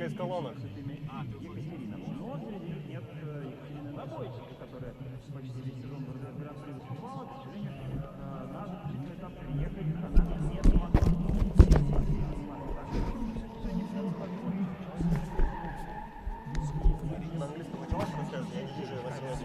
из колонок. На английском началась трансляция, я не вижу ее на связи.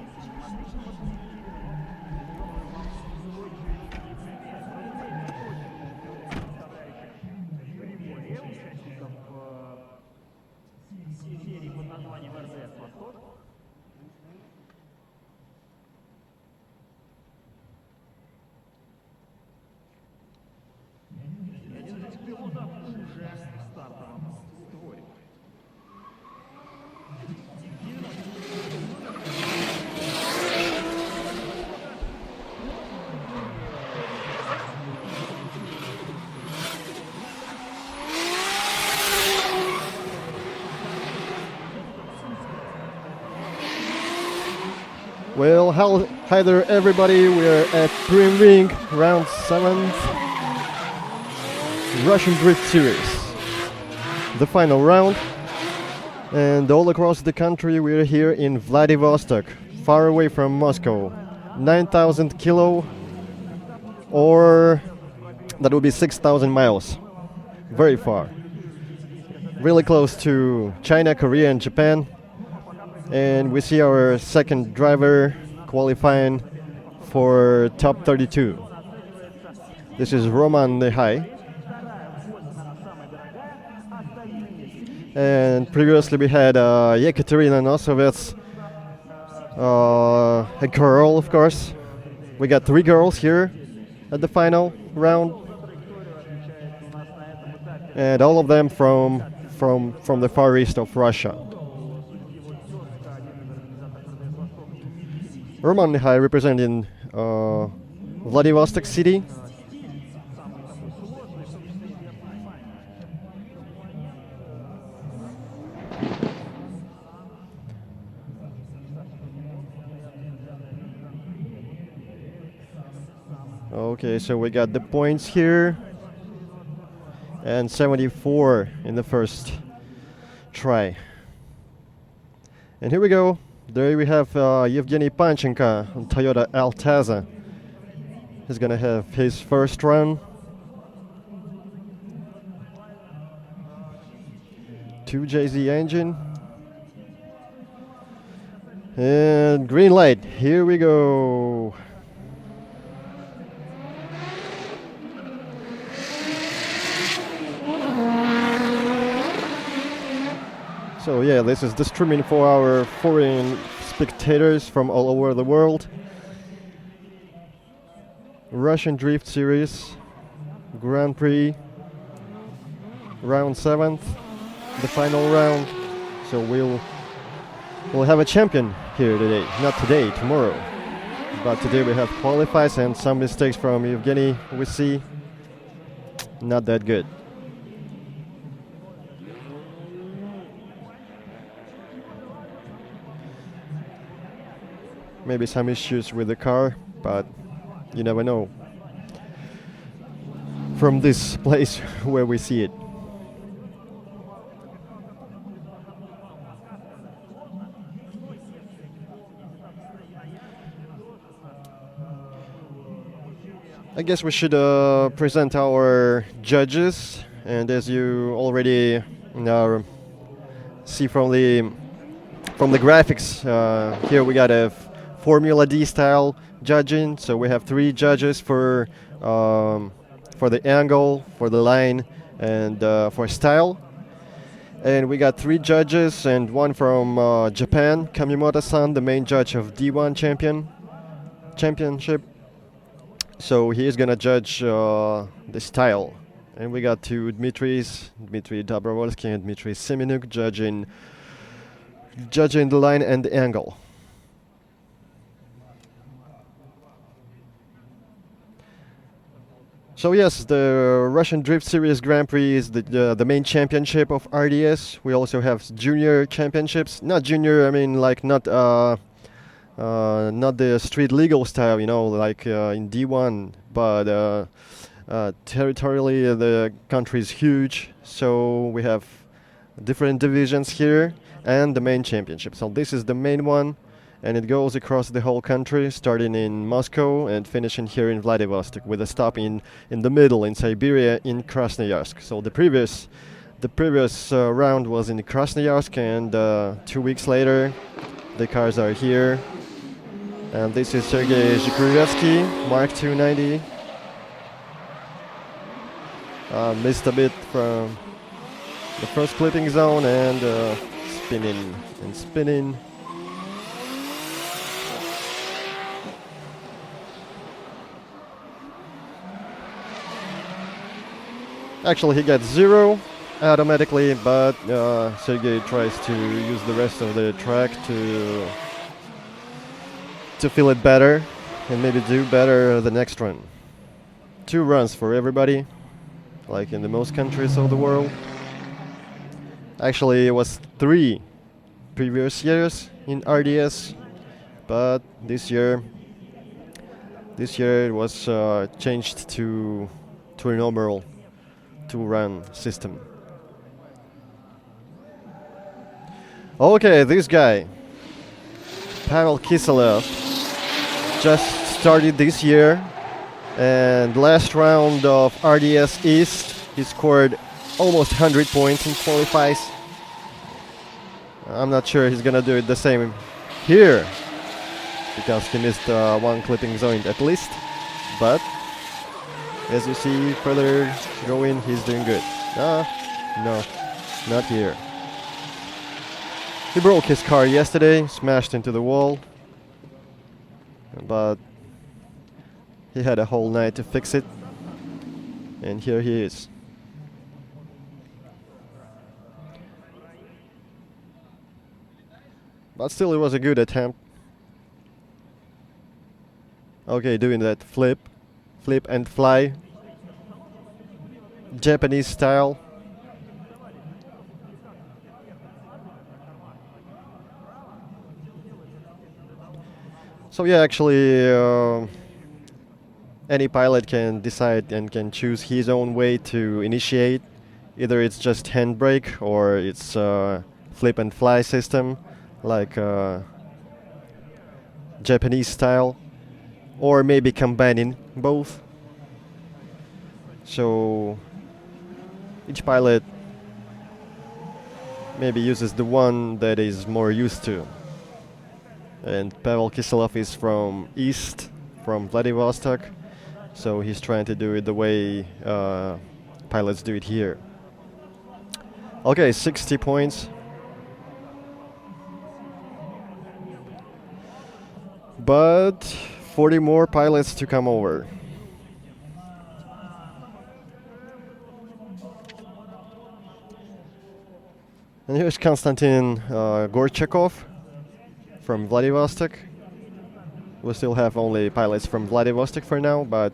Серии под названием RDS Восток. Один из этих пилотов уже в стартовом створе. Well, hi there everybody, we're at Dream Ring, round 7th, Russian Drift Series. The final round, and all across the country we're here in Vladivostok, far away from Moscow. 9,000 kilo, or that would be 6,000 miles. Very far. Really close to China, Korea and Japan. And we see our second driver qualifying for top 32. This is Roman Nehai. And previously we had Yekaterina Nosovets, a girl, of course. We got 3 girls here at the final round. And all of them from the far east of Russia. Roman Nehai representing Vladivostok city. Okay, so we got the points here. And 74 in the first try. And here we go. There we have Evgeny Panchenko on Toyota Altaza. He's gonna have his first run. 2JZ engine. And green light, here we go. So yeah, this is the streaming for our foreign spectators from all over the world. Russian Drift Series, Grand Prix, round 7th, the final round. So we'll have a champion here today. Not today, tomorrow. But today we have qualifiers and some mistakes from Evgeny we see. Not that good. Maybe some issues with the car, but you never know from this place where we see it. I guess we should present our judges, and as you already see from the graphics, here we got a Formula D style judging. So we have 3 judges for the angle, for the line, and for style. And we got 3 judges and 1 from Japan, Kamimoto-san, the main judge of D1 championship. So he is gonna judge the style. And we got 2 Dmitry Dobrovolsky and Dmitry Semenuk judging the line and the angle. So yes, the Russian Drift Series Grand Prix is the main championship of RDS. We also have junior championships. Not junior, I mean like not the street legal style, you know, like in D1. But territorially, the country is huge. So we have different divisions here, and the main championship. So this is the main one, and it goes across the whole country, starting in Moscow and finishing here in Vladivostok, with a stop in the middle in Siberia in Krasnoyarsk. So the previous round was in Krasnoyarsk, and 2 weeks later the cars are here. And this is Sergei Zhikryevsky, Mark 290. Missed a bit from the first clipping zone, and spinning and spinning. Actually, he gets 0 automatically, but Sergei tries to use the rest of the track to feel it better and maybe do better the next run. 2 runs for everybody, like in the most countries of the world. Actually, it was 3 previous years in RDS, but this year it was changed to a normal 2-run system. Okay, this guy, Pavel Kiselev, just started this year, and last round of RDS East he scored almost 100 points in qualifies. I'm not sure he's gonna do it the same here, because he missed 1 clipping zone at least, but as you see further going, he's doing good. No, not here. He broke his car yesterday, smashed into the wall, but he had a whole night to fix it, and here he is. But still, it was a good attempt. Okay, doing that flip and fly, Japanese style. So yeah, actually any pilot can decide and can choose his own way to initiate. Either it's just handbrake, or it's flip and fly system, like Japanese style, or maybe combining both. So each pilot maybe uses the one that is more used to. And Pavel Kiselev is from East, from Vladivostok, so he's trying to do it the way pilots do it here. Okay, 60 points. But 40 more pilots to come over. And here's Konstantin Gorchakov from Vladivostok. We still have only pilots from Vladivostok for now, but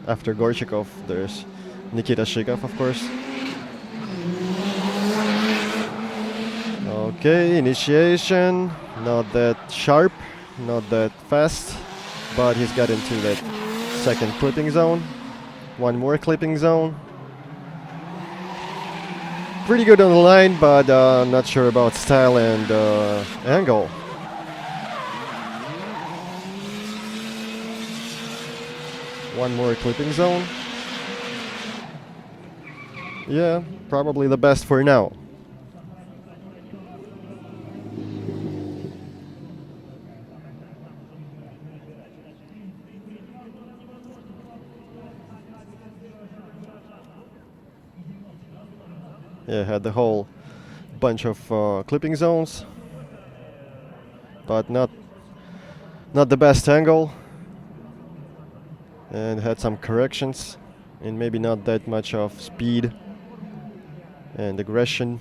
after Gorchakov there's Nikita Shigov, of course. Okay, initiation, not that sharp, not that fast, but he's got into that second clipping zone. 1 more clipping zone. Pretty good on the line, but not sure about style and angle. One more clipping zone. Yeah, probably the best for now. Yeah, had the whole bunch of clipping zones, but not the best angle, and had some corrections, and maybe not that much of speed and aggression.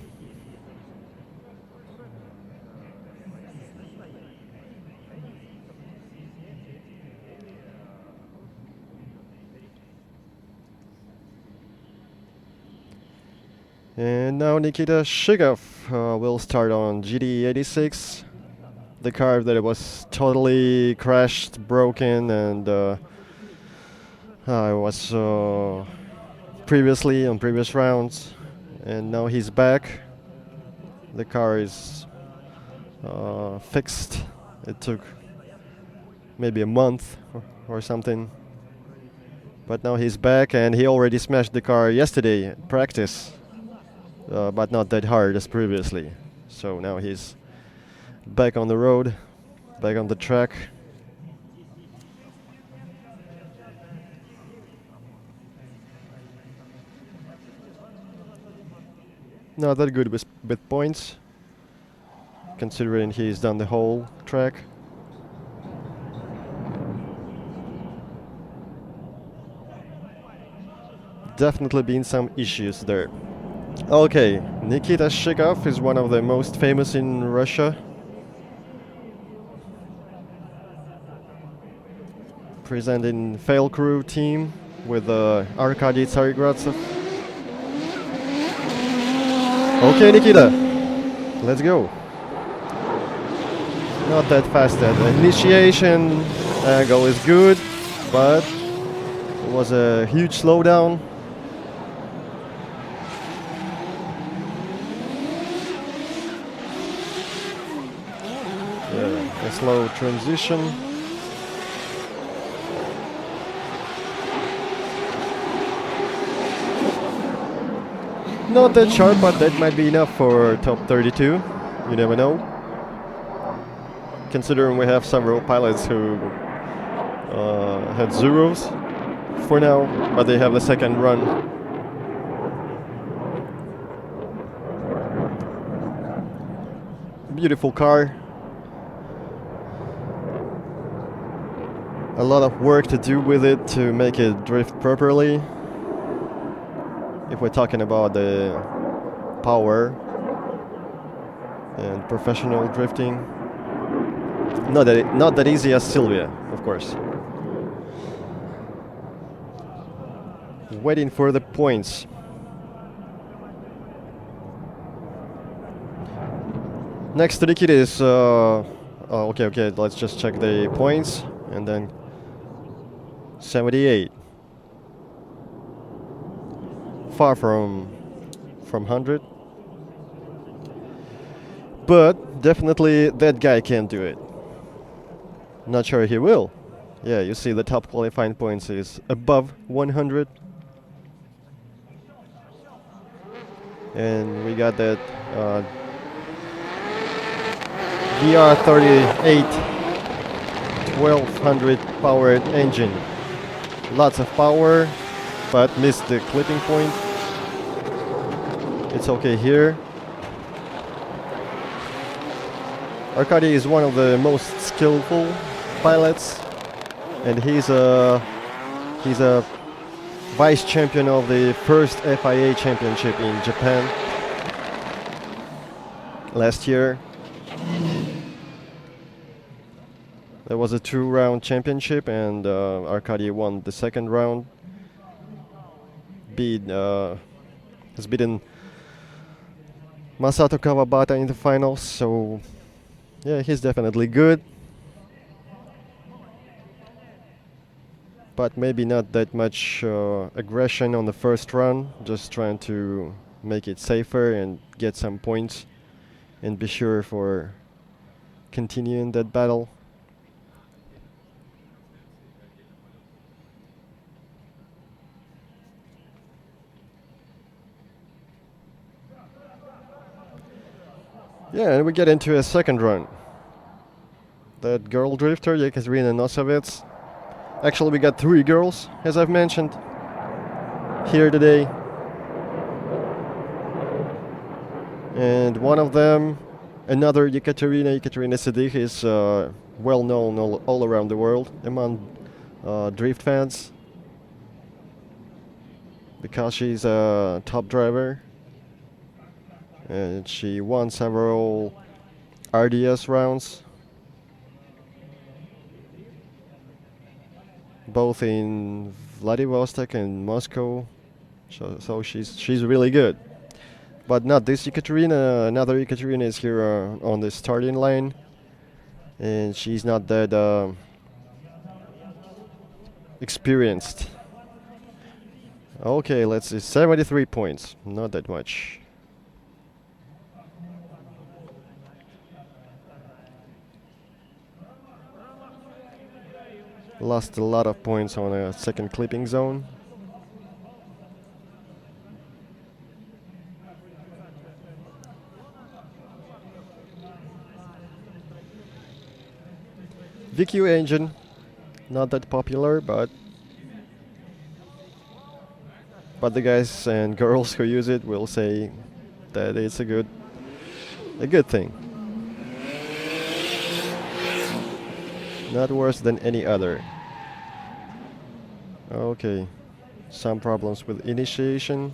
And now Nikita Shigov will start on GD86, the car that was totally crashed, broken, and was previously on previous rounds, and now he's back The car is fixed. It took maybe a month or something. But now he's back, and he already smashed the car yesterday at practice, but not that hard as previously. So now he's back on the road, back on the track. Not that good with points, considering he's done the whole track. Definitely been some issues there. Okay, Nikita Shikov is one of the most famous in Russia. Presenting Fail Crew team with Arkady Tsarigradsev. Okay, Nikita, let's go. Not that fast. That initiation angle is good, but it was a huge slowdown. A slow transition. Not that sharp, but that might be enough for top 32. You never know. Considering we have several pilots who had zeros for now, but they have the second run. Beautiful car. A lot of work to do with it to make it drift properly. If we're talking about the power and professional drifting, not that easy as Sylvia, of course. Waiting for the points. Next to Nikita is okay. Let's just check the points, and then 78. Far from 100. But definitely that guy can't do it. Not sure he will. Yeah, you see the top qualifying points is above 100. And we got that VR38 1200 powered engine. Lots of power, but missed the clipping point. It's okay here. Arkady is one of the most skillful pilots, and he's a vice champion of the first FIA championship in Japan last year. There was a 2-round championship, and Arkady won the second round. Has beaten Masato Kawabata in the finals, so yeah, he's definitely good. But maybe not that much aggression on the first run, just trying to make it safer and get some points and be sure for continuing that battle. Yeah, and we get into a second run. That girl drifter, Yekaterina Nosovets. Actually, we got 3 girls, as I've mentioned, here today. And one of them, another Yekaterina Sidikh, is well known all around the world among drift fans, because she's a top driver. And she won several RDS rounds, both in Vladivostok and Moscow. So she's really good. But not this Yekaterina. Another Yekaterina is here on the starting line, and she's not that experienced. Okay, let's see. 73 points. Not that much. Lost a lot of points on a second clipping zone. VQ engine, not that popular, but the guys and girls who use it will say that it's a good thing. Not worse than any other. Okay, some problems with initiation,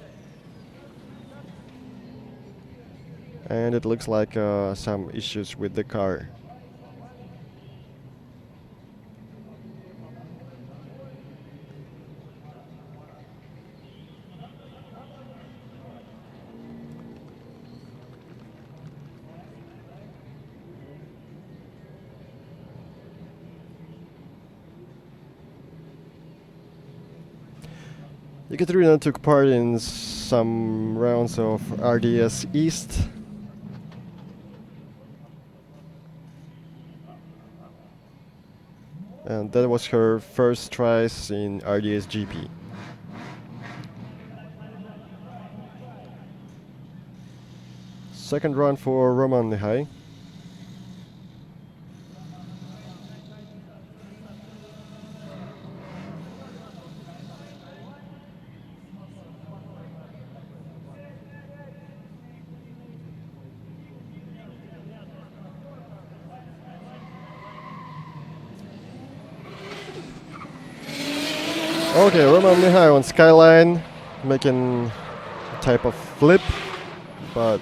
and it looks like some issues with the car. Ekaterina took part in some rounds of RDS East. And that was her first tries in RDS GP. Second run for Roman Mihai. Okay, Roman Mihai on Skyline, making a type of flip, but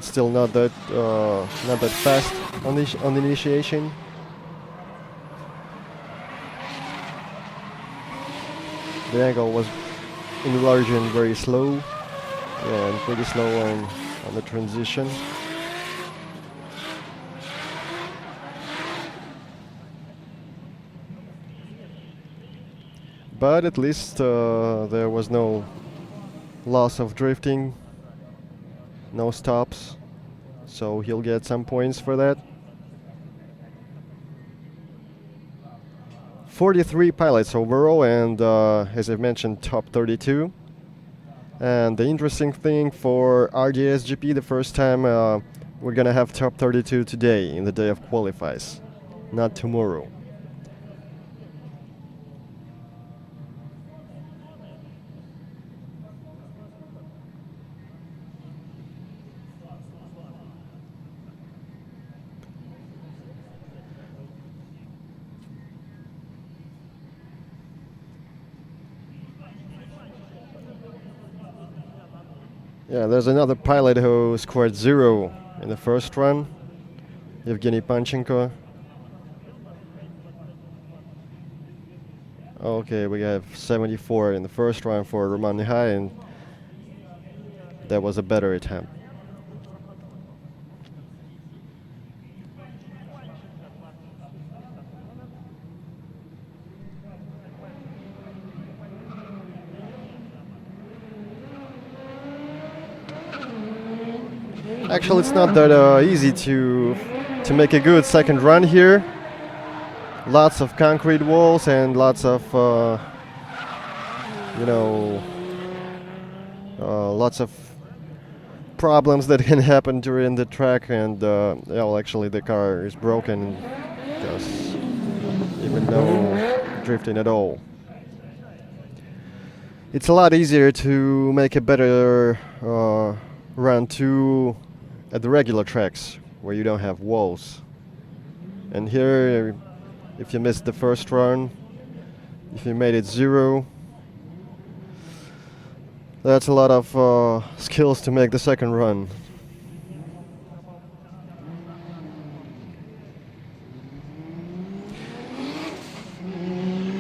still not that fast on the initiation. The angle was enlarging very slow and pretty slow on the transition. But at least there was no loss of drifting, no stops, so he'll get some points for that. 43 pilots overall, and as I mentioned, top 32. And the interesting thing for RDS GP, the first time we're gonna have top 32 today, in the day of qualifies, not tomorrow. Yeah, there's another pilot who scored 0 in the first run, Evgeny Panchenko. Okay, we have 74 in the first run for Roman Mihai, and that was a better attempt. Actually, it's not that easy to make a good second run here. Lots of concrete walls and lots of lots of problems that can happen during the track, and well, actually the car is broken because even no drifting at all. It's a lot easier to make a better run 2 at the regular tracks where you don't have walls. And here, if you missed the first run, if you made it 0, that's a lot of skills to make the second run.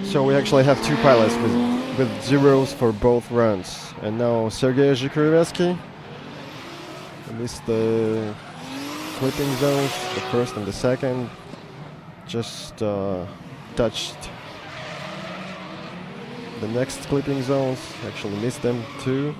So we actually have 2 pilots with zeros for both runs. And now Sergei Zhikurievsky missed the clipping zones, the first and the second. Just touched the next clipping zones, actually missed them too.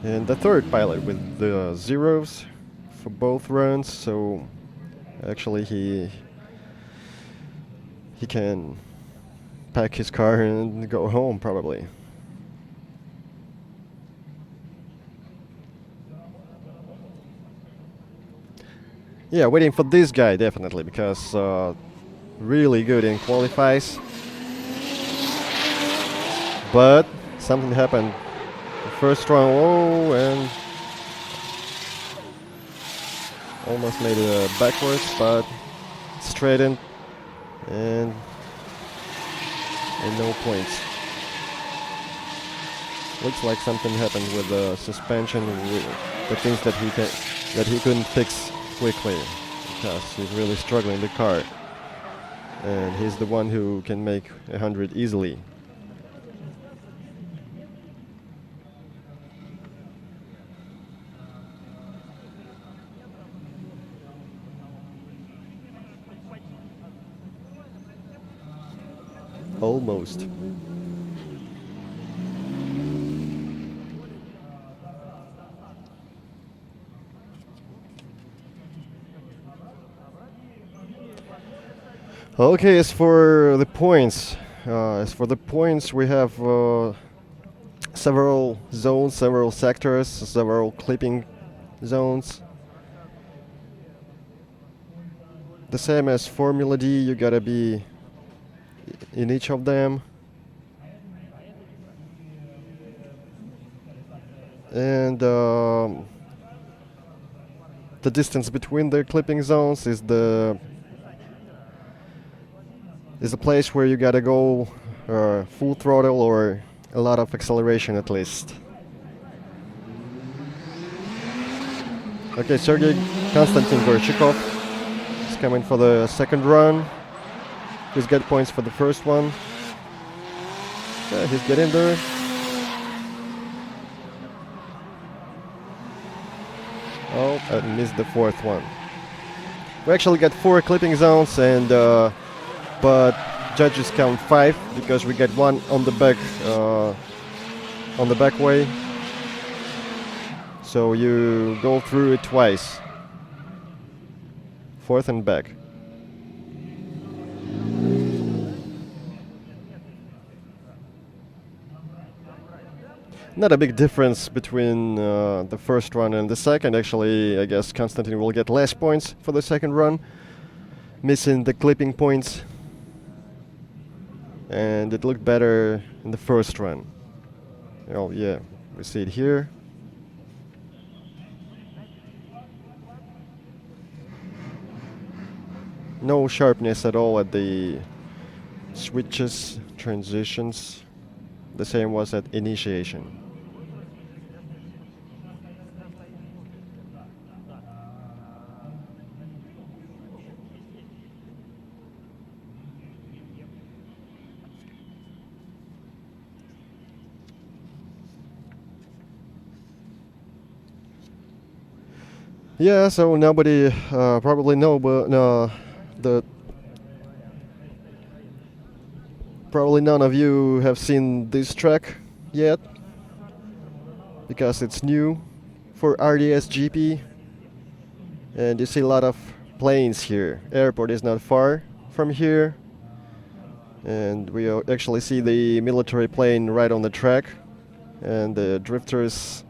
And the third pilot with the zeros for both runs, so actually he can pack his car and go home probably. Yeah, waiting for this guy definitely, because really good in qualifies. But something happened. The first run, oh, and almost made it backwards, but straightened and no points. Looks like something happened with the suspension, with the things that he couldn't fix quickly, because he's really struggling the car, and he's the one who can make 100 easily. Almost. Okay, as for the points, we have several zones, several sectors, several clipping zones. The same as Formula D, you gotta be in each of them. And the distance between the clipping zones is the place where you gotta go full throttle or a lot of acceleration at least. Okay, Sergei Konstantin Gorchikov is coming for the second run. He's got points for the first one. Yeah, he's getting there. Oh, I missed the fourth one. We actually got 4 clipping zones, and but judges count 5 because we get one on the back way. So you go through it twice. Forth and back. Not a big difference between the first run and the second. Actually, I guess Konstantin will get less points for the second run, missing the clipping points. And it looked better in the first run. Oh yeah, we see it here. No sharpness at all at the switches, transitions. The same was at initiation. Yeah, so nobody probably know, but probably none of you have seen this track yet, because it's new for RDS GP, and you see a lot of planes here. Airport is not far from here, and we actually see the military plane right on the track, and the drifters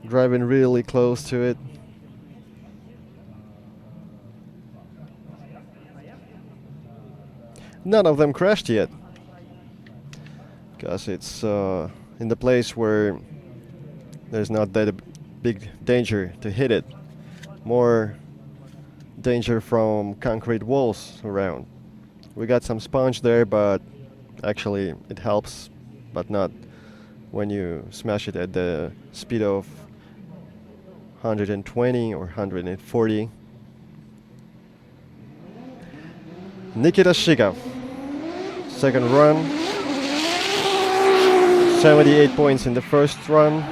driving really close to it. None of them crashed yet, because it's in the place where there's not that big danger to hit it. More danger from concrete walls around. We got some sponge there, but actually it helps, but not when you smash it at the speed of 120 or 140. Nikita Shikov, second run, 78 points in the first run,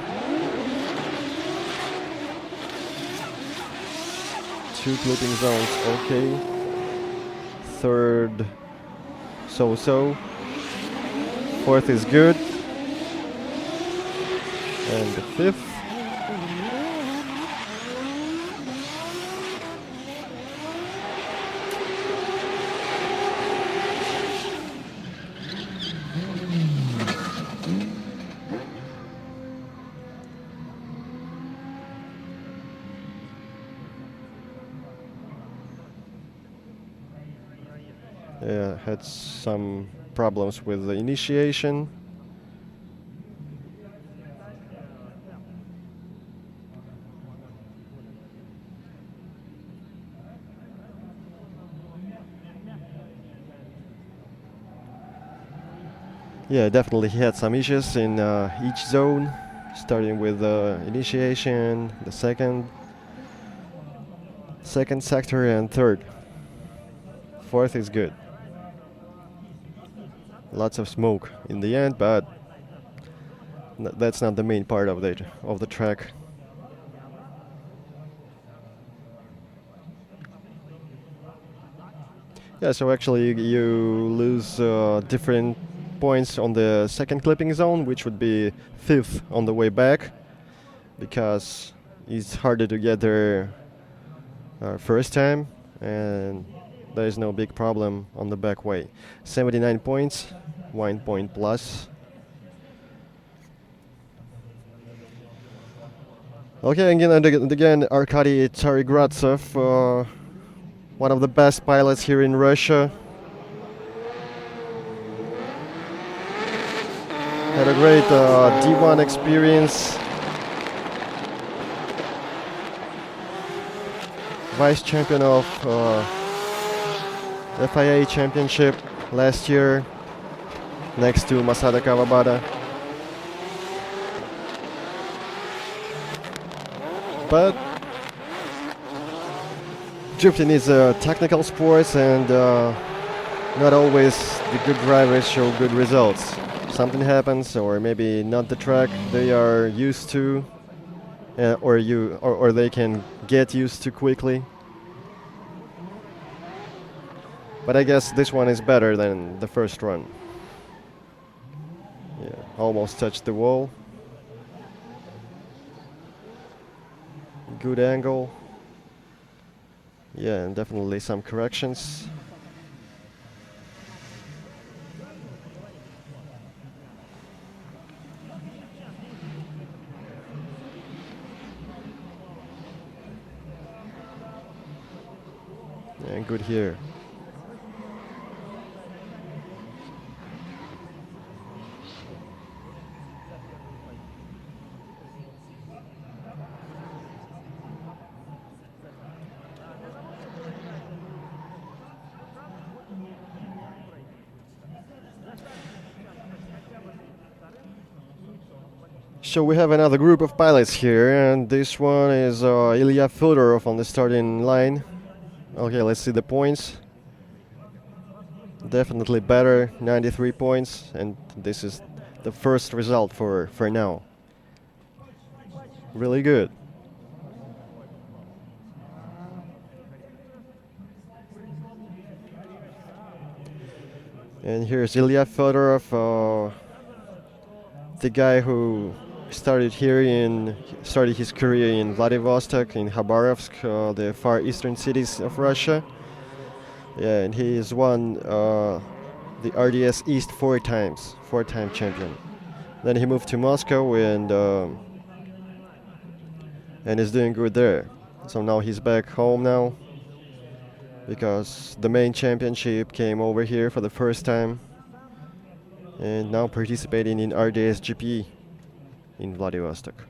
2 clipping zones, okay. Third so-so. Fourth is good. And the fifth. Yeah, had some problems with the initiation. Yeah, definitely he had some issues in each zone, starting with initiation, the second sector, and third. Fourth is good. Lots of smoke in the end, but that's not the main part of the track. Yeah, so actually you lose different points on the second clipping zone, which would be fifth on the way back, because it's harder to get there first time, and there is no big problem on the back way. 79 points, 1 point plus. Okay, again, Arkady Tsarigradzev, one of the best pilots here in Russia. Had a great D1 experience. Vice champion of FIA championship last year, next to Masada Kawabata. But drifting is a technical sport, and not always the good drivers show good results. Something happens, or maybe not the track they are used to, or they can get used to quickly. But I guess this one is better than the first run. Yeah, almost touched the wall. Good angle. Yeah, and definitely some corrections. And good here. So we have another group of pilots here, and this one is Ilya Fedorov on the starting line. Okay, let's see the points. Definitely better, 93 points, and this is the first result for now. Really good. And here's Ilya Fedorov, the guy who started his career in Vladivostok, in Khabarovsk, the far eastern cities of Russia. Yeah, and he has won the RDS East 4 time champion. Then he moved to Moscow and is doing good there. So now he's back home now, because the main championship came over here for the first time, and now participating in RDS GP in Vladivostok.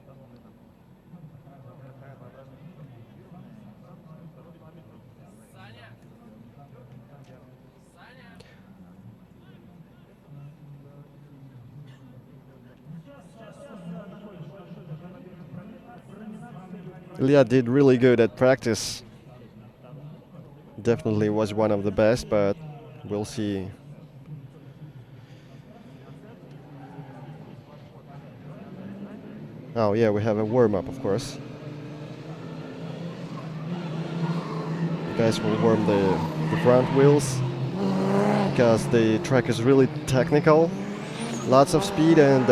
Ilya did really good at practice. Definitely was one of the best, but we'll see. Oh yeah, we have a warm-up, of course. You guys will warm the front wheels. because the track is really technical. Lots of speed and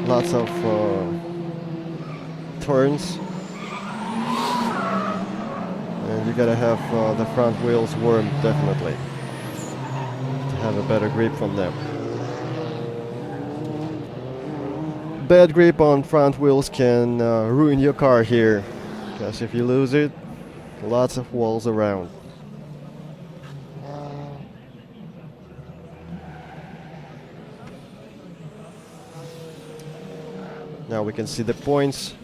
lots of turns. And you gotta have the front wheels warm, definitely, to have a better grip from them. Bad grip on front wheels can ruin your car here, because if you lose it, lots of walls around. Now we can see the points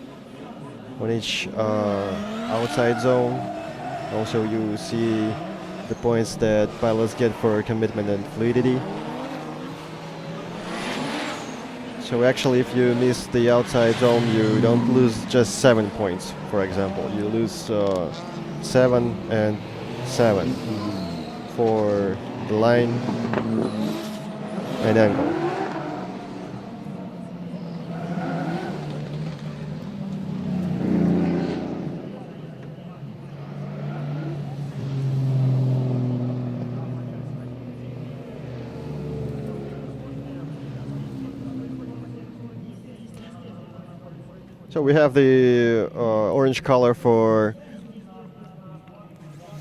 on each outside zone. Also you see the points that pilots get for commitment and fluidity. So actually if you miss the outside zone, you don't lose just 7 points, for example. You lose 7 and 7 for the line and angle. So we have the orange color for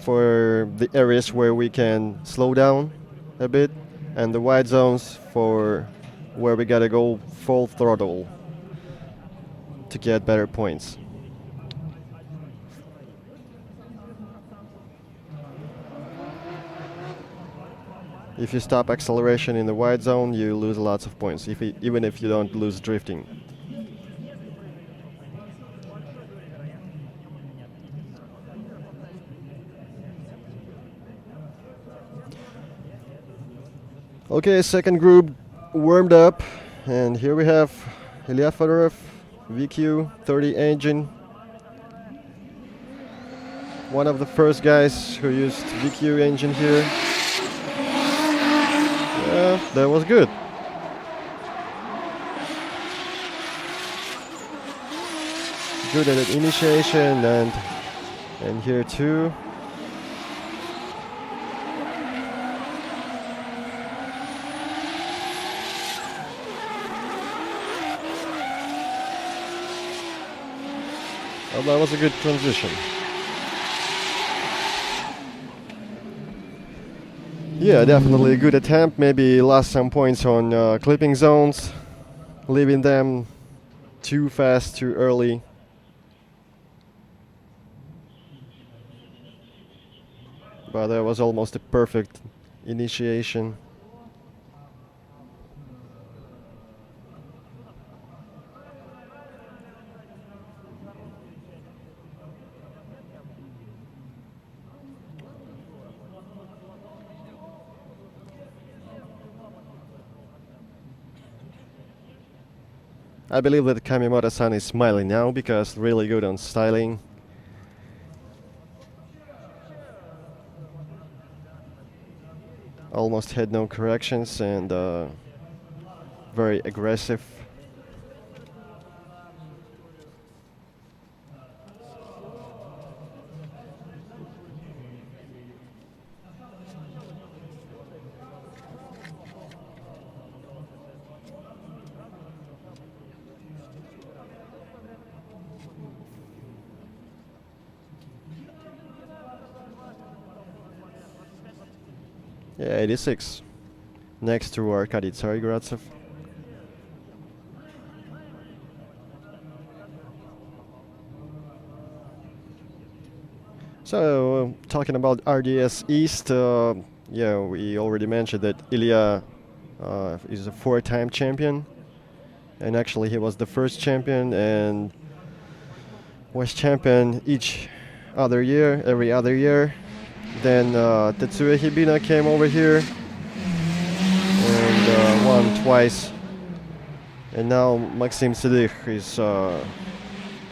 the areas where we can slow down a bit, and the white zones for where we gotta go full throttle to get better points. If you stop acceleration in the white zone, you lose lots of points, even if you don't lose drifting. Okay, second group warmed up, and here we have Ilya Fedorov, VQ30 engine. One of the first guys who used VQ engine here. Yeah, that was good. Good at initiation and here too. Well, that was a good transition. Yeah, definitely a good attempt. Maybe lost some points on clipping zones, leaving them too fast, too early. But that was almost a perfect initiation. I believe that Kamimoto-san is smiling now because really good on styling. Almost had no corrections and very aggressive. Yeah, 86. Next to Arkady Tsarigradsev. So, talking about RDS East, yeah, we already mentioned that Ilya is a 4-time champion. And actually he was the first champion and was champion every other year. Then Tetsuya Hibina came over here and won twice. And now Maxim Sedych is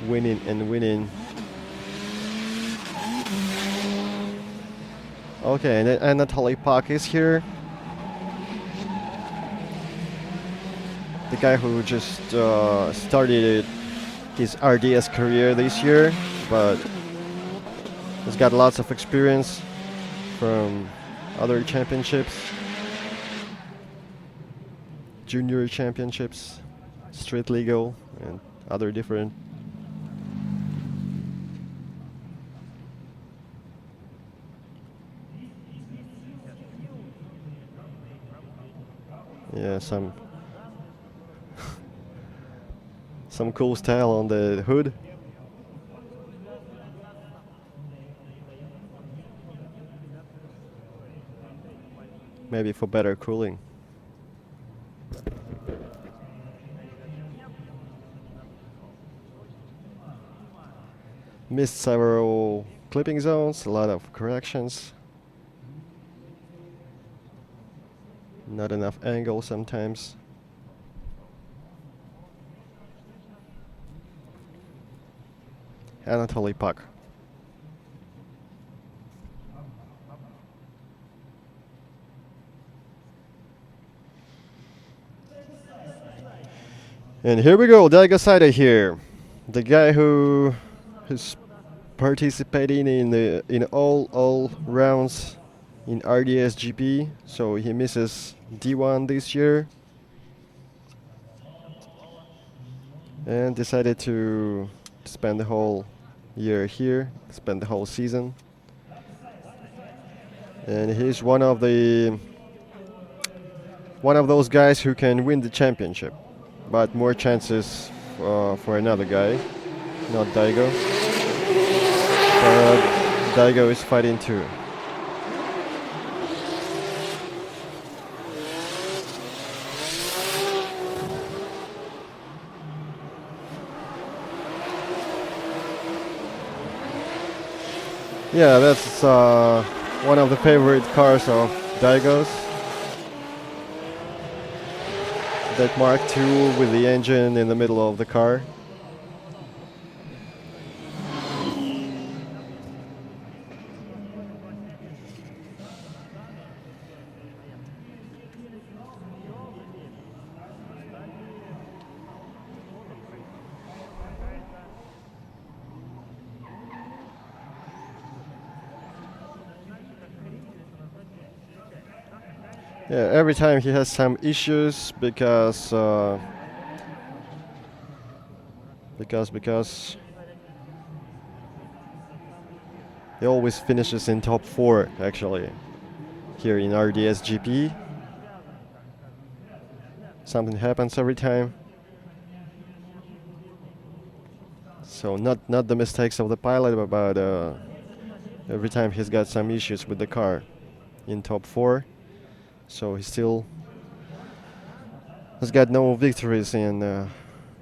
winning and winning. Okay, and then Anatoly Pak is here. The guy who just started his RDS career this year, but he's got lots of experience from other championships, junior championships, street legal, and other different. Yeah, some cool style on the hood. Maybe for better cooling. Missed several clipping zones, a lot of corrections. Not enough angle sometimes. Anatoly Puck. And here we go, Daigo Saida here, the guy who's participating in all rounds in RDS GP, so he misses D1 this year and decided to spend the whole year here, spend the whole season. And he's one of those guys who can win the championship, but more chances for another guy, not Daigo. But Daigo is fighting too. Yeah, that's one of the favorite cars of Daigo's. That Mark II with the engine in the middle of the car. Yeah, every time he has some issues because he always finishes in top 4 actually here in RDS GP. Something happens every time. So not the mistakes of the pilot, but every time he's got some issues with the car in top 4. So he still has got no victories in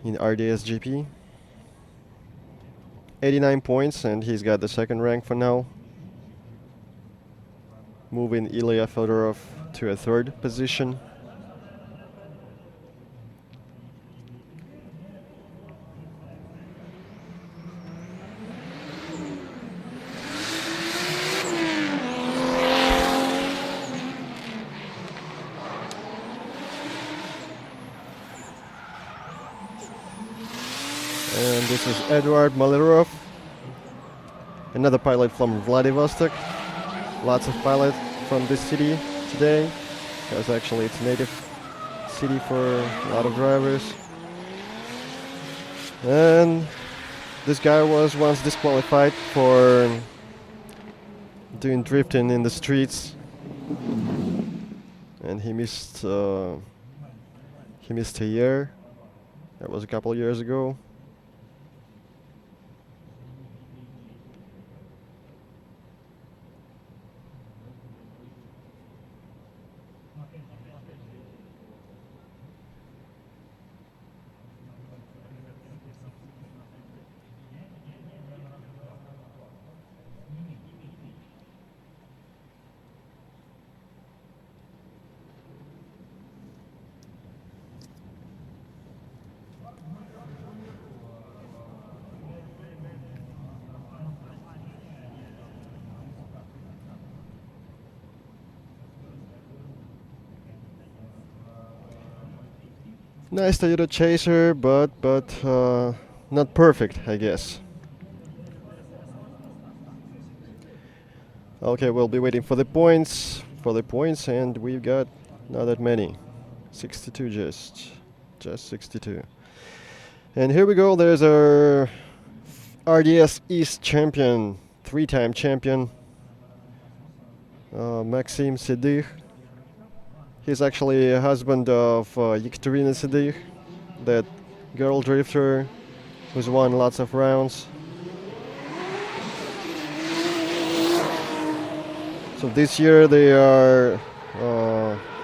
RDS GP. 89 points, and he's got the second rank for now, moving Ilya Fedorov to a 3rd position. And this is Eduard Malerov, another pilot from Vladivostok. Lots of pilots from this city today, because actually it's a native city for a lot of drivers. And this guy was once disqualified for doing drifting in the streets, and he missed a year. That was a couple years ago. Nice Toyota Chaser, but not perfect, I guess. Okay, we'll be waiting for the points. And we've got not that many. 62 just 62. And here we go. There's our RDS East champion, 3-time champion, Maxim Sedych. He's actually a husband of Yekaterina Sedych, that girl drifter who's won lots of rounds. So this year they are,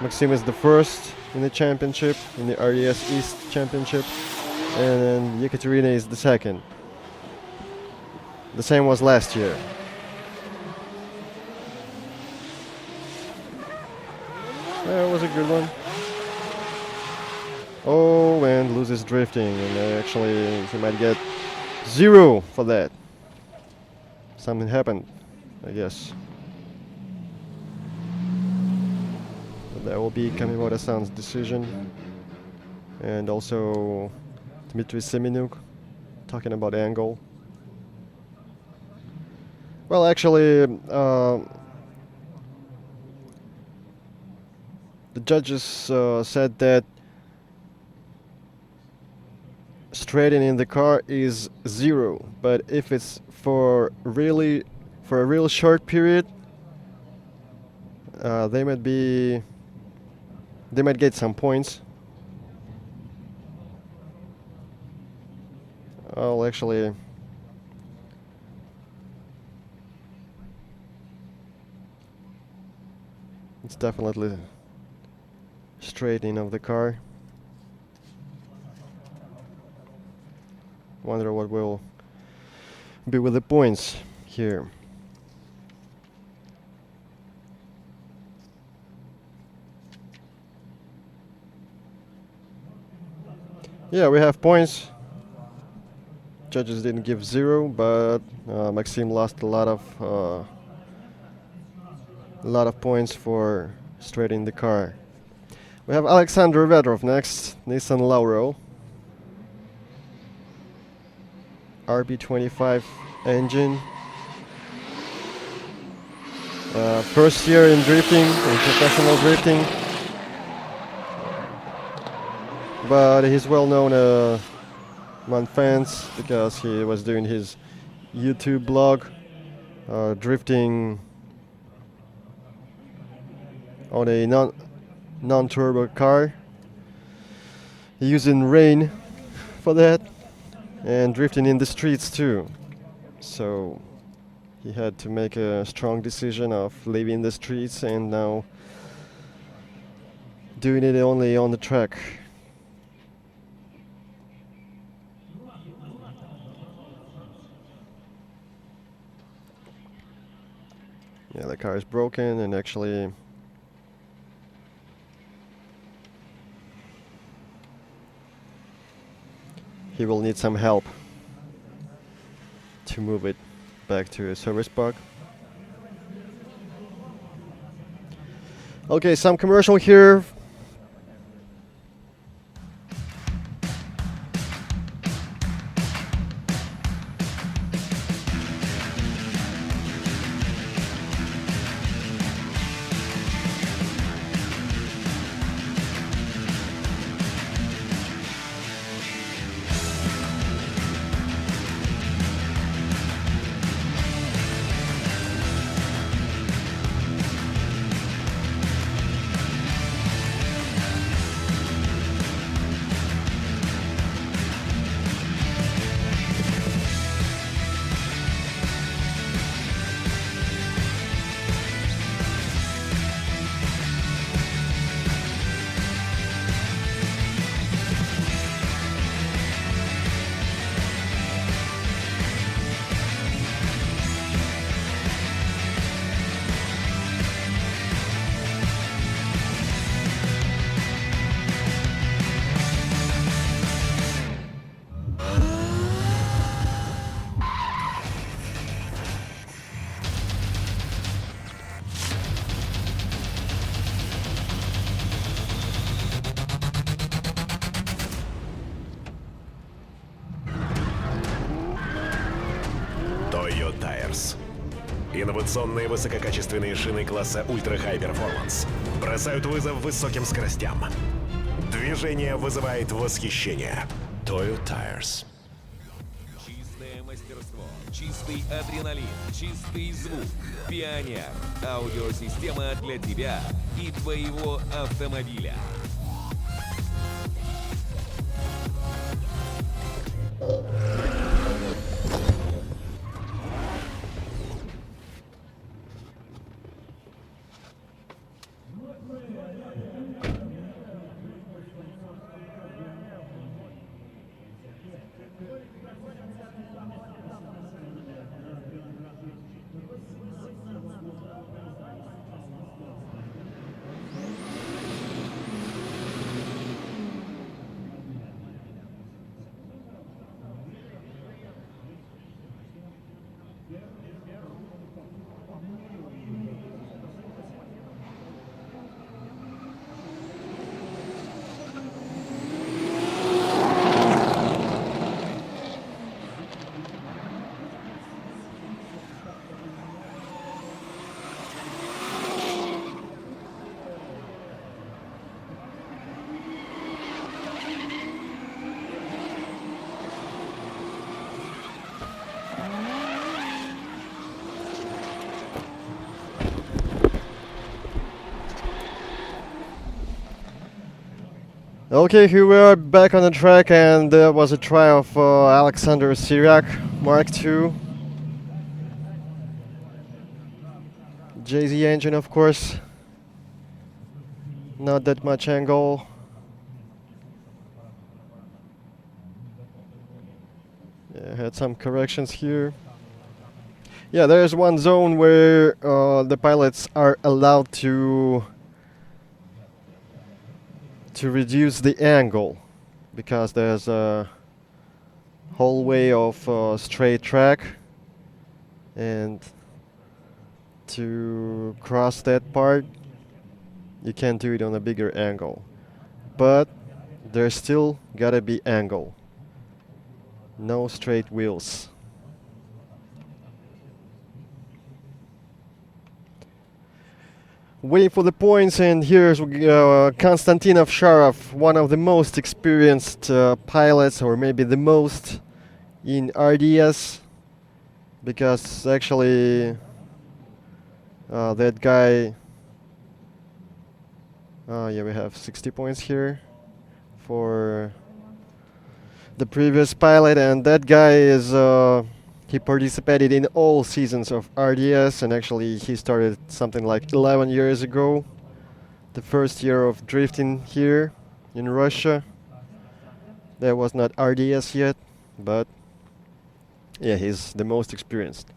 Maxim is the first in the championship, in the RDS East championship, and then Yekaterina is the second. The same was last year. That was a good one. Oh, and loses drifting, and actually he might get 0 for that. Something happened, I guess. But that will be Kamimoto-san's decision. And also Dmitry Semenuk talking about angle. Well, actually, the judges said that straightening the car is 0, but if it's for a real short period, they might get some points. Well, actually, it's definitely straightening of the car. Wonder what will be with the points here. Yeah, we have points. Judges didn't give 0, but Maxim lost a lot of points for straightening the car. We have Alexander Vedrov next, Nissan Lauro, RB25 engine. First year in drifting, in professional drifting, but he's well known among fans because he was doing his YouTube blog, drifting on a non-turbo car, using rain for that, and drifting in the streets too. So he had to make a strong decision of leaving the streets and now doing it only on the track. Yeah, the car is broken, and actually he will need some help to move it back to a service park. Okay, some commercial here. Инновационные высококачественные шины класса Ultra High Performance бросают вызов высоким скоростям. Движение вызывает восхищение. Toyo Tires. Чистое мастерство, чистый адреналин, чистый звук. Пионер. Аудиосистема для тебя и твоего автомобиля. Okay, here we are back on the track, and there was a try of Alexander Syriac Mark II. JZ engine, of course. Not that much angle. Yeah, had some corrections here. Yeah, there's one zone where the pilots are allowed to reduce the angle, because there's a whole way of straight track, and to cross that part you can't do it on a bigger angle, but there's still gotta be angle, no straight wheels. Waiting for the points, and here's Konstantin Ovcharov, one of the most experienced pilots, or maybe the most in RDS, because actually that guy, yeah, we have 60 points here for the previous pilot, and that guy is he participated in all seasons of RDS, and actually he started something like 11 years ago, the first year of drifting here in Russia. That was not RDS yet, but yeah, he's the most experienced.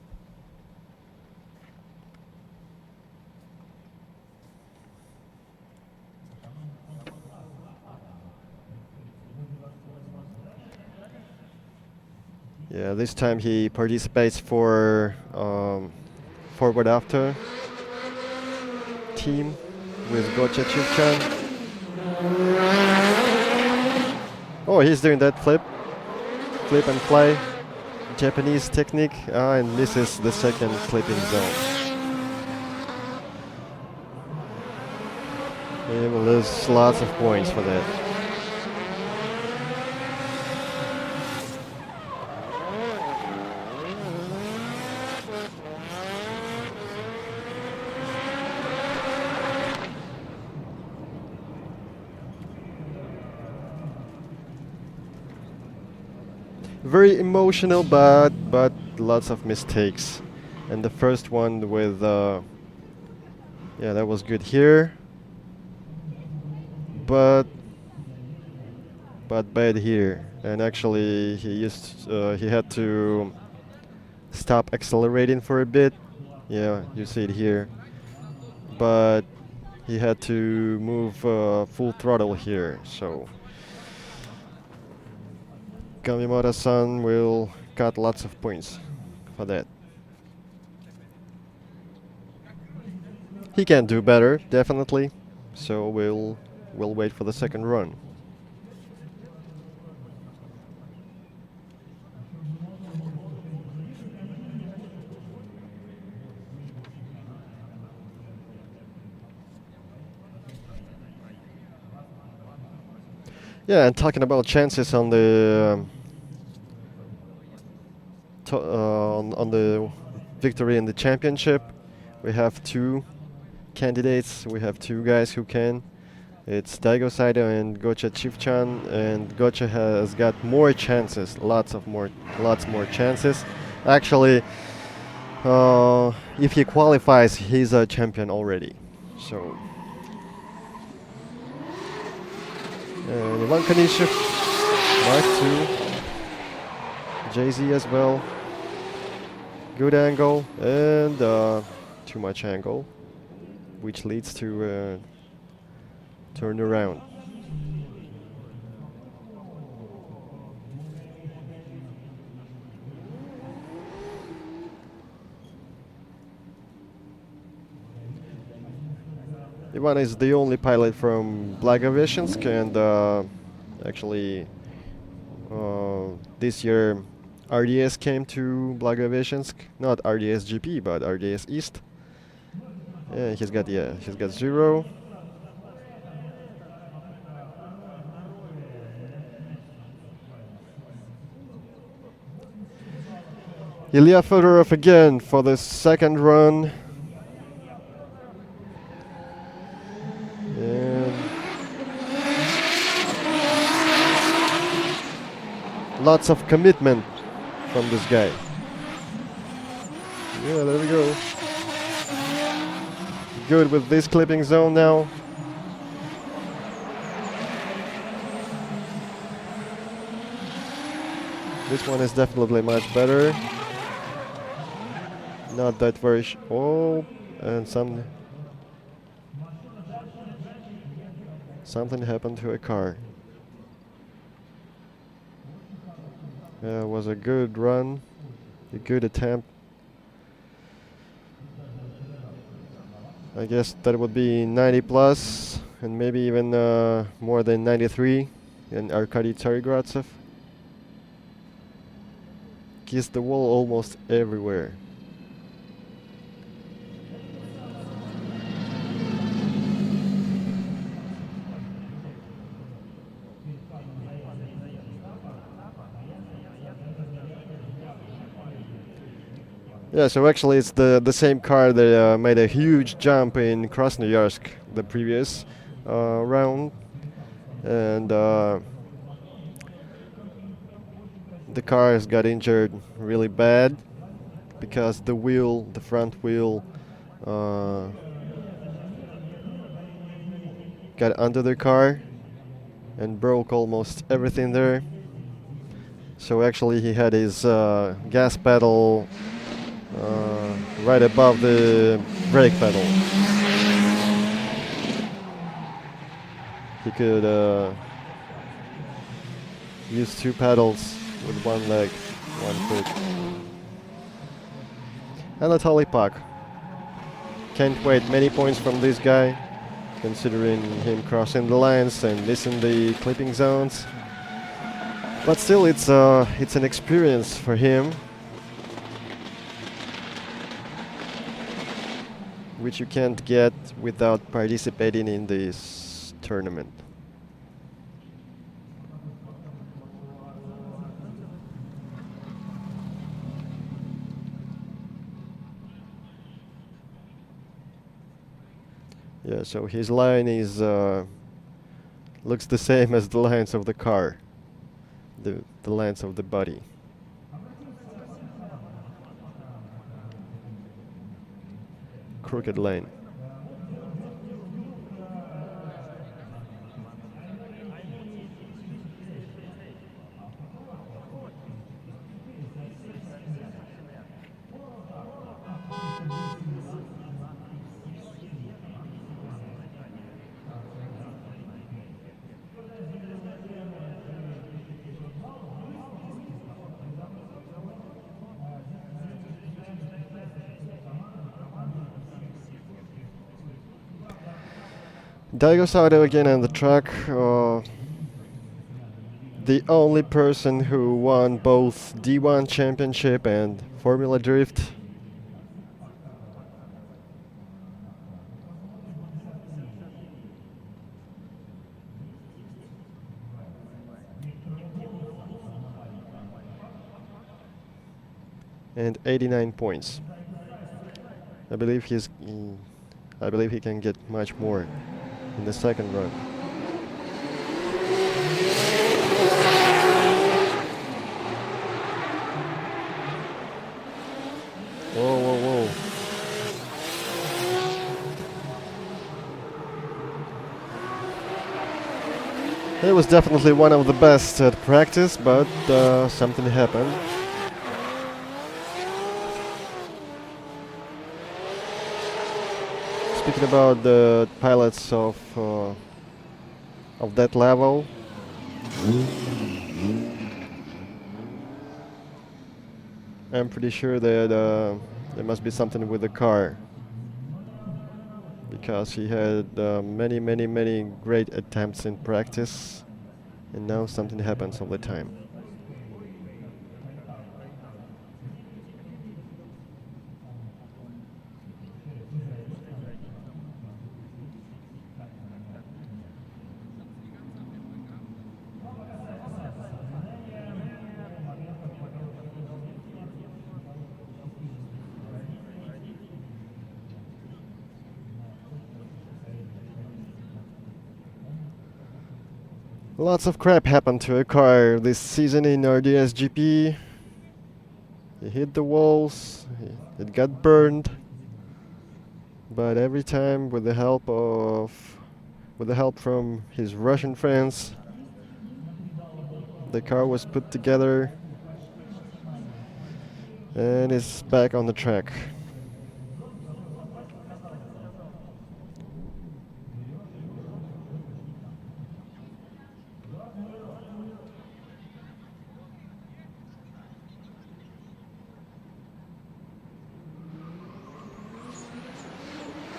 Yeah, this time he participates for forward after team with Gotcha Chivchan. Oh, he's doing that flip and fly, Japanese technique, and misses the second clipping zone. He will lose lots of points for that. Very emotional, but lots of mistakes. And the first one with yeah, that was good here, but bad here. And actually he had to stop accelerating for a bit. Yeah, you see it here, but he had to move full throttle here, so Kamimura-san will cut lots of points for that. He can do better, definitely. So we'll wait for the second run. Yeah, and talking about chances on the on the victory in the championship, we have two candidates. We have two guys who can. It's Daigo Saito and Gocha Chifchan, and Gocha has got more chances, lots more chances. Actually, if he qualifies, he's a champion already. So, and Ivan Kanishев, Mark 2, Jay-Z as well. Good angle and too much angle, which leads to turn around. Ivan is the only pilot from Vladivostok, and actually this year RDS came to Vladivostok, not RDS GP but RDS East. And he's got 0. Ilya Fedorov again for the second run. And lots of commitment from this guy. Yeah, there we go. Good with this clipping zone now. This one is definitely much better. Not that very oh, and something happened to a car. It was a good run, a good attempt. I guess that would be 90 plus, and maybe even more than 93 in Arkady Tsarigradsev. Kissed the wall almost everywhere. Yeah, so actually it's the same car that made a huge jump in Krasnoyarsk the previous round, and the car has got injured really bad because the front wheel got under the car and broke almost everything there. So actually he had his gas pedal right above the brake pedal. He could use two pedals with one leg, one foot. Anatoly Pak. Can't wait many points from this guy, considering him crossing the lines and missing the clipping zones. But still, it's an experience for him, which you can't get without participating in this tournament. Yeah, so his line is looks the same as the lines of the car, the lines of the body. Crooked lane. Daigo Saito again on the track. The only person who won both D1 Championship and Formula Drift. and 89 points. I believe I believe he can get much more in the second run. Whoa, whoa, whoa. It was definitely one of the best at practice, but something happened. Speaking about the pilots of that level, I'm pretty sure that there must be something with the car, because he had many great attempts in practice, and now something happens all the time. Lots of crap happened to a car this season in RDS GP. He hit the walls, it got burned, but every time with the help from his Russian friends, the car was put together and is back on the track.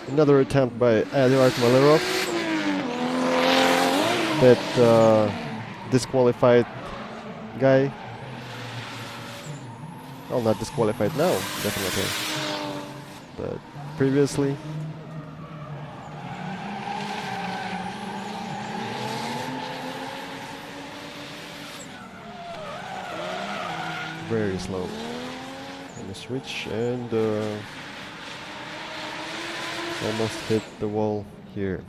Another attempt by Eduard Malerov that disqualified guy. Well, not disqualified now, definitely, but previously. Very slow on the switch, and almost hit the wall here.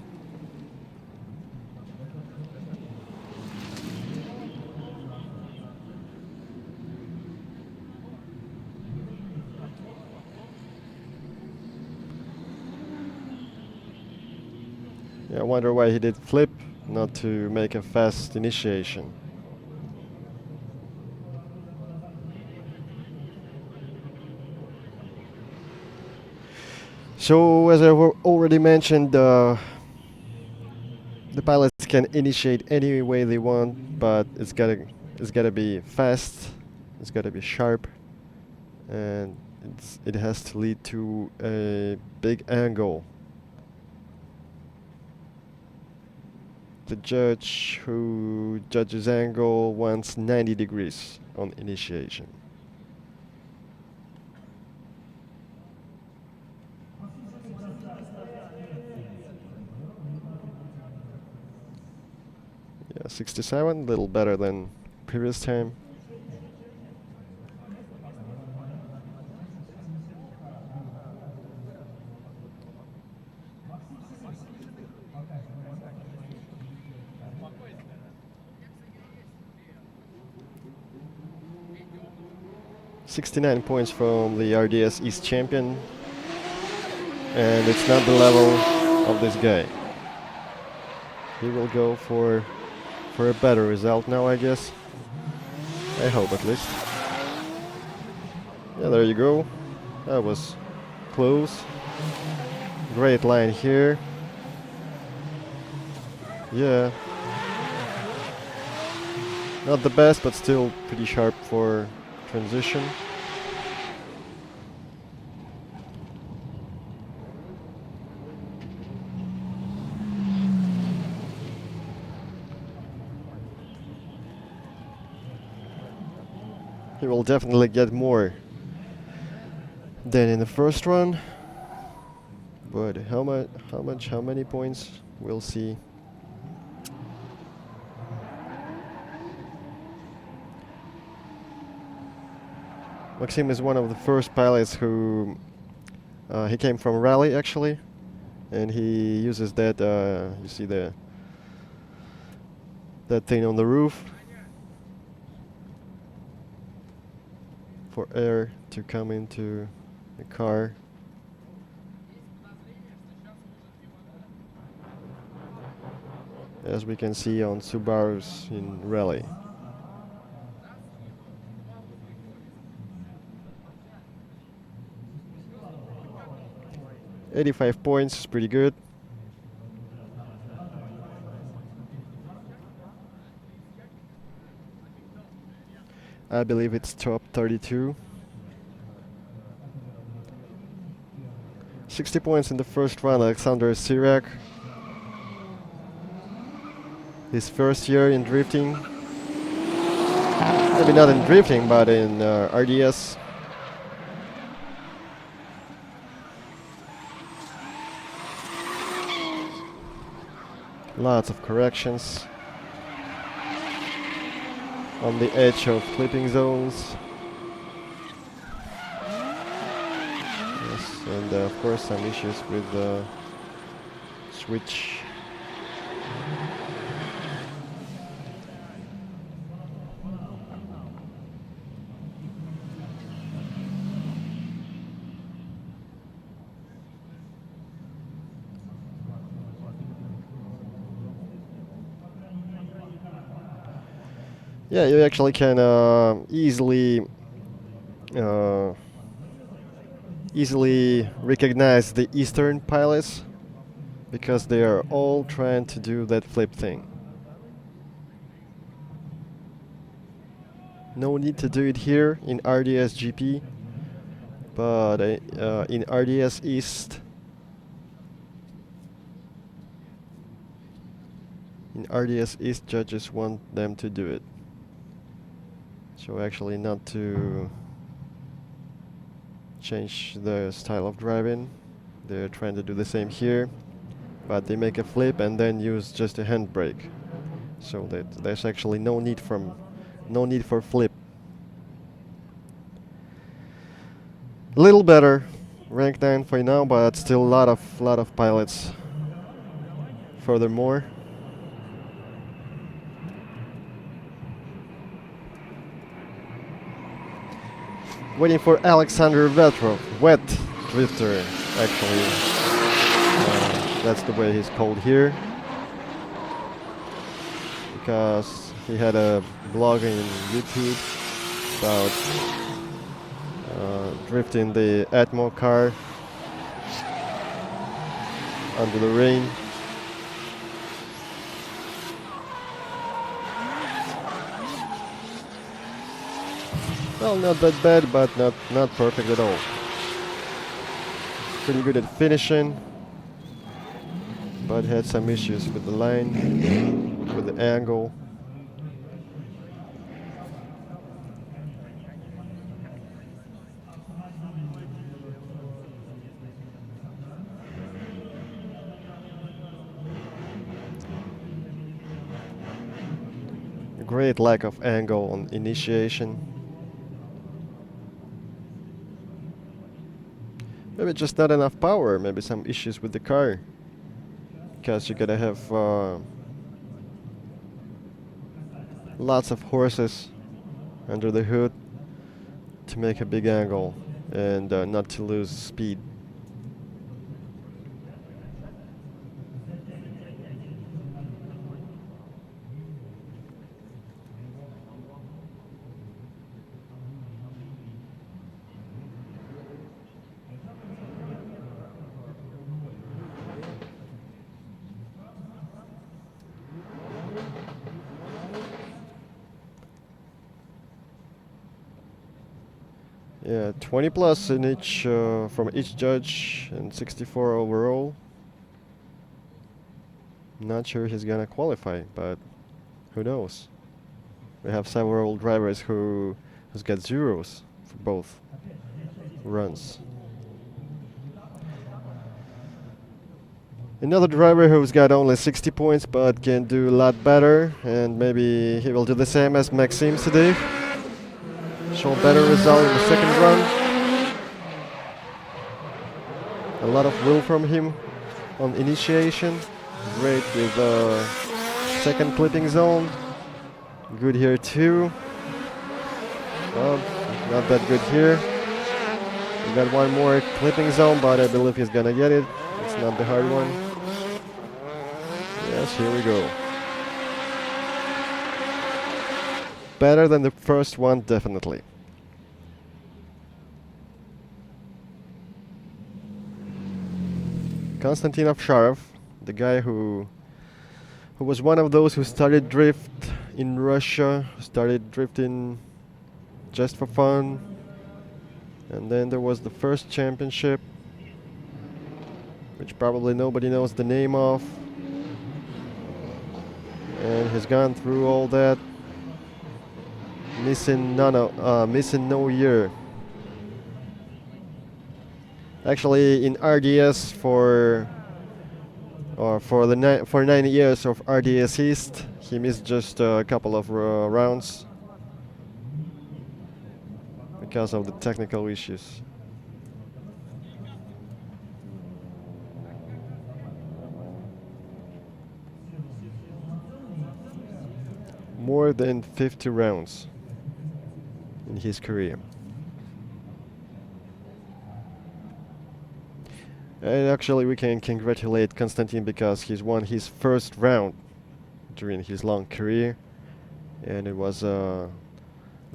Yeah, I wonder why he did flip, not to make a fast initiation. So, as I already mentioned, the pilots can initiate any way they want, but it's gotta be fast, it's gotta be sharp, and it has to lead to a big angle. The judge who judges angle wants 90 degrees on initiation. Yeah, 67, a little better than previous time. .69 points from the RDS East champion, and it's not the level of this guy. He will go for a better result now, I guess. I hope, at least. Yeah, there you go. That was close. Great line here. Yeah. Not the best, but still pretty sharp for transition. He will definitely get more than in the first run, but how many points, we'll see. Maxim is one of the first pilots who he came from rally actually, and he uses that you see that thing on the roof for air to come into the car. As we can see on Subarus in rally. $85 points is pretty good. I believe it's top 32. 60 points in the first round, Alexander Sirak. His first year in drifting. Maybe not in drifting, but in RDS. Lots of corrections on the edge of clipping zones. Yes, and of course some issues with the switch. Yeah, you actually can easily recognize the Eastern pilots because they are all trying to do that flip thing. No need to do it here in RDS GP, but in RDS East, judges want them to do it. So actually not to change the style of driving. They're trying to do the same here, but they make a flip and then use just a handbrake. So that there's actually no need for flip. Little better, rank 9 for now, but still lot of pilots. Furthermore. Waiting for Alexander Vetrov, wet drifter, actually. That's the way he's called here. Because he had a blog in YouTube about drifting the Atmo car under the rain. Well, not that bad, but not perfect at all. Pretty good at finishing, but had some issues with the line, with the angle. A great lack of angle on initiation. Maybe just not enough power, maybe some issues with the car. Because you gotta have lots of horses under the hood to make a big angle and not to lose speed. Yeah, 20 plus in each from each judge and 64 overall. Not sure he's gonna qualify, but who knows? We have several drivers who's got zeros for both runs. Another driver who's got only 60 points but can do a lot better, and maybe he will do the same as Maxim today. show better result in the second run. A lot of will from him on initiation. Great with second clipping zone. Good here too. Not that good here. We got one more clipping zone, but I believe he's gonna get it. It's not the hard one. Yes, here we go. Better than the first one, definitely. Konstantin Ovcharov, the guy who was one of those who started drift in Russia, started drifting just for fun. And then there was the first championship, which probably nobody knows the name of. And he's gone through all that, missing no year. Actually, in RDS for 9 years of RDS East, he missed just a couple of rounds because of the technical issues. More than 50 rounds in his career. And actually we can congratulate Konstantin because he's won his first round during his long career, and it was the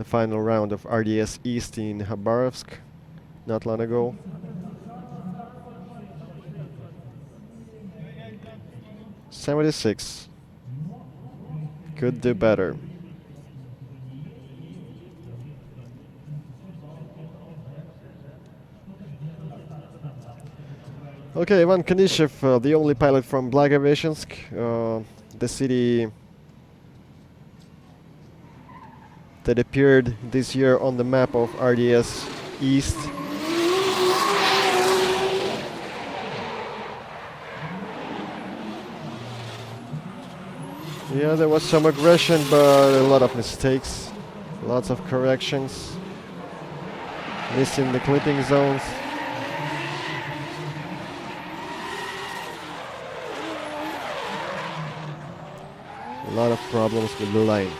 final round of RDS East in Khabarovsk not long ago. .76. Could do better. Okay, Ivan Konishev, the only pilot from Vladivostok, the city that appeared this year on the map of RDS East. Yeah, there was some aggression, but a lot of mistakes, lots of corrections, missing the clipping zones. A lot of problems with the line.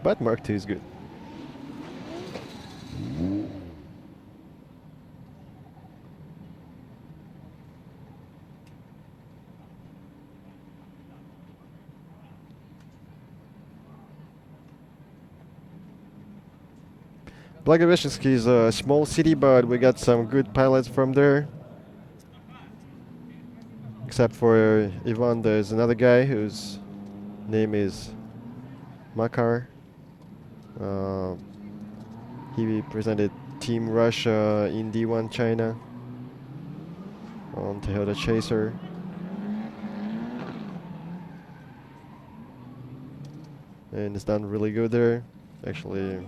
But Mark II is good. Vladivostok is a small city, but we got some good pilots from there. Except for Ivan, there's another guy whose name is Makar. He represented Team Russia in D1 China on Toyota Chaser. And he's done really good there. Actually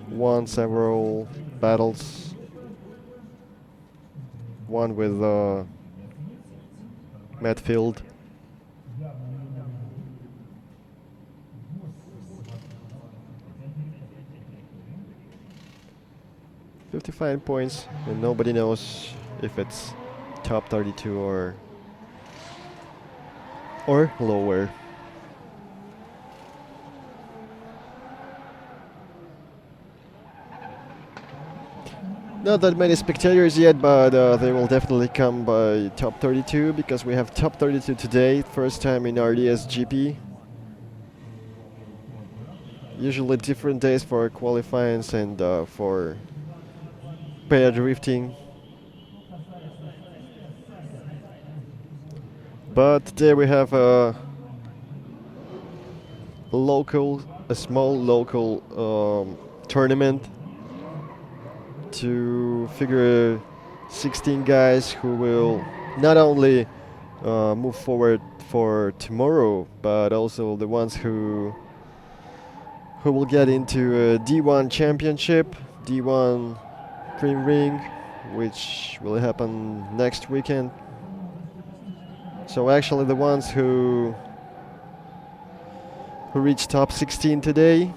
won several battles. One with Matfield. .55 points, and nobody knows if it's top 32 or lower. Not that many spectators yet, but they will definitely come by top 32 because we have top 32 today, first time in RDS GP. Usually different days for qualifying and for pair drifting. But today we have a small local tournament to figure 16 guys who will not only move forward for tomorrow, but also the ones who will get into a D1 championship, D1 Cream Ring, which will happen next weekend. So actually the ones who who reached top 16 today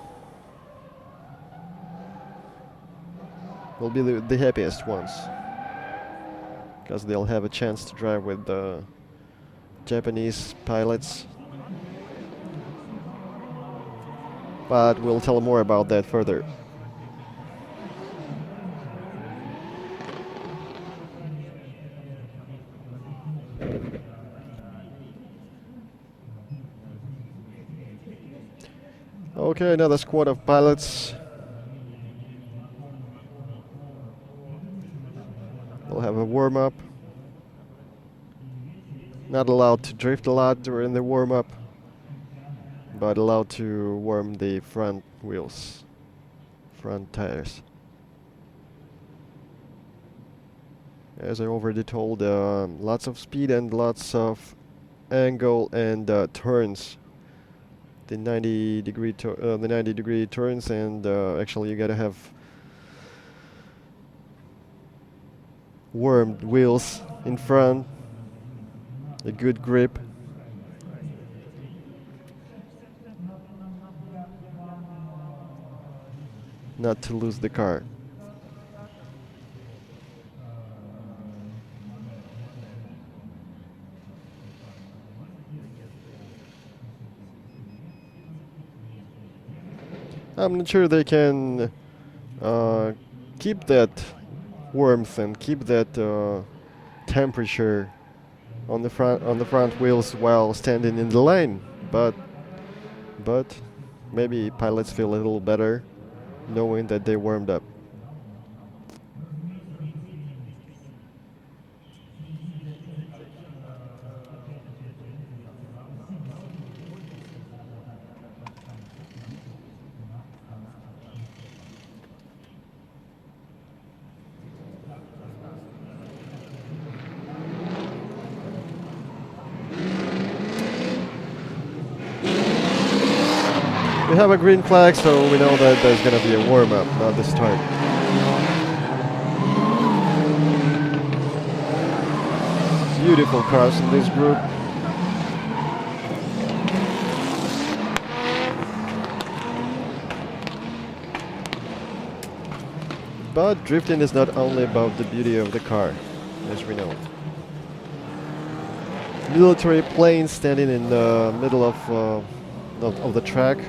will be the happiest ones, because they'll have a chance to drive with the Japanese pilots. But we'll tell more about that further. Okay, another squad of pilots. We'll have a warm-up. Not allowed to drift a lot during the warm-up, but allowed to warm the front wheels, front tires. As I already told, lots of speed and lots of angle and turns. The 90-degree turns, and actually you gotta have warmed wheels in front, a good grip. Not to lose the car. I'm not sure they can keep that warmth and keep that temperature on the front wheels while standing in the lane, but maybe pilots feel a little better knowing that they warmed up. We have a green flag, so we know that there's going to be a warm-up, not the start. Beautiful cars in this group. But drifting is not only about the beauty of the car, as we know. Military planes standing in the middle of the track.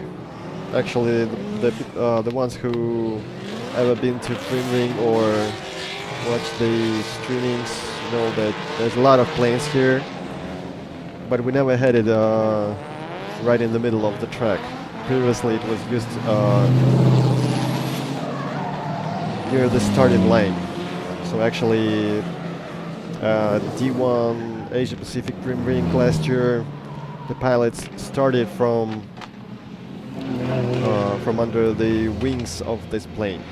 Actually, the ones who ever been to Ring or watched the streamings know that there's a lot of planes here, but we never had it right in the middle of the track. Previously, it was used near the starting line. So actually, D1 Asia Pacific Ring last year, the pilots started from under the wings of this plane.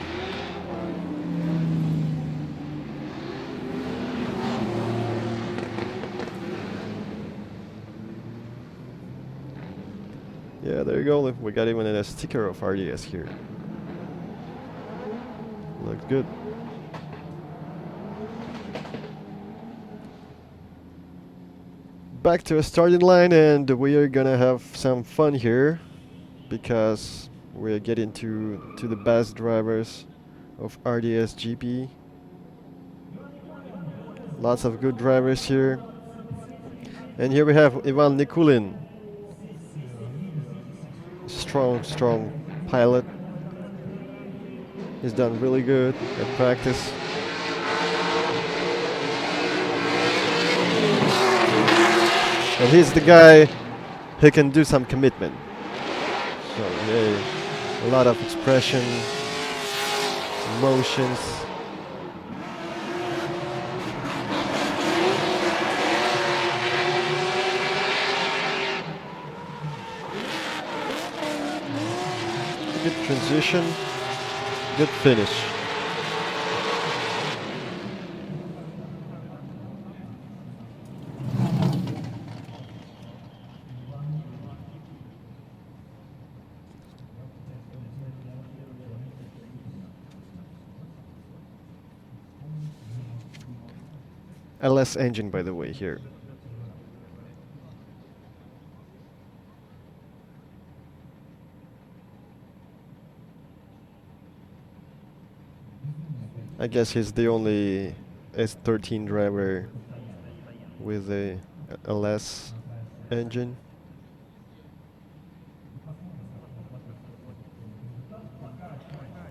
Yeah, there you go. We got even a sticker of RDS here. Looks good. Back to a starting line, and we are gonna have some fun here, because we're getting to the best drivers of RDS GP. Lots of good drivers here. And here we have Ivan Nikulin. Strong pilot. He's done really good at practice. And he's the guy who can do some commitment. So yeah, a lot of expression, emotions. Good transition, good finish. LS engine, by the way, here. I guess he's the only S13 driver with a LS engine.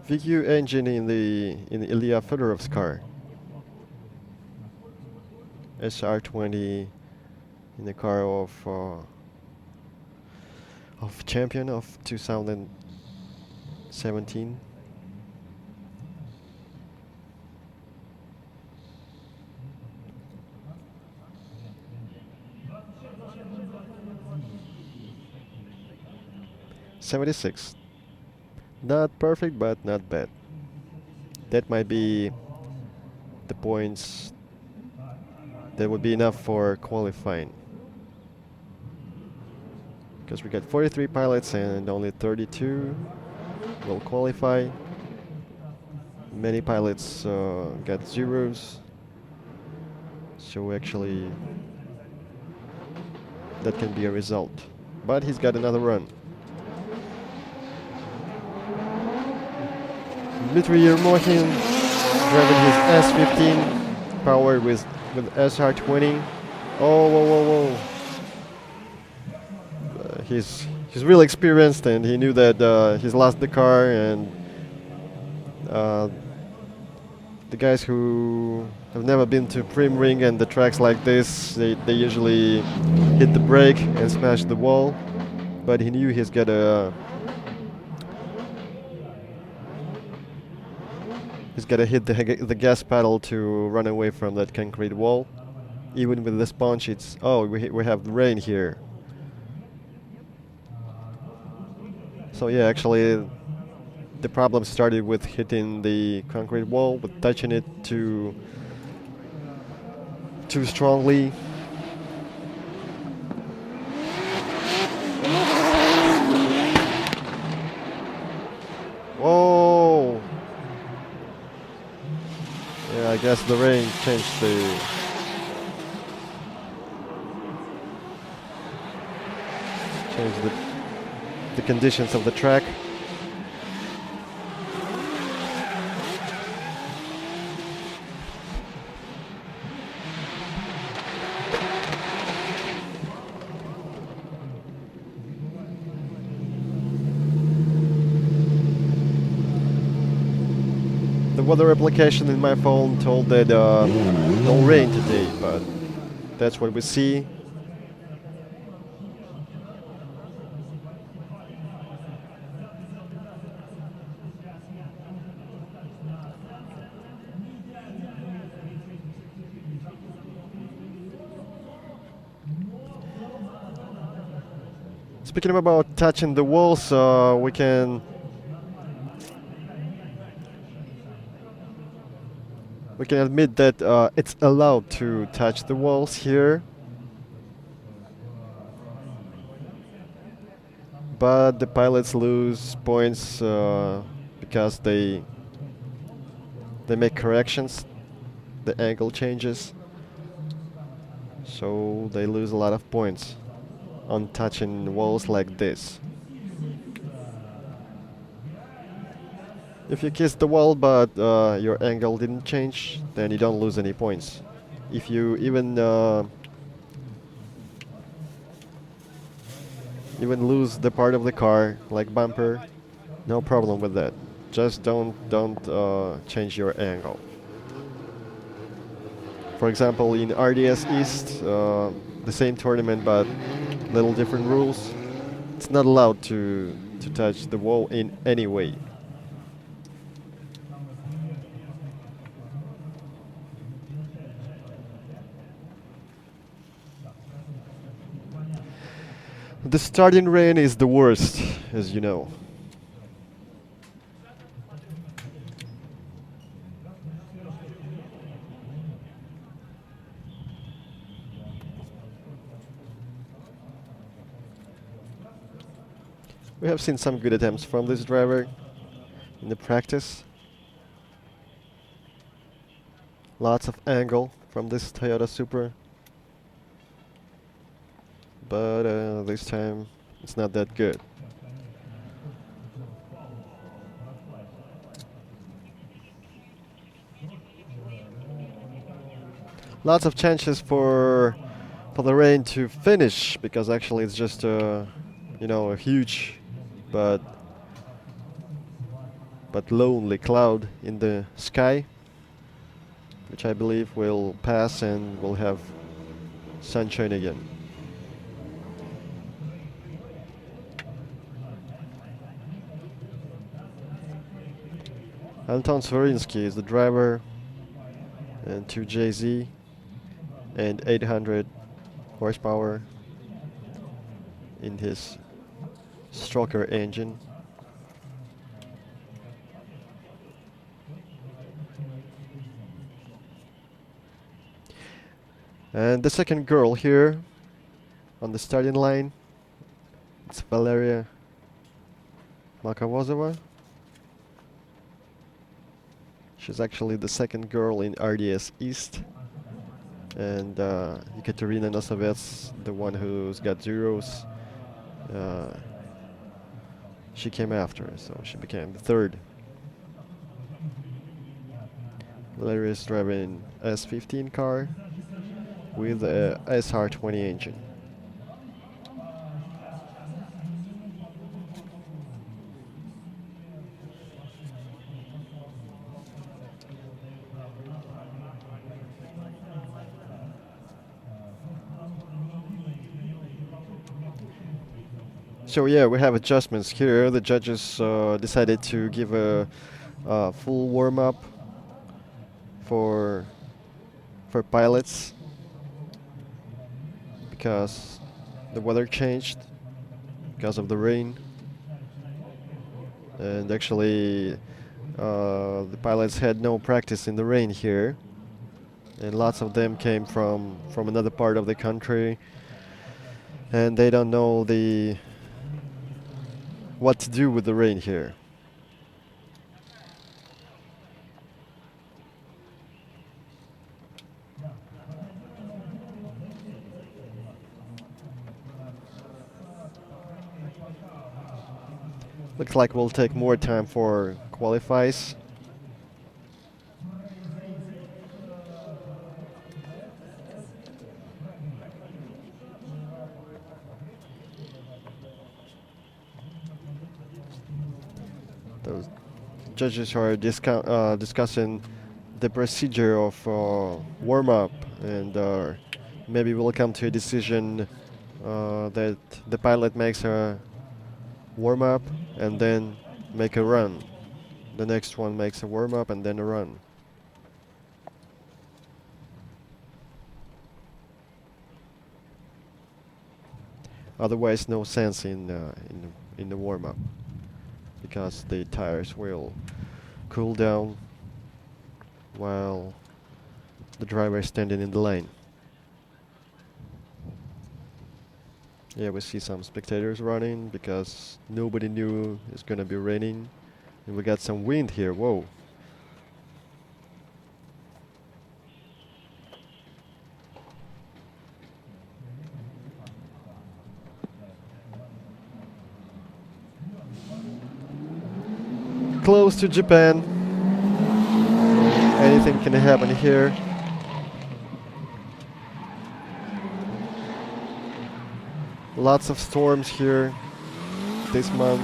VQ engine in Ilya Fedorov's car. SR20 in the car of champion of 2017. '76. Not perfect, but not bad. That might be the points that would be enough for qualifying. Because we got 43 pilots and only 32 will qualify. Many pilots got zeros. So actually, that can be a result. But he's got another run. Dmitry Yermohin driving his S15 powered with SR20. Oh, whoa, whoa, whoa. He's really experienced, and he knew that he's lost the car, and the guys who have never been to Prim Ring and the tracks like this, they usually hit the brake and smash the wall, but he knew he's got to hit the gas pedal to run away from that concrete wall. Even with the sponge, it's... Oh, we have the rain here. So yeah, actually, the problem started with hitting the concrete wall, with touching it too strongly. Whoa! Yeah, I guess the rain changed the conditions of the track. The weather application in my phone told that no rain today, but that's what we see. Speaking about touching the walls, we can admit that it's allowed to touch the walls here, but the pilots lose points because they make corrections, the angle changes, so they lose a lot of points on touching walls like this. If you kiss the wall but your angle didn't change, then you don't lose any points. If you even lose the part of the car, like bumper, no problem with that. Just don't change your angle. For example, in RDS East, the same tournament but little different rules. It's not allowed to touch the wall in any way. The starting rain is the worst, as you know. We have seen some good attempts from this driver in the practice. Lots of angle from this Toyota Supra. But this time it's not that good. lots of chances for the rain to finish, because actually it's just a huge but lonely cloud in the sky, which I believe will pass and we'll have sunshine again. Anton Svorinsky is the driver, and 2JZ and 800 horsepower in his stroker engine. And the second girl here on the starting line, it's Valeria Makovozova. She's actually the second girl in RDS East, and Ekaterina Nosovets, the one who's got zeros, she came after, so she became the third. Valeria is driving S15 car with a SR20 engine. So yeah, we have adjustments here. The judges decided to give a full warm-up for pilots, because the weather changed because of the rain, and actually the pilots had no practice in the rain here, and lots of them came from another part of the country, and they don't know what to do with the rain here. Looks like we'll take more time for qualifies. Those judges are discussing the procedure of warm-up, and maybe we'll come to a decision that the pilot makes a warm-up and then make a run. The next one makes a warm-up and then a run. Otherwise, no sense in the warm-up, because the tires will cool down while the driver is standing in the lane. Yeah, we see some spectators running because nobody knew it's gonna be raining, and we got some wind here. Whoa. Close to Japan. Anything can happen here. Lots of storms here this month.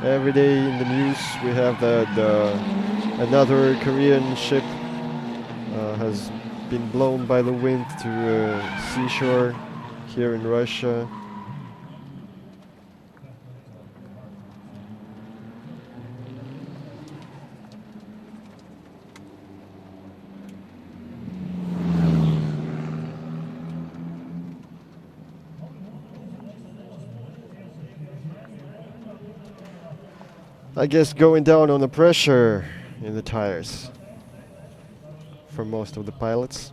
Every day in the news we have that another Korean ship has been blown by the wind to a seashore here in Russia. I guess going down on the pressure in the tires for most of the pilots.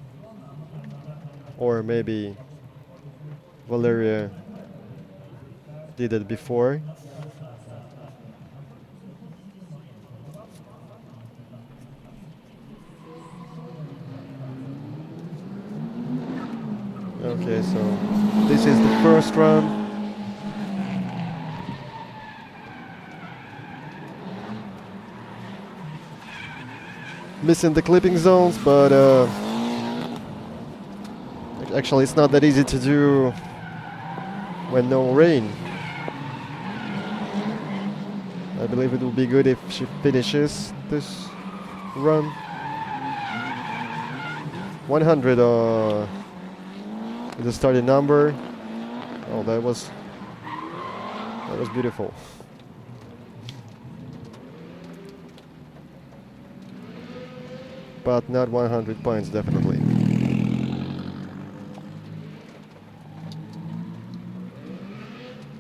Or maybe Valeria did it before. Okay, so this is the first run. missing the clipping zones, but actually it's not that easy to do when no rain. I believe it will be good if she finishes this run. 100 is the starting number. Oh, that was beautiful. But not 100 points, definitely.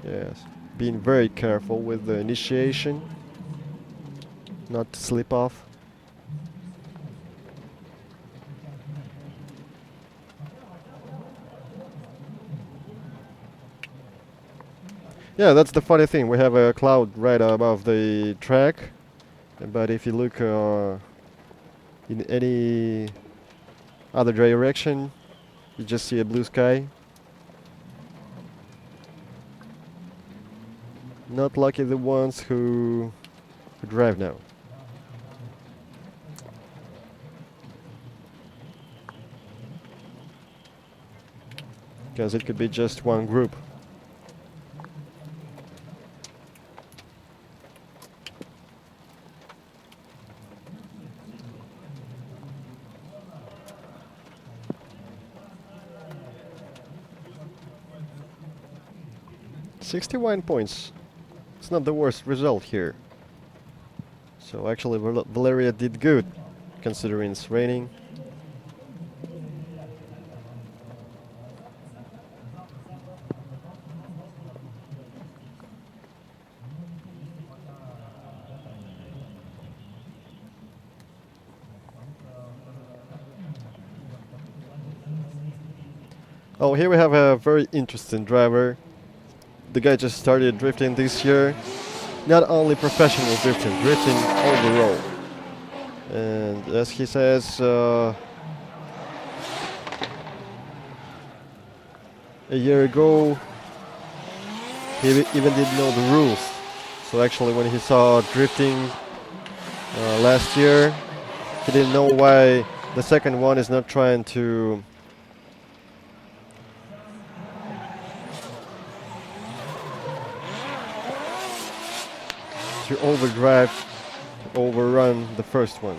Yes, being very careful with the initiation, not to slip off. Yeah, that's the funny thing. We have a cloud right above the track, but if you look in any other direction, you just see a blue sky. Not lucky the ones who drive now. Because it could be just one group. $61 points. It's not the worst result here. So actually Valeria did good, considering it's raining. Oh, here we have a very interesting driver. The guy just started drifting this year. Not only professional drifting overall. And as he says, a year ago, he even didn't know the rules. So actually when he saw drifting last year, he didn't know why the second one is not trying to overdrive, to overrun the first one.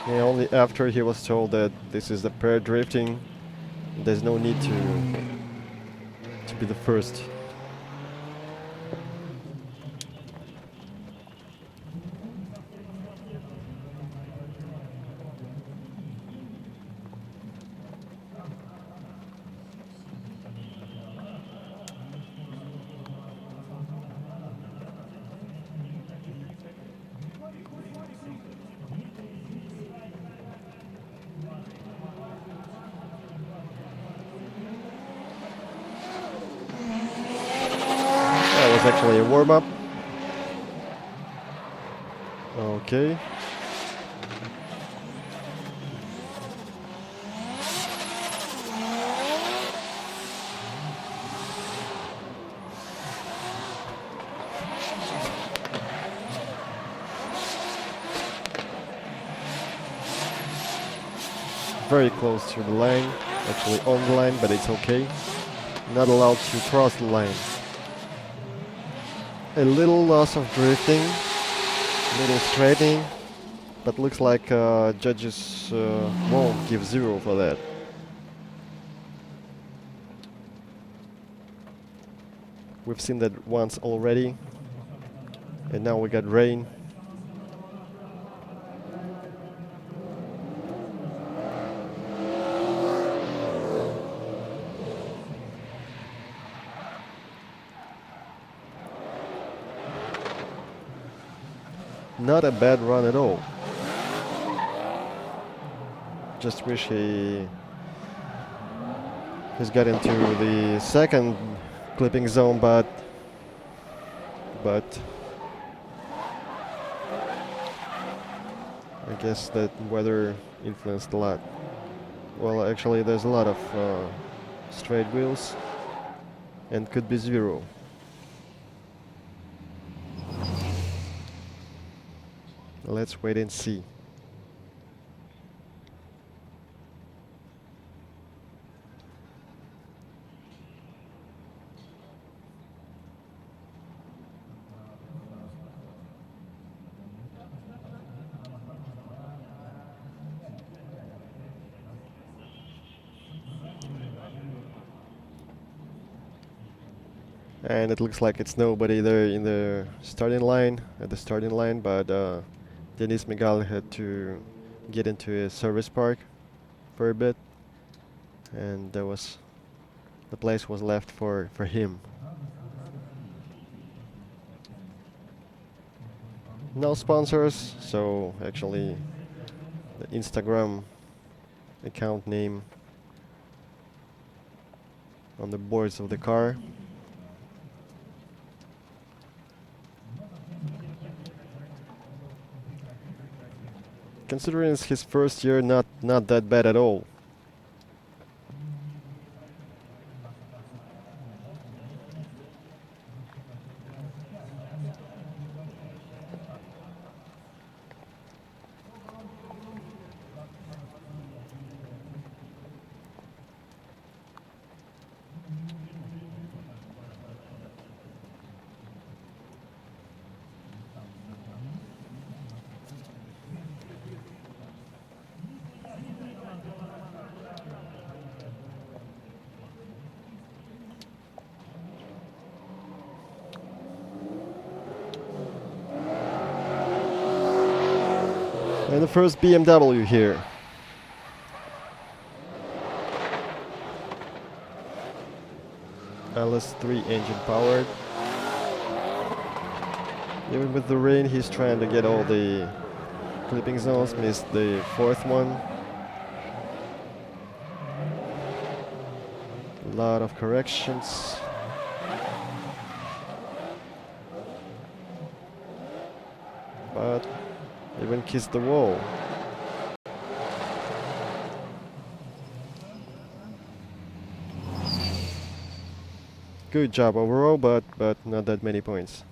And only after he was told that this is the pair drifting, there's no need to be the first. Actually a warm-up. Okay. Very close to the line, actually on the line, but it's okay. Not allowed to cross the line. A little loss of drifting, a little straightening, but looks like judges won't give 0 for that. We've seen that once already, and now we got rain. Not a bad run at all. Just wish he's got into the second clipping zone, but I guess that weather influenced a lot. Well, actually there's a lot of straight wheels and could be 0. Let's wait and see. And it looks like it's nobody there in the starting line, at the starting line, but Denis Migal had to get into a service park for a bit, and the place was left for him. No sponsors, so actually the Instagram account name on the boards of the car. Considering it's his first year, not that bad at all. And the first BMW here. LS3 engine powered. Even with the rain, he's trying to get all the clipping zones, missed the fourth one. A lot of corrections. But even kissed the wall. Good job overall, but not that many points.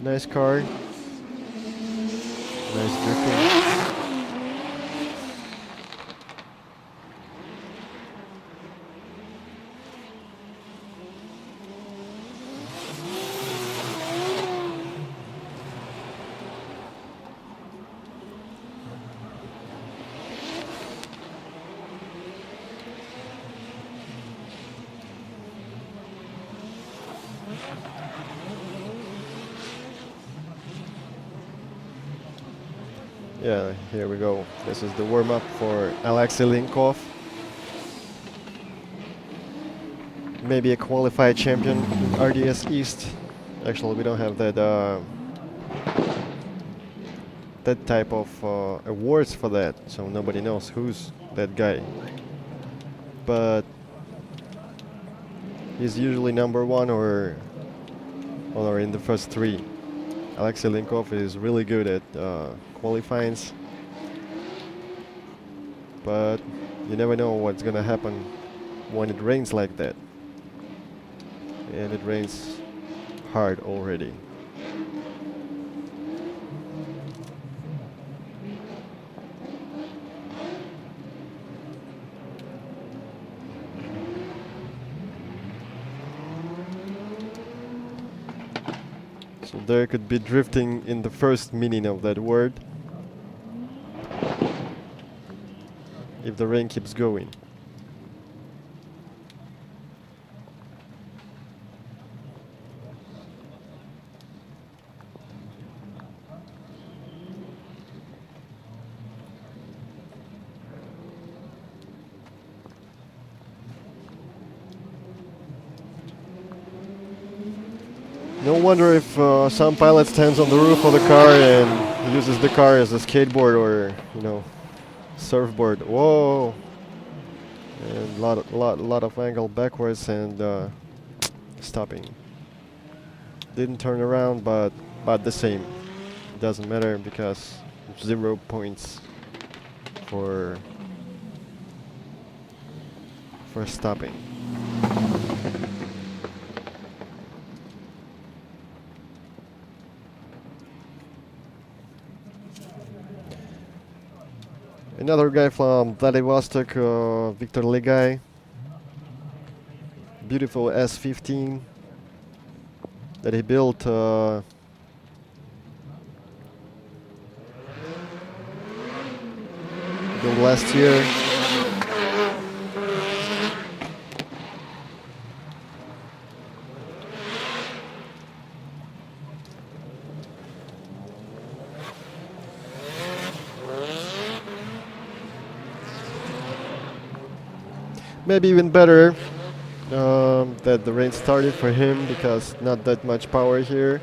Nice car. Nice drifting. Yeah, here we go. This is the warm-up for Alexei Linkov. Maybe a qualified champion in RDS East. Actually, we don't have that type of awards for that, so nobody knows who's that guy. But he's usually number one or in the first three. Alexei Linkov is really good at qualifyings, but you never know what's gonna happen when it rains like that, and it rains hard already. So there could be drifting in the first meaning of that word, if the rain keeps going. No wonder if some pilot stands on the roof of the car and uses the car as a skateboard or, surfboard. Whoa! And lot of angle backwards and stopping. Didn't turn around, but the same. It doesn't matter because 0 points for stopping. Another guy from Vladivostok, Victor Legay. Beautiful S15 that he built last year. Maybe even better that the rain started for him because not that much power here,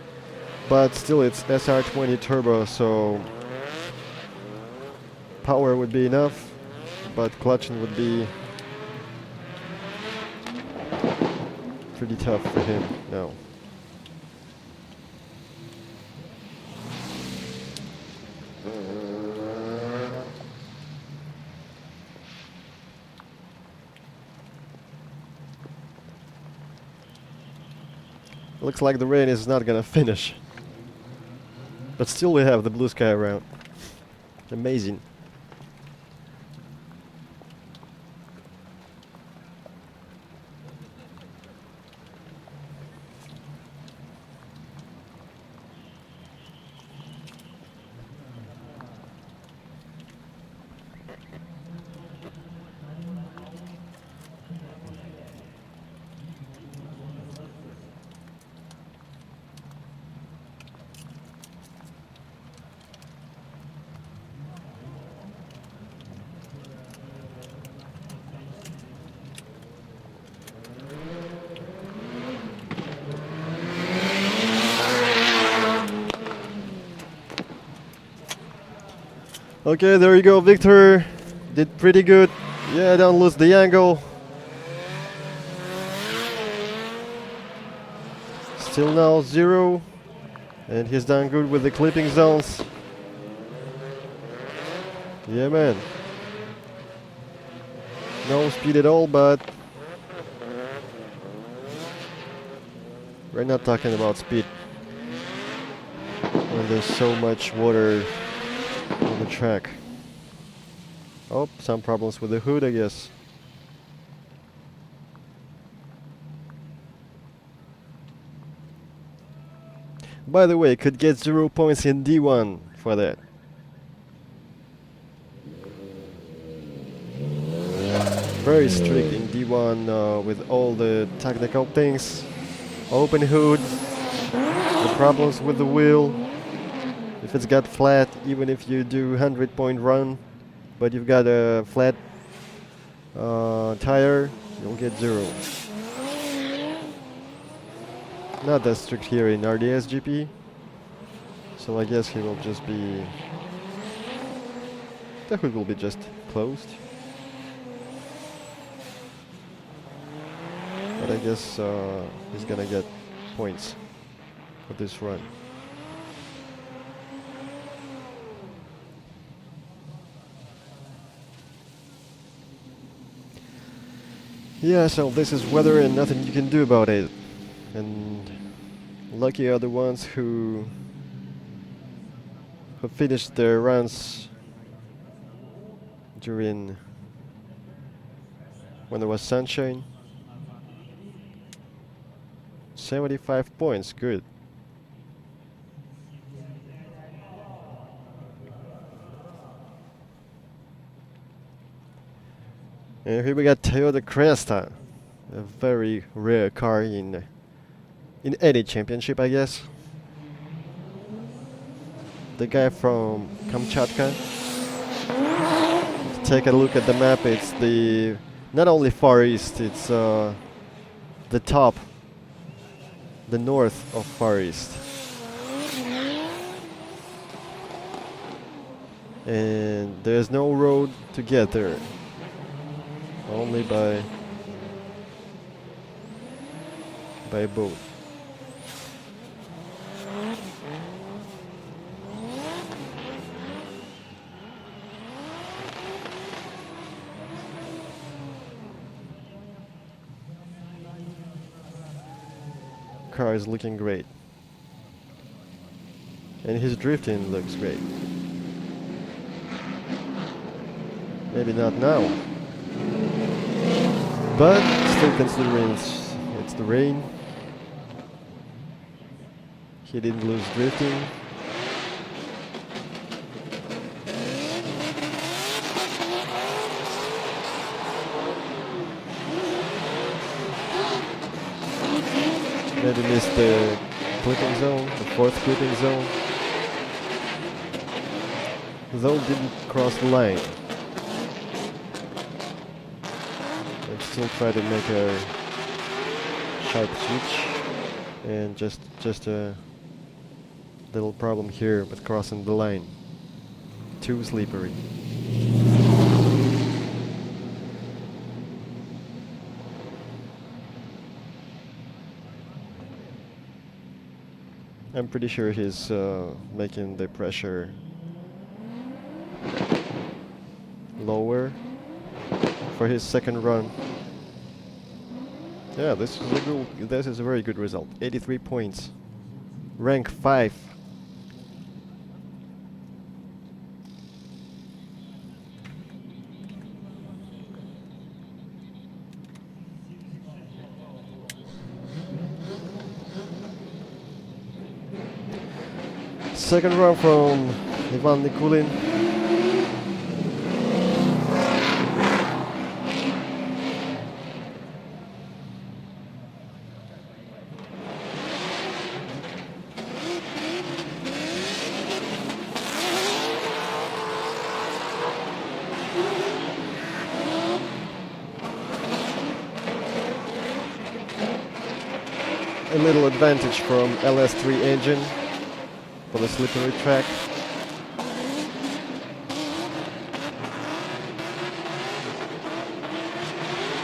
but still it's SR20 turbo, so power would be enough, but clutching would be pretty tough for him now. Looks like the rain is not gonna finish. But still we have the blue sky around. Amazing. Okay, there you go, Victor. Did pretty good. Yeah, don't lose the angle. Still now 0. And he's done good with the clipping zones. Yeah, man. No speed at all, but we're not talking about speed when there's so much water on the track. Oh, some problems with the hood, I guess. By the way, could get 0 points in D1 for that. Very strict in D1 with all the technical things. Open hood, the problems with the wheel. If it's got flat, even if you do 100-point run, but you've got a flat tire, you'll get 0. Not that strict here in RDS GP, so I guess he will just be... the hood will be just closed. But I guess he's gonna get points for this run. Yeah, so this is weather and nothing you can do about it. And lucky are the ones who finished their runs during when there was sunshine. 75 points, good. And here we got Toyota Cresta, a very rare car in any championship, I guess. The guy from Kamchatka. Take a look at the map. It's the not only Far East, it's the top, the north of Far East. And there's no road to get there. Only by by both. Car is looking great. And his drifting looks great. Maybe not now. But still considering it's the rain. He didn't lose drifting. Maybe missed the clipping zone, the fourth clipping zone. Though didn't cross the line. And still try to make a sharp switch. And just a little problem here with crossing the line. Too slippery. I'm pretty sure he's making the pressure lower for his second run. Yeah, this is a very good result. 83 points. Rank 5. Second run from Ivan Nikulin. A little advantage from LS3 engine for the slippery track.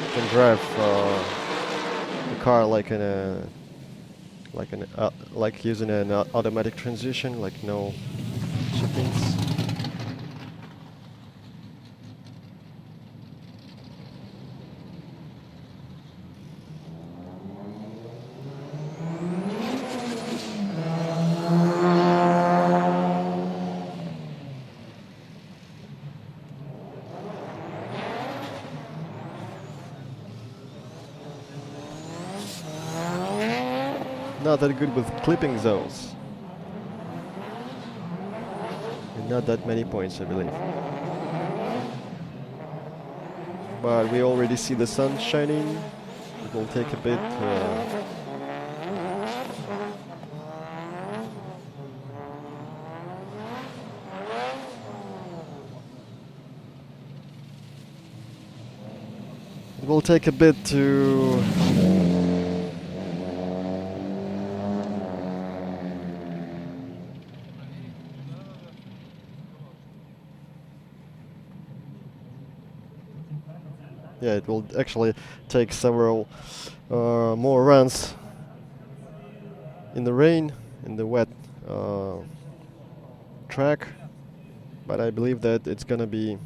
You can drive the car like like using an automatic transmission, like no shiftings. Not that good with clipping zones. And not that many points, I believe. But we already see the sun shining. It will take a bit. It will take a bit to yeah, it will actually take several more runs in the rain, in the wet track, but I believe that it's gonna be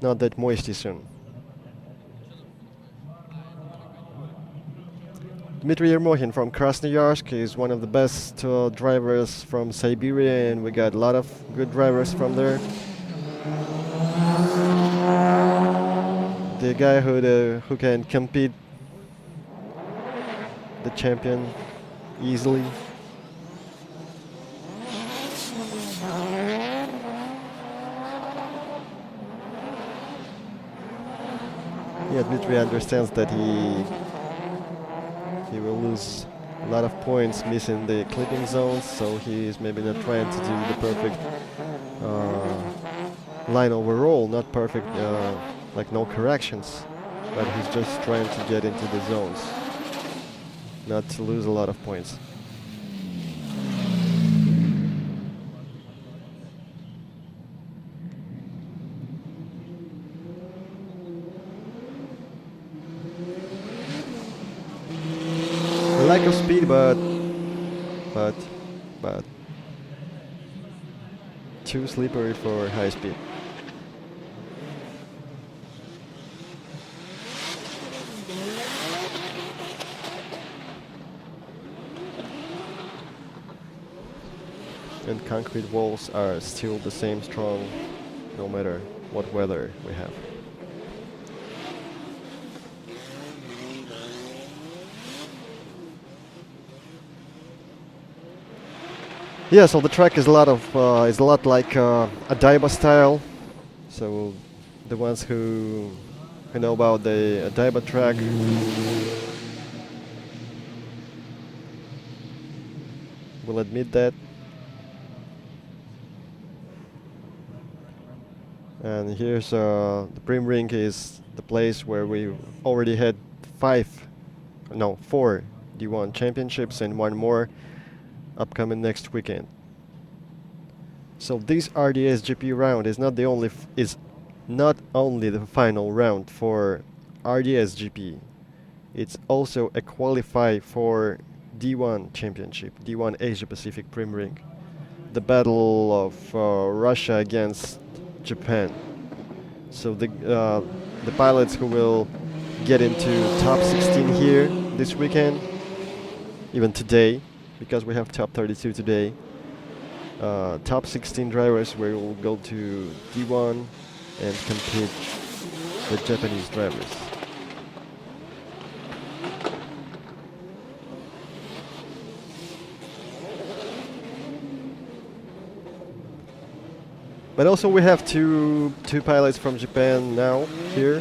not that moisty soon. Dmitry Yermohin from Krasnoyarsk is one of the best drivers from Siberia, and we got a lot of good drivers from there. The guy who can compete the champion easily. Yeah, Dmitry understands that he will lose a lot of points missing the clipping zones, so he is maybe not trying to do the perfect line overall, not perfect like no corrections, but he's just trying to get into the zones, not to lose a lot of points. lack of speed, but too slippery for high speed. And concrete walls are still the same strong, no matter what weather we have. Yeah, so the track is a lot like a Daiba style. So the ones who know about the Daiba track will admit that. And here's the Prim Ring is the place where we already had 4 D1 championships and 1 more upcoming next weekend. So this RDS GP round is not only the final round for RDS GP. It's also a qualify for D1 championship, D1 Asia Pacific Prim Ring, the battle of Russia against Japan. So the pilots who will get into top 16 here this weekend, even today, because we have top 32 today. Top 16 drivers will go to D1 and compete with Japanese drivers. But also we have two pilots from Japan now here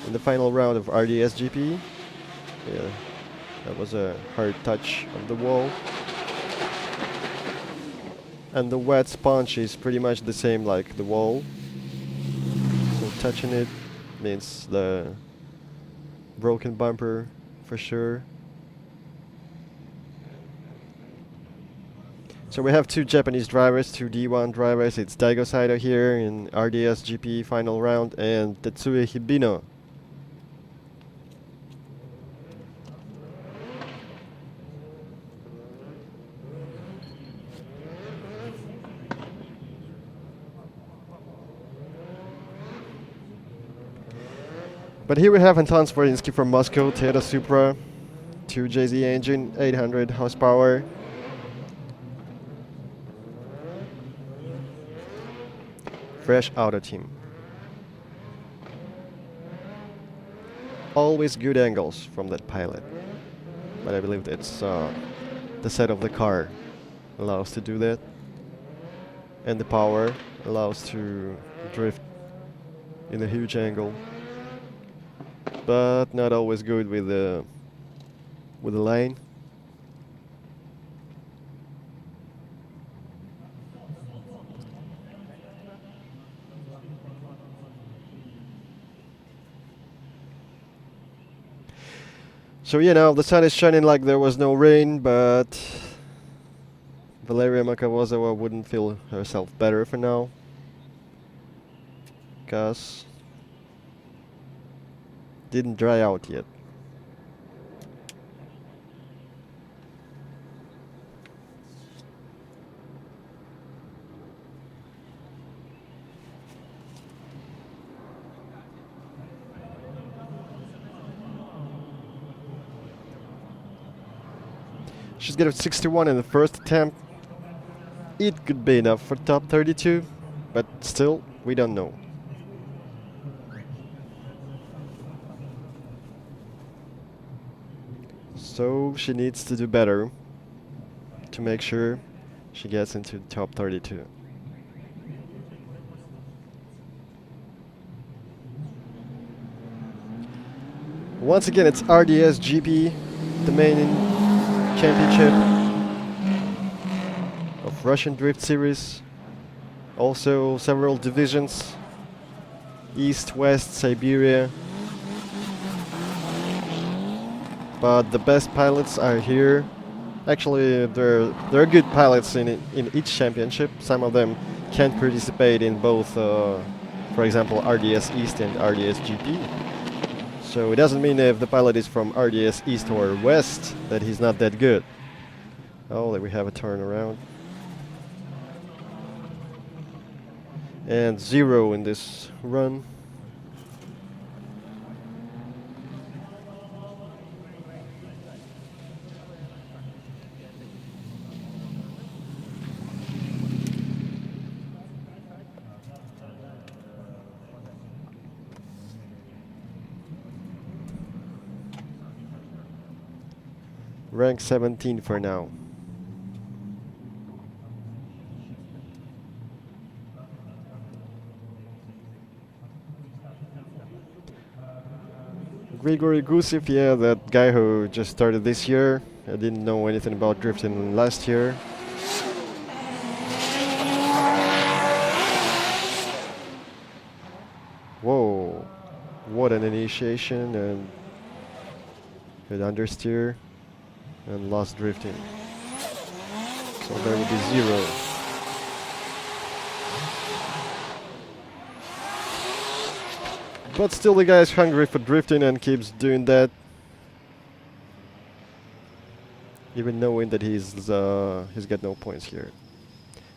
in the final round of RDS GP. Yeah. That was a hard touch of the wall. And the wet sponge is pretty much the same like the wall. So touching it means the broken bumper for sure. So we have 2 Japanese drivers, 2 D1 drivers. It's Daigo Saito here in RDS GP final round and Tetsuya Hibino. But here we have Anton Svorinsky from Moscow, Toyota Supra, 2JZ engine, 800 horsepower. Fresh auto team. Always good angles from that pilot. But I believe it's the set of the car allows to do that. And the power allows to drift in a huge angle. But not always good with the lane. So the sun is shining like there was no rain, but Valeria Makavozova wouldn't feel herself better for now, because didn't dry out yet. She's got a 61 in the first attempt. It could be enough for top 32, but still, we don't know. So she needs to do better to make sure she gets into top 32. Once again, it's RDS GP, the main championship of Russian Drift Series. Also several divisions, East, West, Siberia. But the best pilots are here. Actually, there are good pilots in each championship. Some of them can't participate in both, for example, RDS East and RDS GP. So it doesn't mean if the pilot is from RDS East or West that he's not that good. Oh, there we have a turnaround. And 0 in this run. Rank 17 for now. Grigory Gusev, yeah, that guy who just started this year. I didn't know anything about drifting last year. Whoa, what an initiation, and good understeer and lost drifting. So there would be 0. But still the guy is hungry for drifting and keeps doing that. Even knowing that he's got no points here.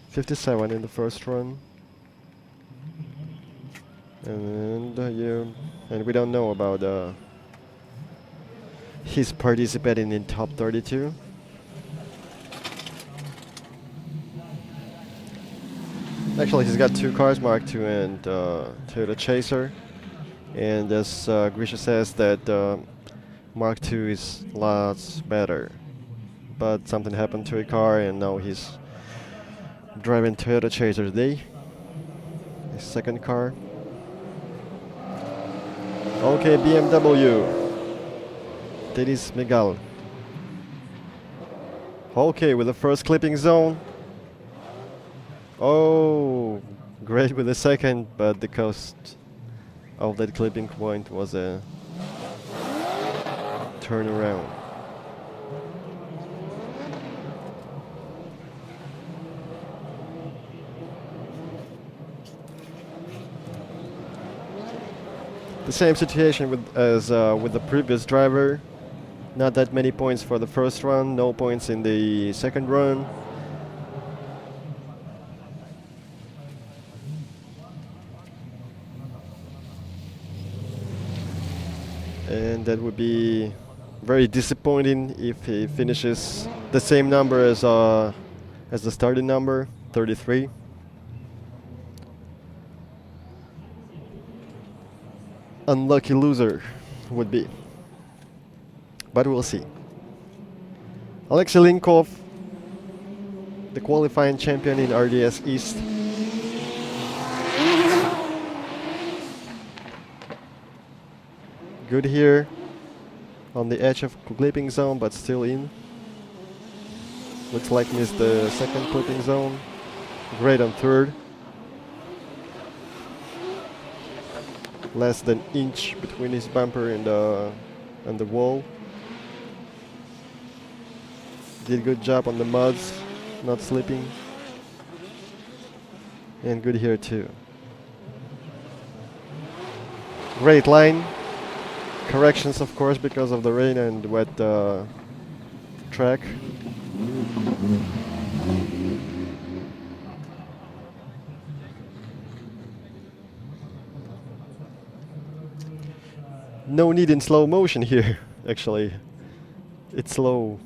57 in the first run. And yeah, and we don't know about he's participating in top 32. Actually, he's got 2 cars, Mark II and Toyota Chaser. And as Grisha says that Mark II is lots better. But something happened to a car and now he's driving Toyota Chaser today. His second car. Okay, BMW. Denis Miguel. Okay, with the first clipping zone. Oh, great with the second, but the cost of that clipping point was a turnaround. The same situation as with the previous driver. Not that many points for the first run, no points in the second run. And that would be very disappointing if he finishes the same number as the starting number, 33. Unlucky loser would be. But we'll see. Alexei Linkov, the qualifying champion in RDS East. Good here on the edge of clipping zone, but still in. Looks like missed the second clipping zone. Great on third. Less than inch between his bumper and the wall. Did good job on the muds, not slipping. And good here too. Great line. Corrections, of course, because of the rain and wet track. No need in slow motion here, actually. It's slow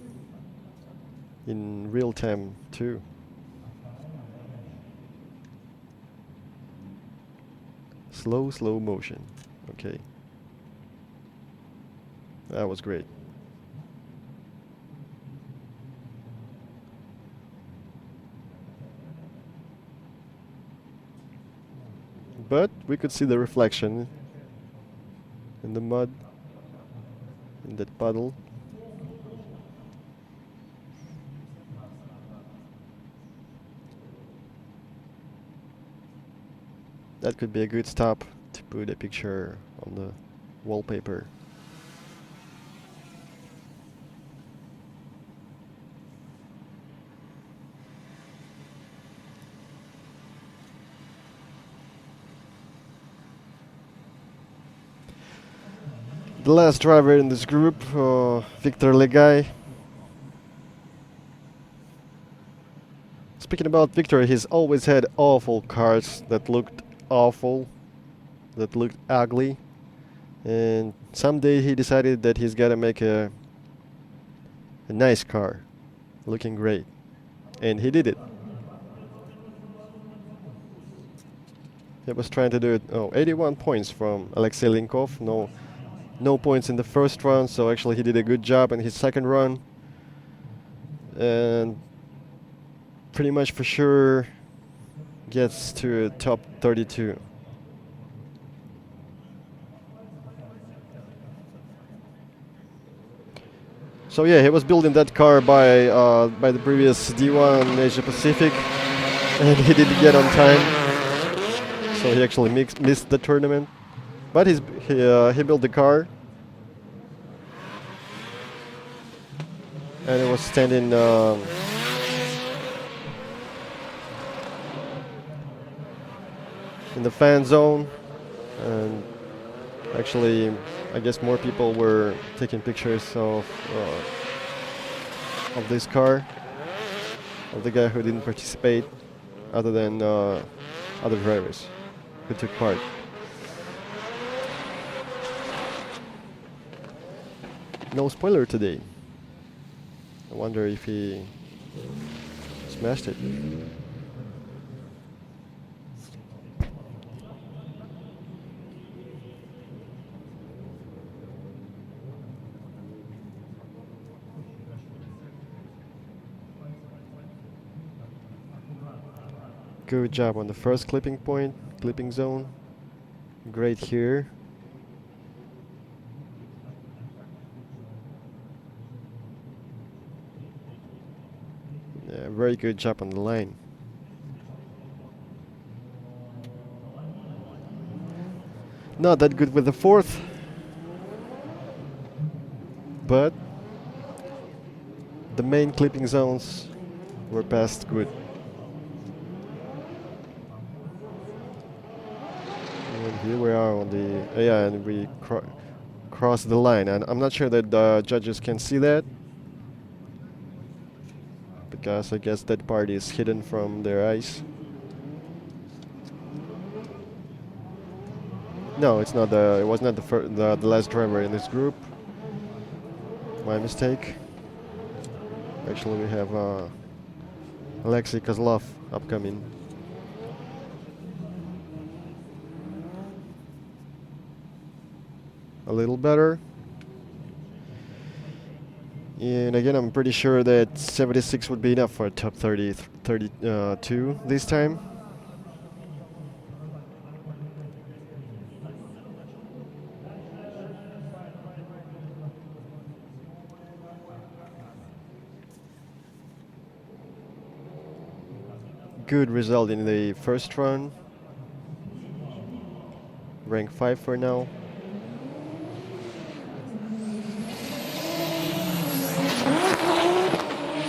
in real time too. Slow motion. Okay. That was great. But we could see the reflection in the mud, in that puddle. That could be a good stop to put a picture on the wallpaper. The last driver in this group, Victor Legay. Speaking about Victor, he's always had awful cars that looked awful, that looked ugly, and someday he decided that he's gotta make a nice car, looking great, and he did it. He was trying to do it. Oh, 81 points from Alexei Linkov. No points in the first run, so actually he did a good job in his second run, and pretty much for sure gets to top 32. So yeah, he was building that car by the previous D1 Asia Pacific, and he didn't get on time, so he actually missed the tournament. But he built the car, and it was standing in the fan zone, and actually I guess more people were taking pictures of this car, of the guy who didn't participate, other than other drivers who took part. No spoiler today. I wonder if he smashed it. Good job on the first clipping point, clipping zone. Great here. Yeah, very good job on the line. Not that good with the fourth, but the main clipping zones were passed good. And here we are on the yeah, and we crossed the line, and I'm not sure that the judges can see that, because I guess that part is hidden from their eyes. No, it's not the. It was not the last driver in this group. My mistake. Actually, we have Alexei Kozlov upcoming. A little better. And again, I'm pretty sure that 76 would be enough for top 32 this time. Good result in the first run. Rank 5 for now.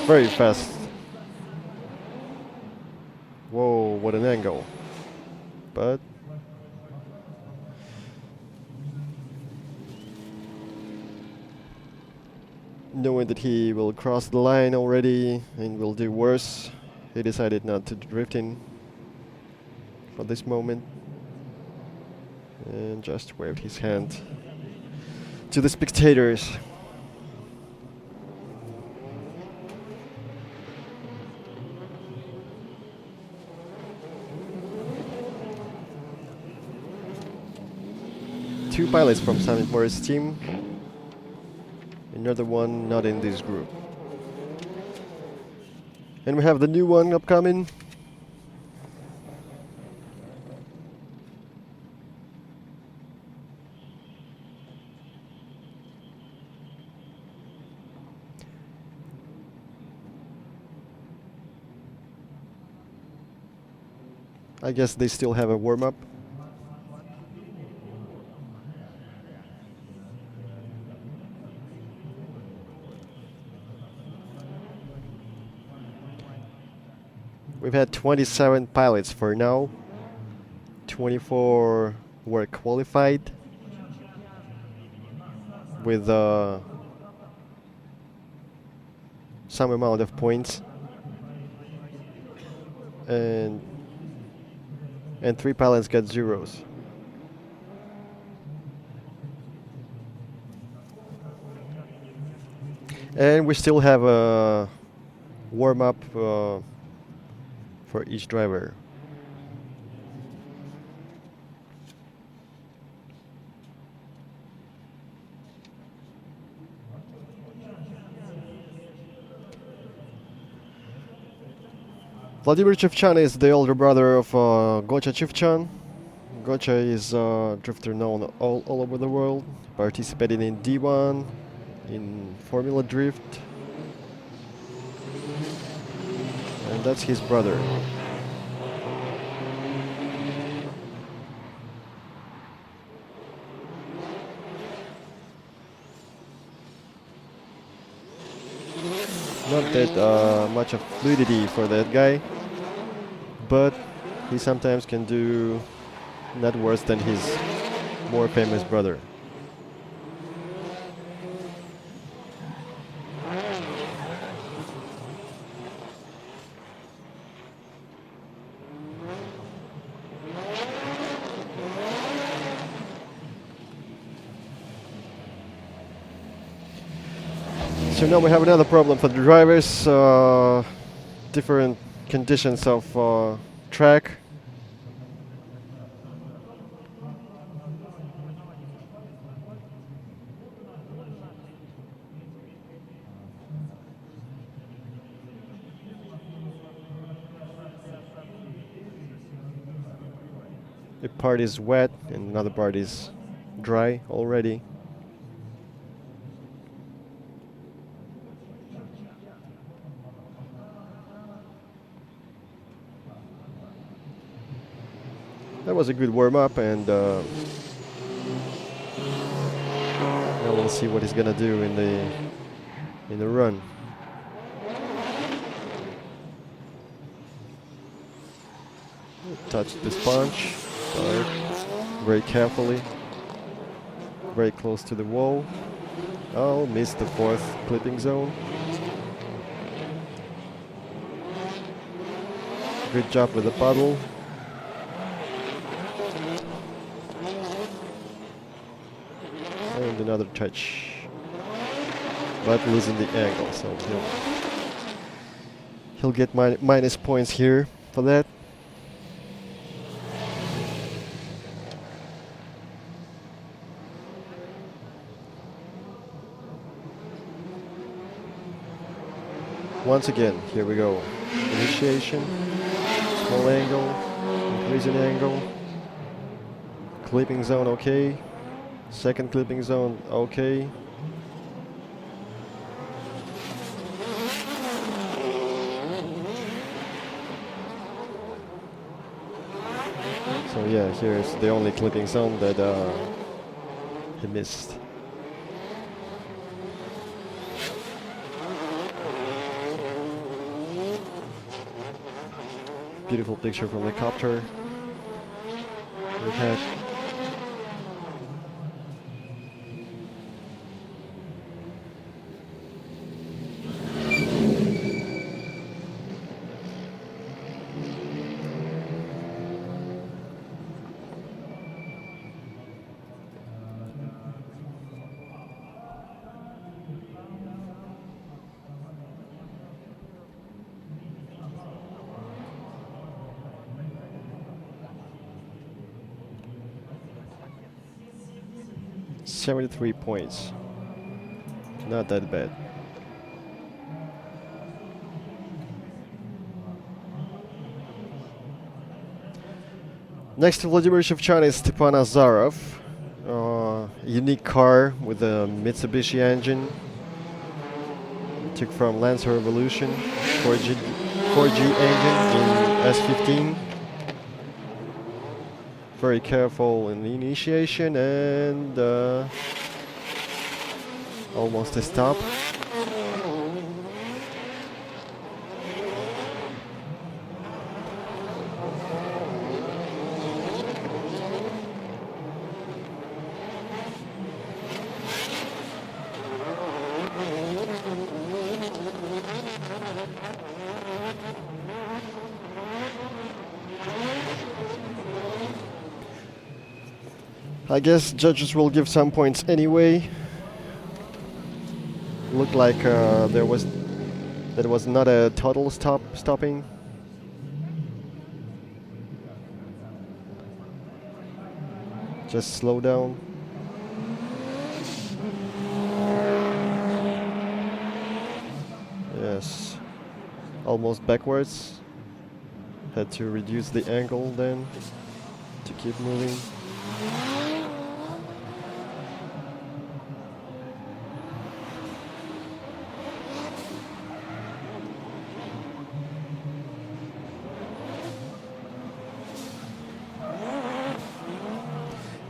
Very fast. Whoa, what an angle. But knowing that he will cross the line already and will do worse, he decided not to drift in for this moment and just waved his hand to the spectators. Two pilots from Summit Morris team, another one not in this group. And we have the new one upcoming. I guess they still have a warm-up. We've had 27 pilots for now. 24 were qualified. with some amount of points, and 3 pilots got zeros. And we still have a warm-up for each driver. Vladimir Chevchan is the older brother of Gocha Chevchan. Gocha is a drifter known all over the world, participating in D1, in Formula Drift, and that's his brother. Not that much of fluidity for that guy, but he sometimes can do not worse than his more famous brother. So now we have another problem for the drivers, different conditions of track. A part is wet and another part is dry already. That was a good warm-up, and now we'll see what he's gonna do in the run. Touch the sponge, start very carefully, very close to the wall. Oh, missed the 4th clipping zone. Good job with the puddle. And another touch, but losing the angle, so he'll get minus points here for that. Once again, here we go. Initiation, small angle, increasing angle, clipping zone okay. Second clipping zone, okay. So yeah, here's the only clipping zone that he missed. Beautiful picture from the copter. We had 73 points. Not that bad. Next to Vladimir Shevchan is Stepan Azarov. Unique car with a Mitsubishi engine. Took from Lancer Revolution, 4G engine in S15. Very careful in the initiation and almost a stop. I guess judges will give some points anyway. Looked like that was not a total stopping. Just slow down. Yes, almost backwards. Had to reduce the angle then to keep moving.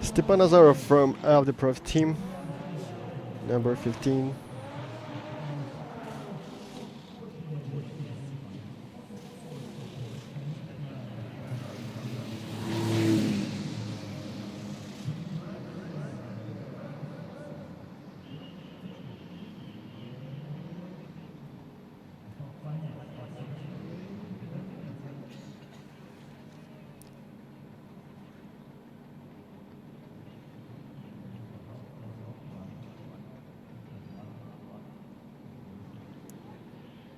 Stepan Azarov from the Prof team, number 15.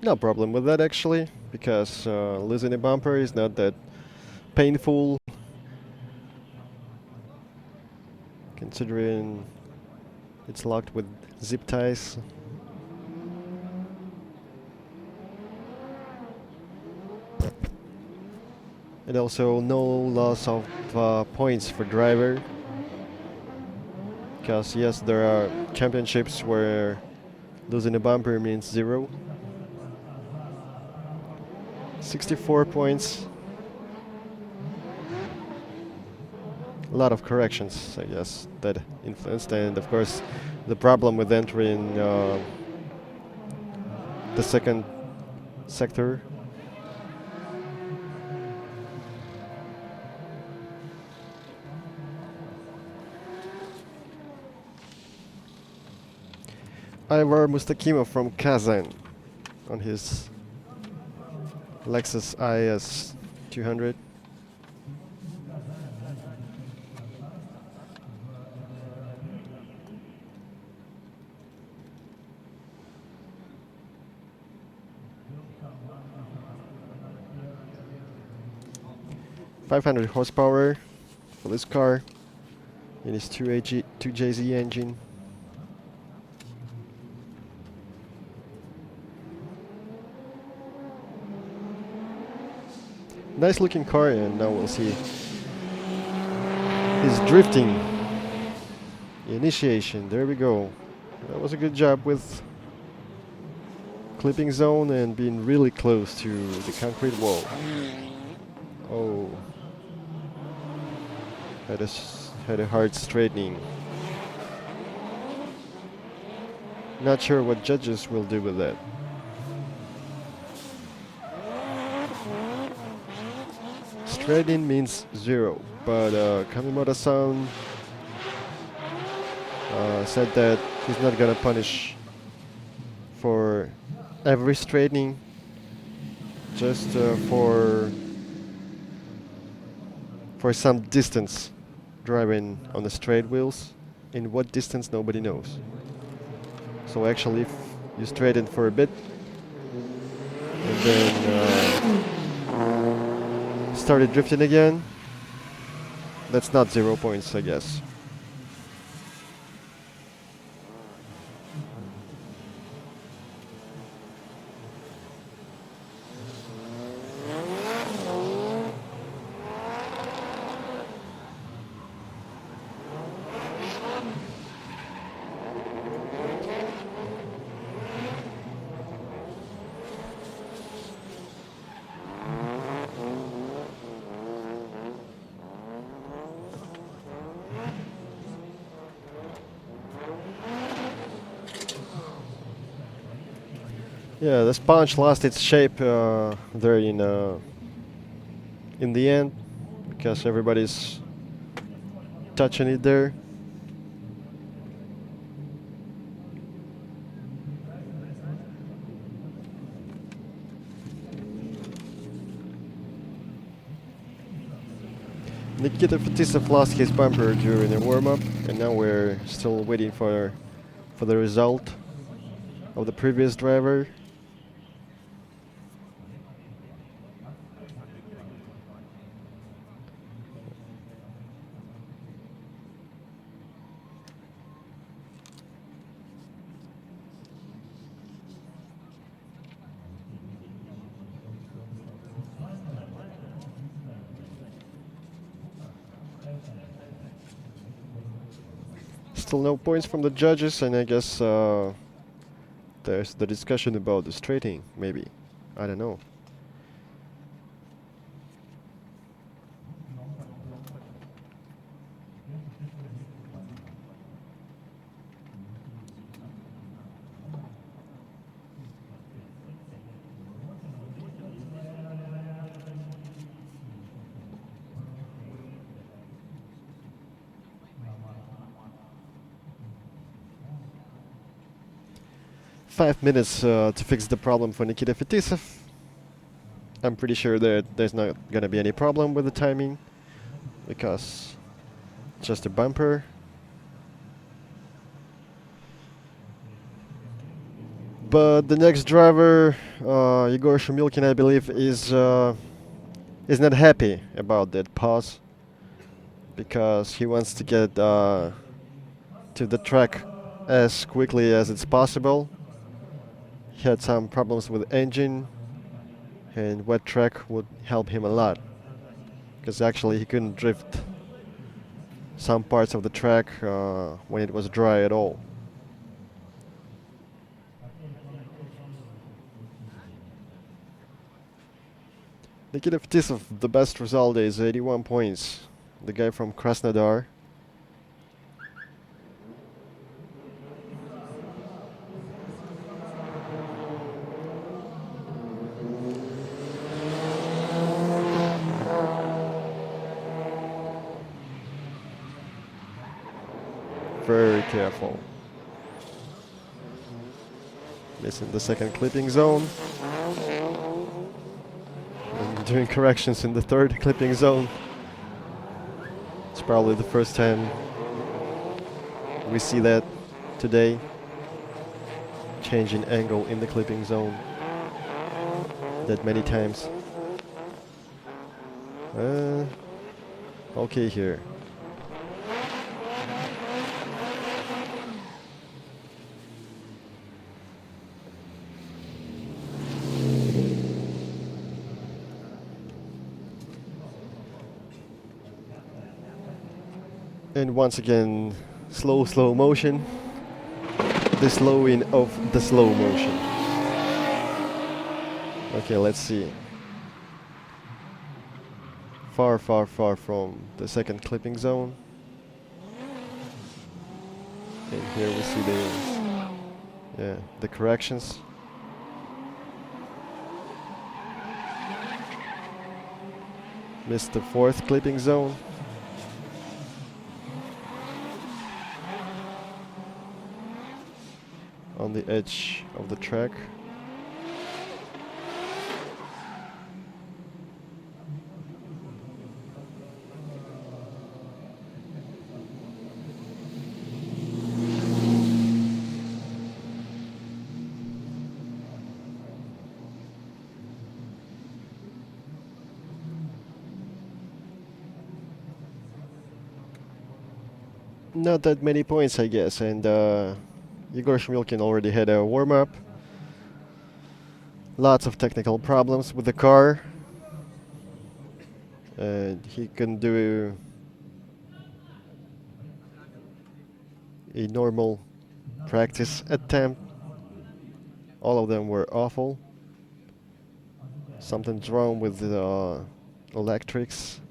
No problem with that actually, because losing a bumper is not that painful, considering it's locked with zip ties. And also no loss of points for driver, because yes, there are championships where losing a bumper means 0. 64 points. A lot of corrections, I guess, that influenced, and of course the problem with entering the second sector. Ivar Mustakimov from Kazan on his Lexus IS 200. .500 horsepower for this car in its 2JZ engine. Nice looking car, and now we'll see his drifting initiation. There we go. That was a good job with clipping zone and being really close to the concrete wall. Oh, had a hard straightening. Not sure what judges will do with that. Straightening means 0, but Kamimoto-san said that he's not gonna punish for every straightening, just for some distance driving on the straight wheels. In what distance, nobody knows. So actually, if you straighten for a bit and then started drifting again, that's not 0 points, I guess. Yeah, the sponge lost its shape there in the end, because everybody's touching it there. Nikita Fetisov lost his bumper during the warm-up, and now we're still waiting for the result of the previous driver. Still no points from the judges, and I guess there's the discussion about the straighting, maybe. I don't know. Five minutes to fix the problem for Nikita Fetisov. I'm pretty sure that there's not gonna be any problem with the timing, because just a bumper. But the next driver, Igor Shumilkin, I believe, is not happy about that pause, because he wants to get to the track as quickly as it's possible. He had some problems with engine, and wet track would help him a lot, because actually he couldn't drift some parts of the track when it was dry at all. Nikita Fetisov, the best result is 81 points. The guy from Krasnodar. Very careful. Missing the second clipping zone. And doing corrections in the third clipping zone. It's probably the first time we see that today. Changing angle in the clipping zone that many times. Okay here. And once again, slow motion. The slowing of the slow motion. Okay, let's see. Far from the second clipping zone. And here we see the corrections. Missed the fourth clipping zone. On the edge of the track. Not that many points, I guess, and Igor Shumilkin already had a warm-up. Lots of technical problems with the car. And he couldn't do a normal practice attempt. All of them were awful. Something's wrong with the electrics.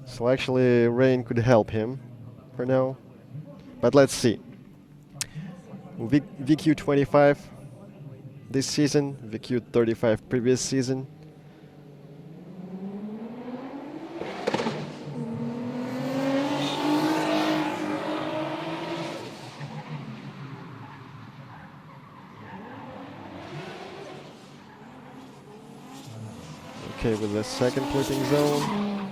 So actually rain could help him for now. But let's see. VQ25 this season, VQ35 previous season. Okay, with the second clipping zone.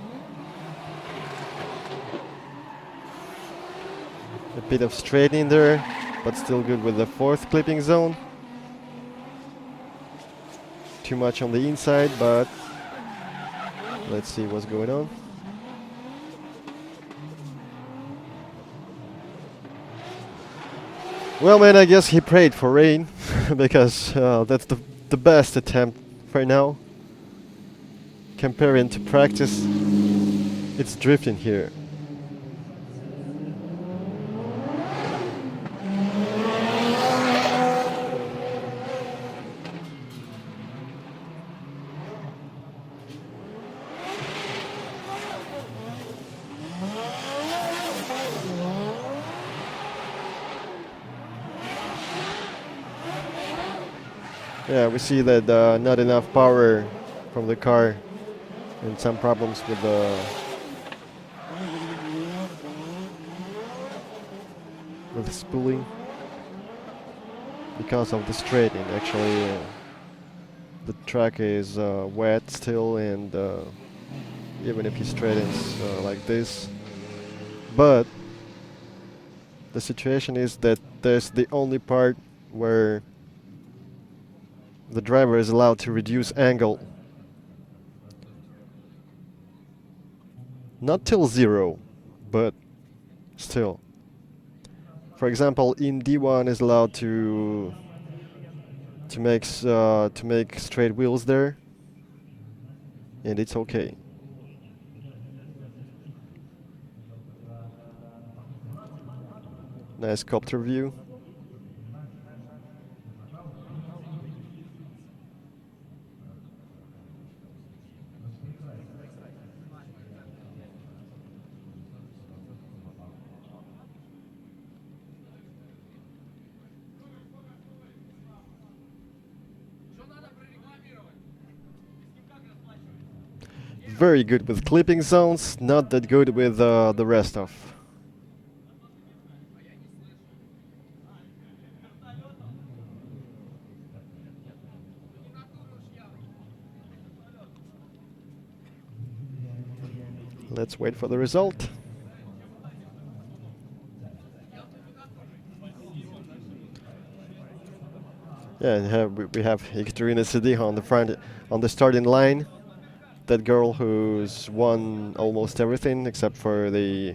A bit of straightening there, but still good with the fourth clipping zone. Too much on the inside, but let's see what's going on. Well, man, I guess he prayed for rain because that's the best attempt for now. Comparing to practice, it's drifting here. Yeah, we see that not enough power from the car and some problems with the spooling because of the straightening. Actually, the track is wet still, and even if he straightens like this, but the situation is that there's the only part where the driver is allowed to reduce angle. Not till 0, but still. For example, in D1 is allowed to make straight wheels there, and it's okay. Nice copter view. Very good with clipping zones, not that good with the rest of. Let's wait for the result. Yeah, and we have Ekaterina Sidiha on the front, on the starting line. That girl who's won almost everything except for the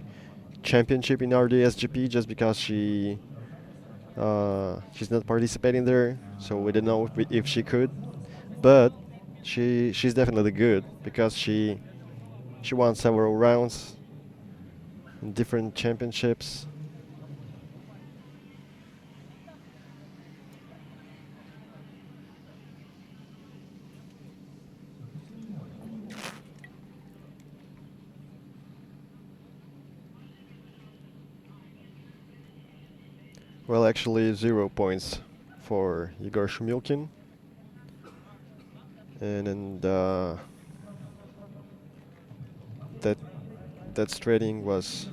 championship in RDS GP, just because she's not participating there, so we don't know if she could. But she's definitely good because she won several rounds in different championships. Well, actually 0 points for Igor Shumilkin. And that straightening was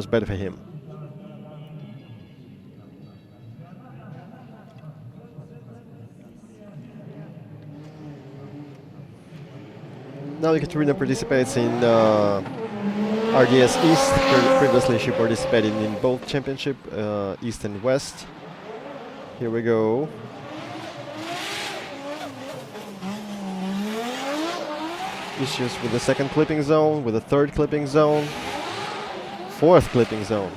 better for him. Now Ekaterina participates in RDS East. Previously she participated in both championship, East and West. Here we go. Issues with the second clipping zone, with the third clipping zone, fourth clipping zone.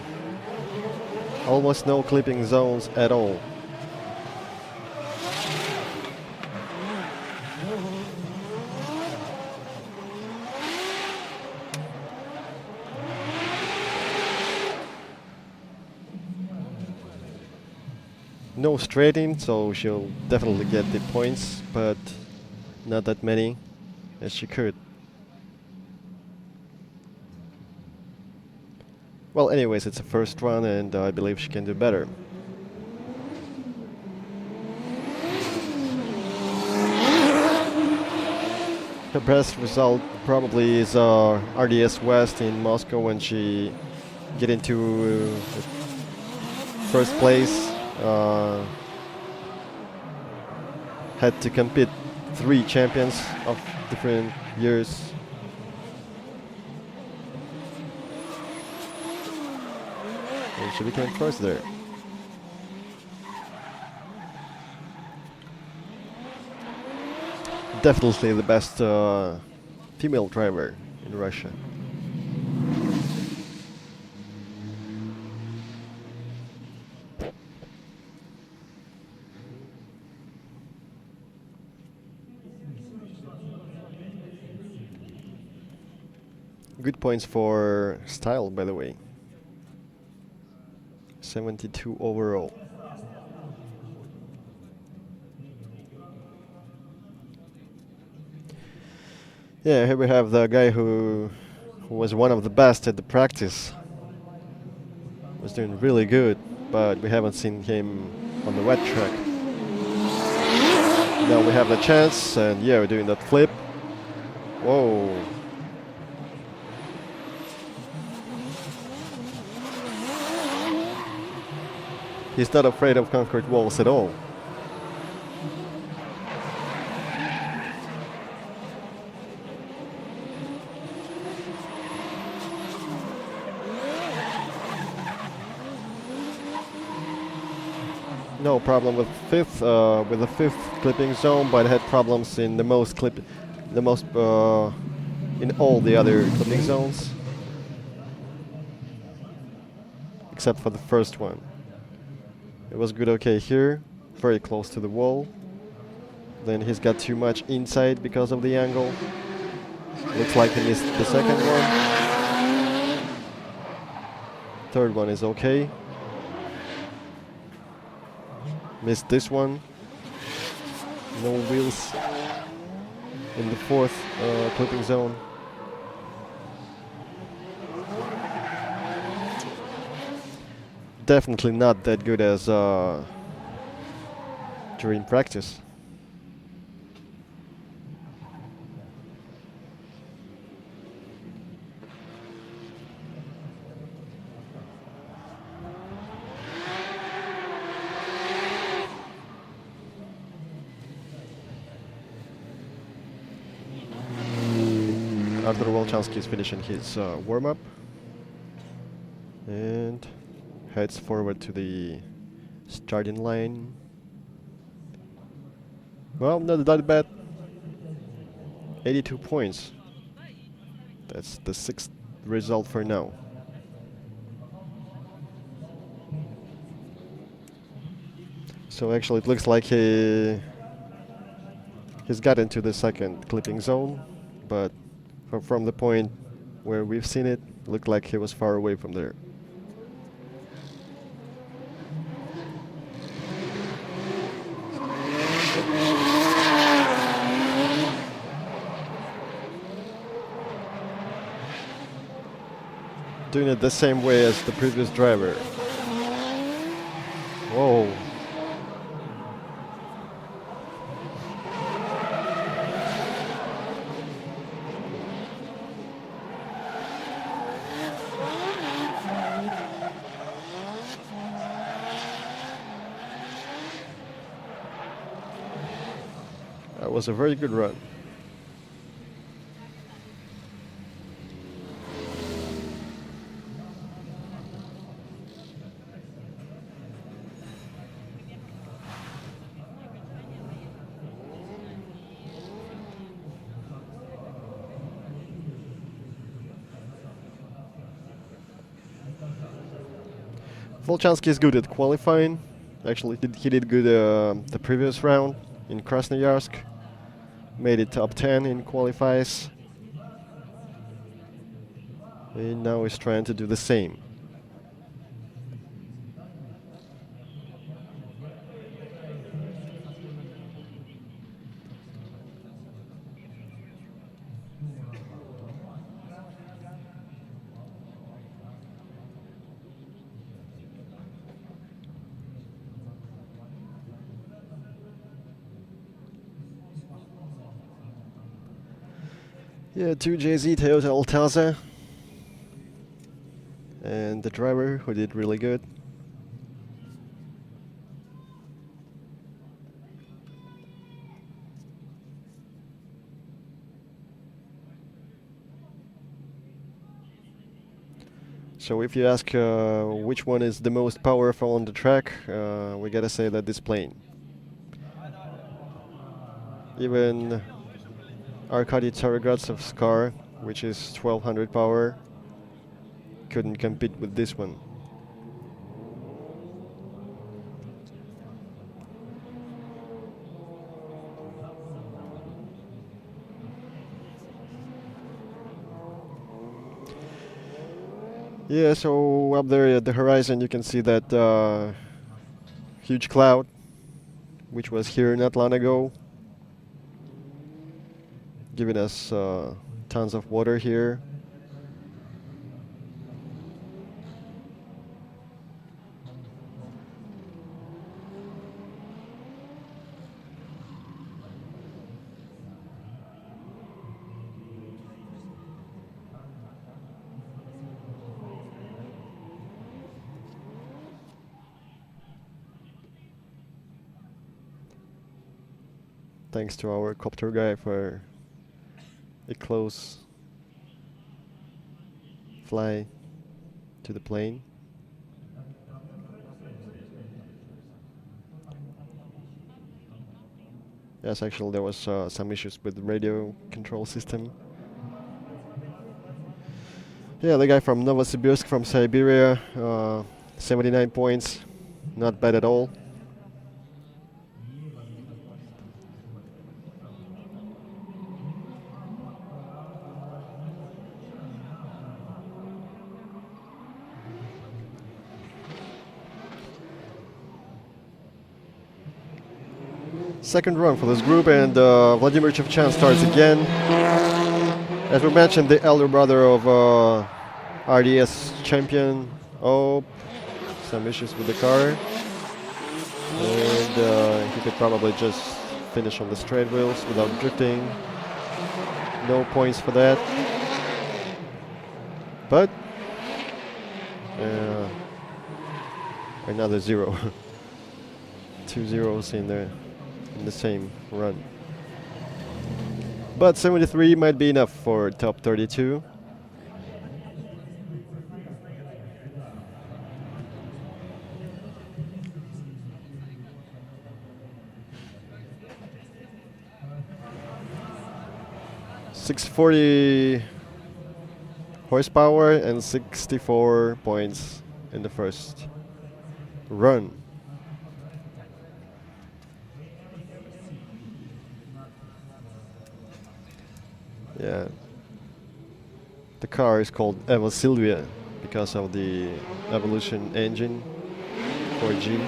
Almost no clipping zones at all. No straightening, so she'll definitely get the points, but not that many as she could. Well, anyways, it's a first run, and I believe she can do better. Her best result probably is RDS West in Moscow when she get into first place. Had to compete 3 champions of different years. And she became first there. Definitely the best female driver in Russia. Good points for style, by the way. 72 overall. Yeah, here we have the guy who was one of the best at the practice. Was doing really good, but we haven't seen him on the wet track. Now we have the chance, and yeah, we're doing that flip. Whoa. He's not afraid of concrete walls at all. No problem with the fifth clipping zone, but had problems in in all the other clipping zones, except for the first one. It was good okay here, very close to the wall. Then he's got too much inside because of the angle. Looks like he missed the second one. Third one is okay. Missed this one. No wheels in the fourth clipping zone. Definitely not that good as during practice. Arthur Wolchansky is finishing his warm-up and heads forward to the starting line. Well, not that bad. 82 points. That's the 6th result for now. So actually it looks like he's got into the second clipping zone, but from the point where we've seen it, looked like he was far away from there. Doing it the same way as the previous driver. Whoa. That was a very good run. Volchansky is good at qualifying. Actually, he did good the previous round in Krasnoyarsk. Made it top 10 in qualifies. And now he's trying to do the same. Yeah, 2JZ Toyota Altaza. And the driver who did really good. So if you ask which one is the most powerful on the track, we gotta say that this plane. Even Arkady Tsarogradzev's car, which is 1200 power, couldn't compete with this one. Yeah, so up there at the horizon you can see that huge cloud, which was here not long ago, giving us tons of water here. Thanks to our copter guy for a close fly to the plane. Yes, actually there was some issues with the radio control system. Yeah, the guy from Novosibirsk from Siberia, 79 points, not bad at all. Second run for this group, and Vladimir Chevchan starts again. As we mentioned, the elder brother of RDS champion. Oh, some issues with the car. And he could probably just finish on the straight wheels without drifting. No points for that. But another zero. 2 zeros in the same run. But 73 might be enough for top 32. .640 horsepower and 64 points in the first run. Yeah, the car is called Eva Silvia because of the Evolution engine, 4G.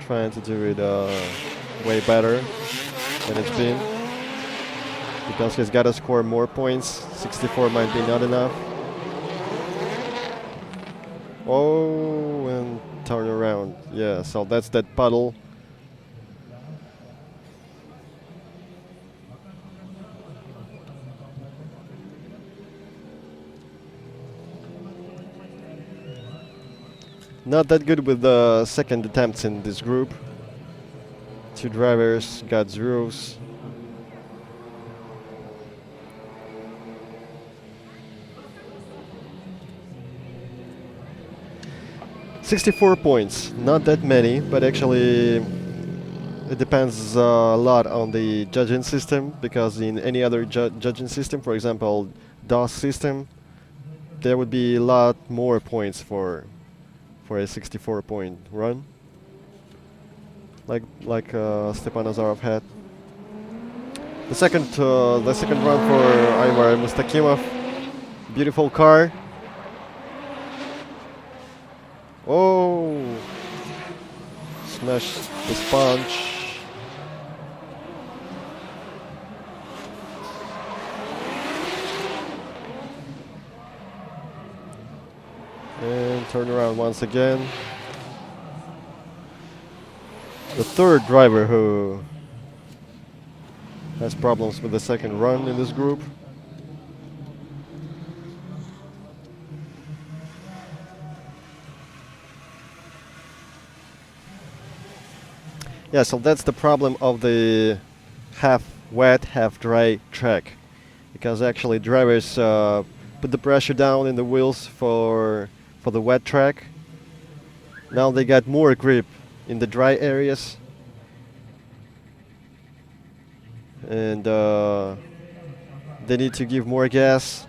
Trying to do it way better than it's been, because he's got to score more points. 64 might be not enough. Oh, and turn around. Yeah, so that's that puddle. Not that good with the second attempts in this group. Two drivers got zeros. .64 points, not that many, but actually it depends a lot on the judging system, because in any other judging system, for example DOS system, there would be a lot more points for a 64 point run, like Stepan Azarov had. The second run for Ivar Mustakimov, beautiful car. Oh, smashed the sponge. And turn around once again. The third driver who has problems with the second run in this group. Yeah, so that's the problem of the half wet, half dry track, because actually drivers put the pressure down in the wheels for the wet track. Now they got more grip in the dry areas, and they need to give more gas.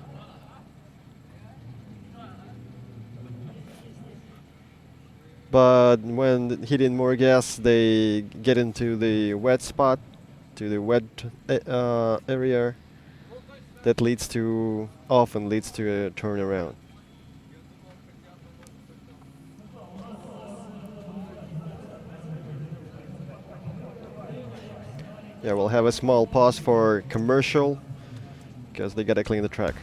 But when hitting more gas, they get into the wet spot, to the wet area. That often leads to a turnaround. Yeah, we'll have a small pause for commercial, because they gotta clean the track.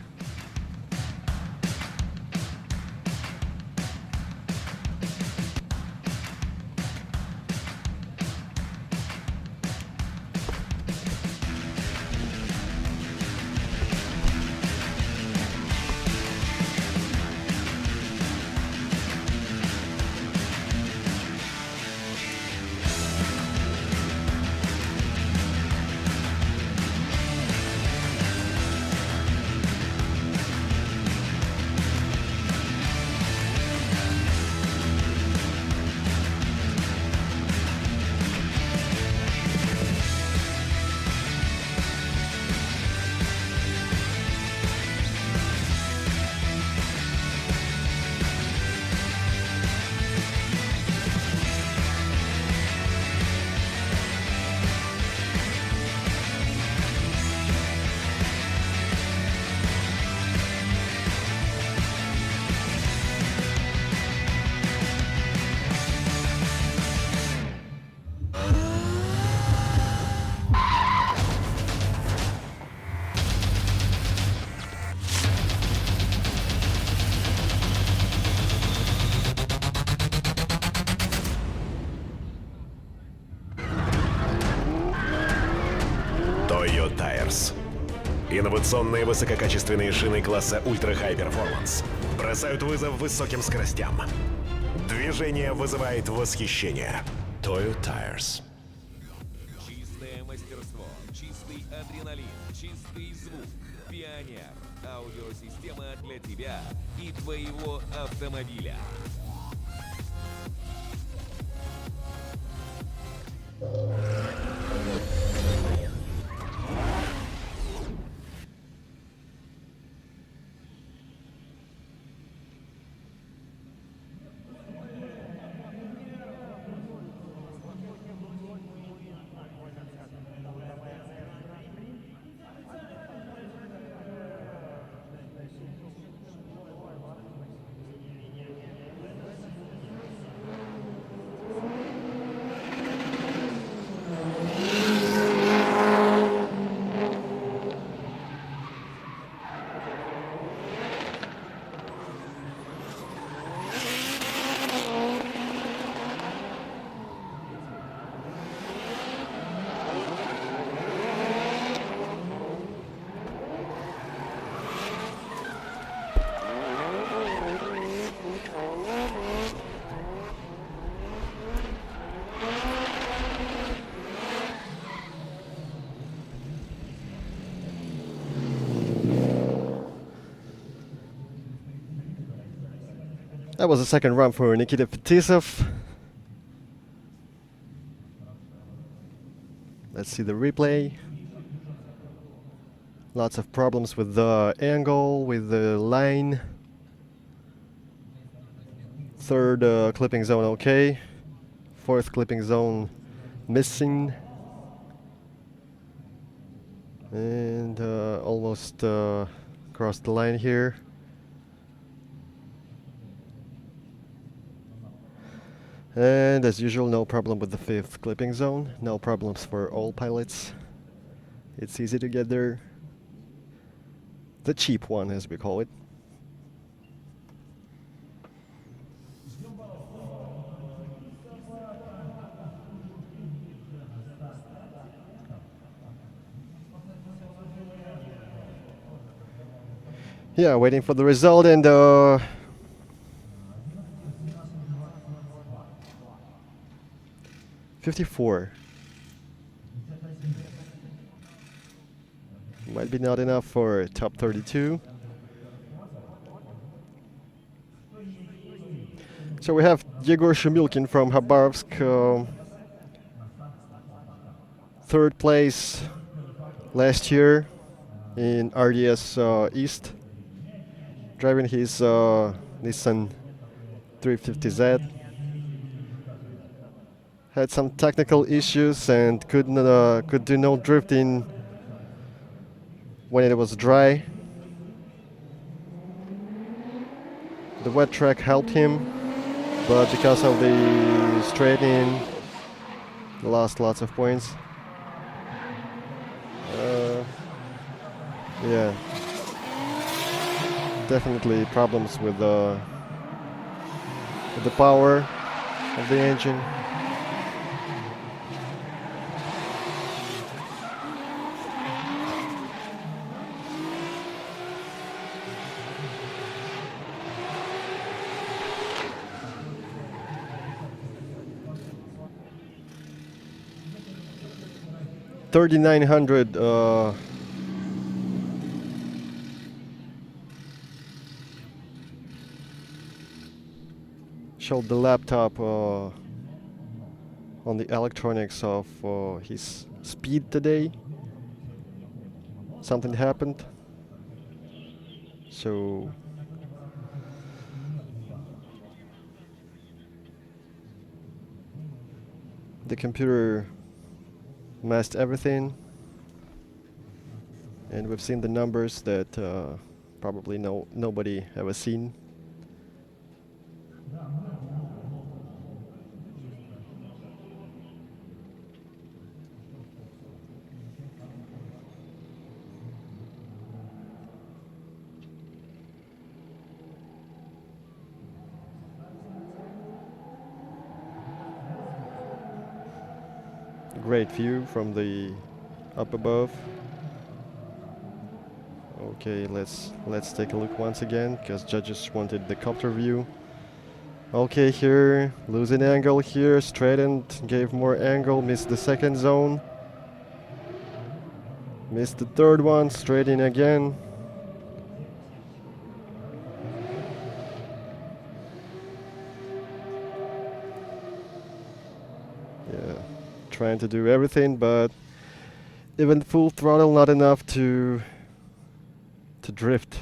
Tires. Инновационные высококачественные шины класса Ultra High Performance бросают вызов высоким скоростям. Движение вызывает восхищение. Toyo Tires. Чистое мастерство, чистый адреналин, чистый звук. Пионер. Аудиосистема для тебя и твоего автомобиля. That was the second run for Nikita Fetisov. Let's see the replay. Lots of problems with the angle, with the line. Third clipping zone okay. Fourth clipping zone missing. And almost crossed the line here. And as usual, no problem with the fifth clipping zone. No problems for all pilots. It's easy to get there. The cheap one, as we call it. Yeah, waiting for the result, and 54. Might be not enough for top 32. So we have Yegor Shumilkin from Khabarovsk, third place last year in RDS East, driving his Nissan 350Z. Had some technical issues and could do no drifting when it was dry. The wet track helped him, but because of the straightening, lost lots of points. Yeah, definitely problems with the power of the engine. $3,900 showed the laptop on the electronics of his speed today. Something happened, so the computer messed everything, and we've seen the numbers that probably nobody ever seen. Great view from the up above. Okay, let's take a look once again, because judges wanted the copter view. Okay, here losing angle here, straightened, gave more angle, missed the second zone, missed the third one, straighten again. Yeah, trying to do everything, but even full throttle not enough to drift.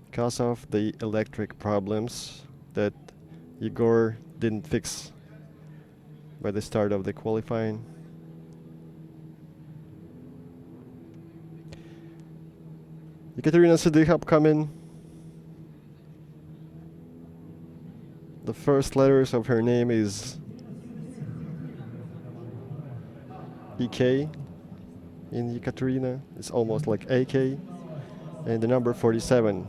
Because of the electric problems that Igor didn't fix by the start of the qualifying. Ekaterina Sidych upcoming. The first letters of her name is EK in Ekaterina. It's almost like AK. And the number 47,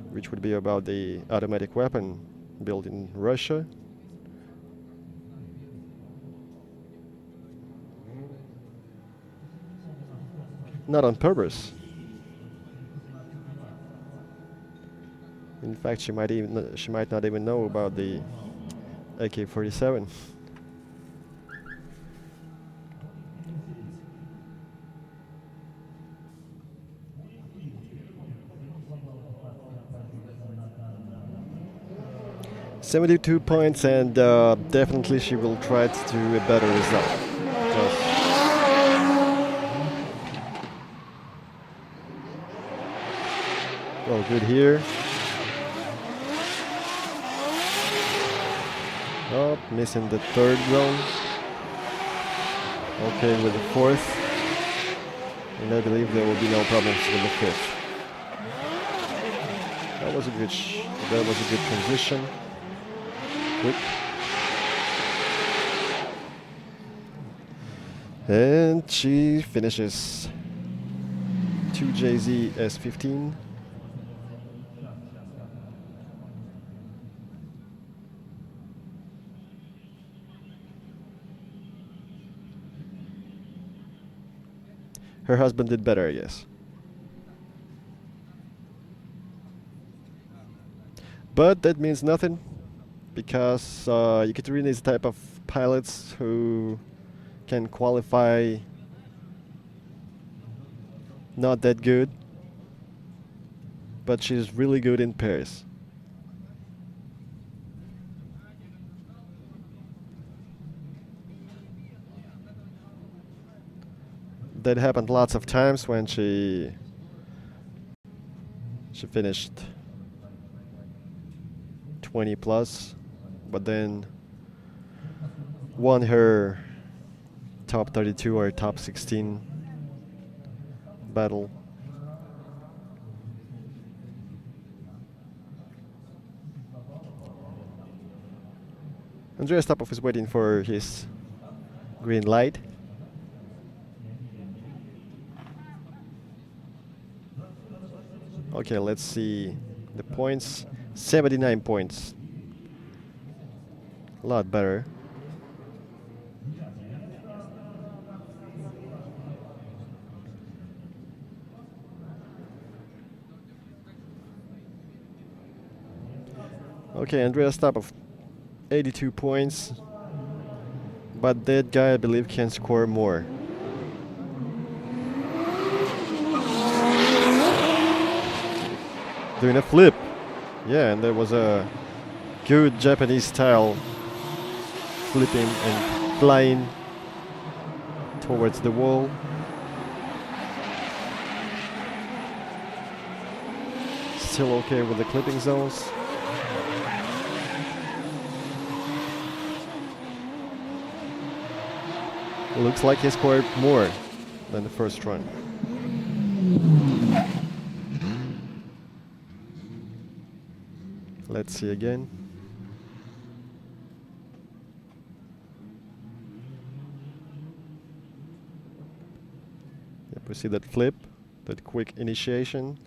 which would be about the automatic weapon built in Russia. Not on purpose. In fact, she might not even know about the AK-47. "72 points, and definitely she will try to do a better result. Well, good here. Oh, missing the third zone. Okay, with the fourth. And I believe there will be no problems with the fifth. That was a good transition. Quick. And she finishes 2JZ S15. Her husband did better, I guess. But that means nothing, because Ekaterina is a type of pilots who can qualify not that good, but she's really good in pairs. That happened lots of times when she finished 20 plus, but then won her top 32 or top 16 battle. Andreas Topov is waiting for his green light. Okay, let's see the points. 79 points. A lot better. Okay, Andreas Topov, 82 points. But that guy, I believe, can score more. Doing a flip. Yeah, and there was a good Japanese style flipping and flying towards the wall. Still okay with the clipping zones. Looks like he scored more than the first run. Let's see again. Yep, we see that flip, that quick initiation.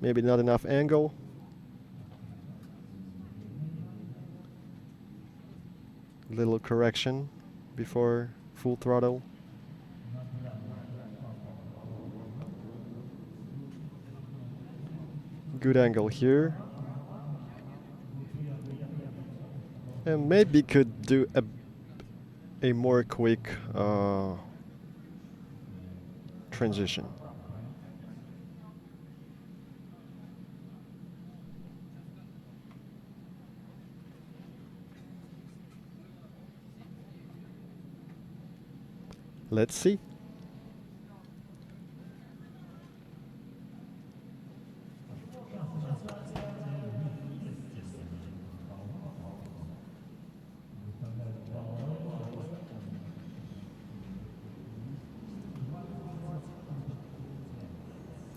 Maybe not enough angle. Little correction before full throttle. Good angle here. And maybe could do a more quick transition. Let's see.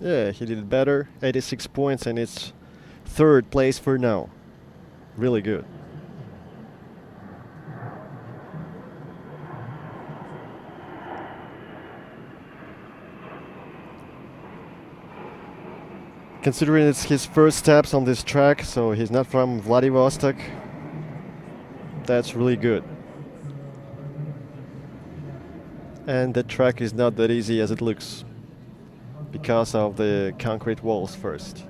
Yeah, he did it better. 86 points, and it's third place for now. Really good. Considering it's his first steps on this track, so he's not from Vladivostok, that's really good. And the track is not that easy as it looks, because of the concrete walls first.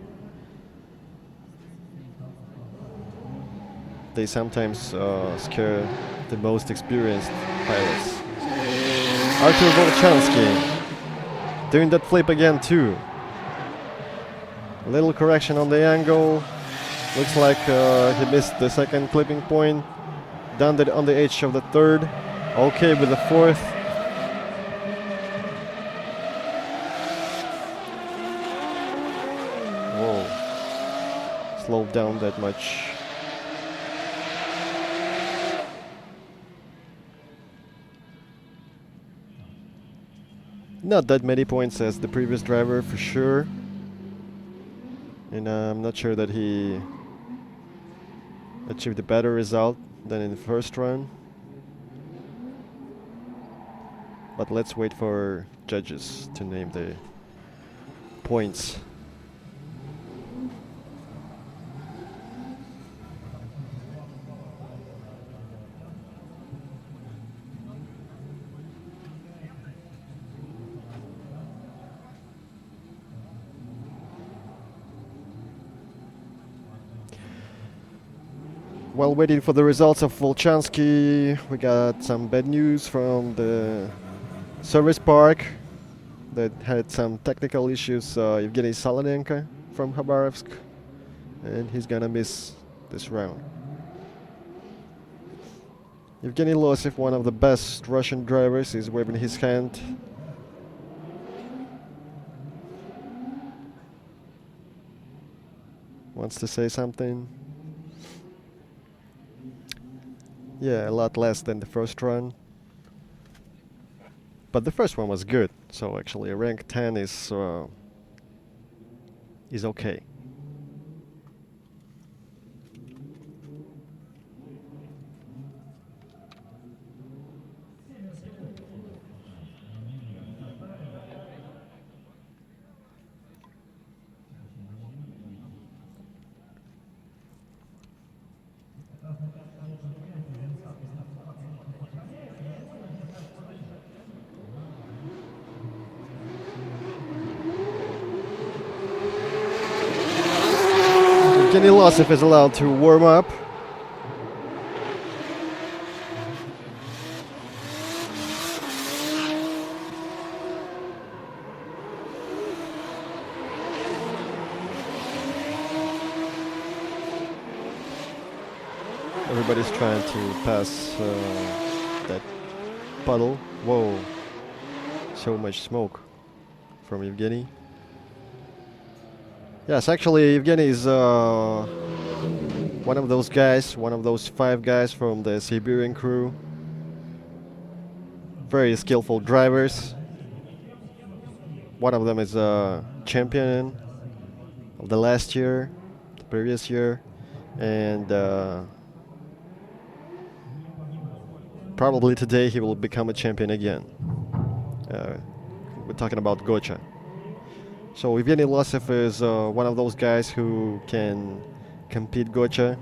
They sometimes scare the most experienced pilots. Artur Volchansky doing that flip again too. Little correction on the angle. Looks like he missed the second clipping point. Done that on the edge of the third. Okay with the fourth. Whoa. Slowed down that much. Not that many points as the previous driver for sure. And I'm not sure that he achieved a better result than in the first run. But let's wait for judges to name the points. While waiting for the results of Volchansky, we got some bad news from the service park that had some technical issues. Evgeny Salanenko from Khabarovsk, and he's gonna miss this round. Evgeny Losev, one of the best Russian drivers, is waving his hand. Wants to say something. Yeah, a lot less than the first run. But the first one was good, so actually a rank 10 is okay. Evgeny Losev is allowed to warm up. Everybody's trying to pass that puddle. Whoa, so much smoke from Evgeny. Yes, actually, Evgeny is one of those guys, one of those 5 guys from the Siberian crew. Very skillful drivers. One of them is a champion of the last year, the previous year, and probably today he will become a champion again. We're talking about Gocha. So Evgeny Losev is one of those guys who can compete Gocha.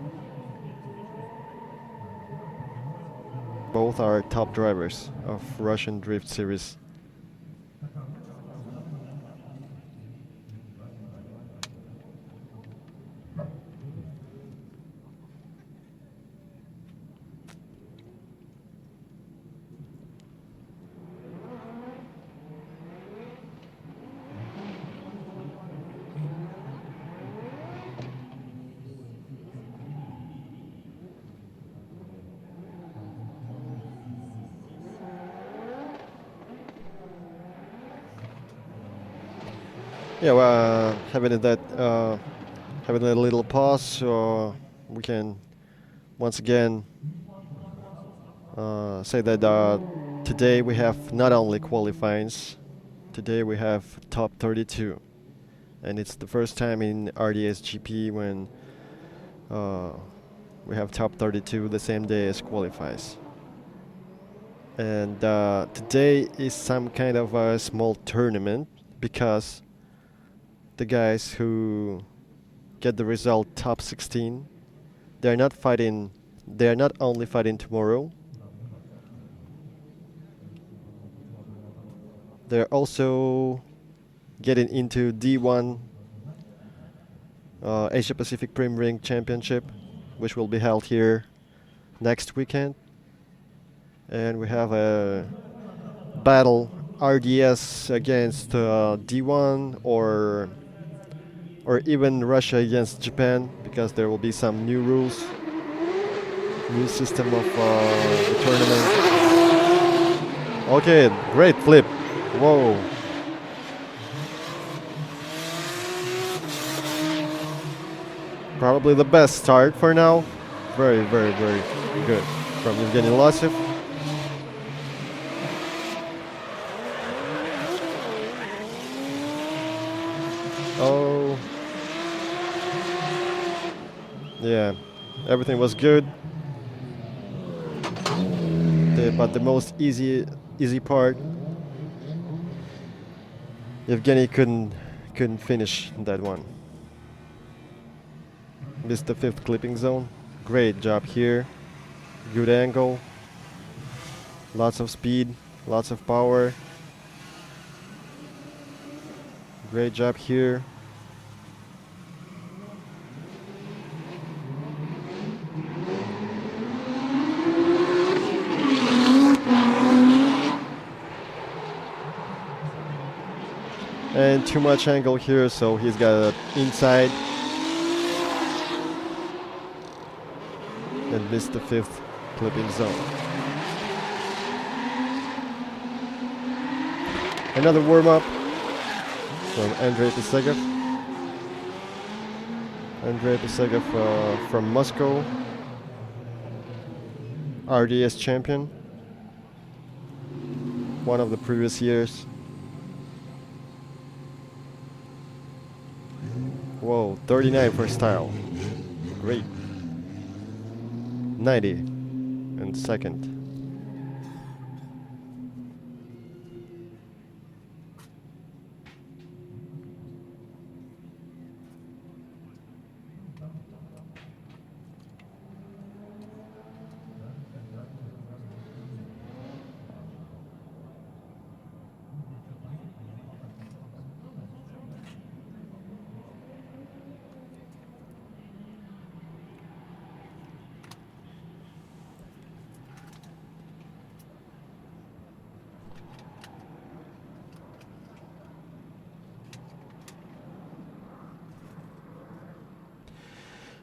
Both are top drivers of Russian Drift Series. Yeah, well, having a little pause, so we can once again say that today we have not only qualifyings, today we have top 32, and it's the first time in RDS GP when we have top 32 the same day as qualifies. And today is some kind of a small tournament because the guys who get the result top 16, they're not only fighting tomorrow, they're also getting into D1 Asia Pacific Prim Ring Championship, which will be held here next weekend. And we have a battle RDS against D1 or even Russia against Japan, because there will be some new rules, new system of the tournament. Okay, great flip. Whoa. Probably the best start for now. Very, very, very good from Evgeny Losev. Oh. Yeah, everything was good. But the most easy part, Evgeny couldn't finish that one. Missed the 5th clipping zone. Great job here. Good angle. Lots of speed, lots of power. Great job here. and too much angle here, so he's got inside and missed the 5th clipping zone. Another warm-up from Andrei Pisegev. Andrei Pisegev from Moscow, RDS champion, one of the previous years. Whoa, 39 for style. Great. 90 and second.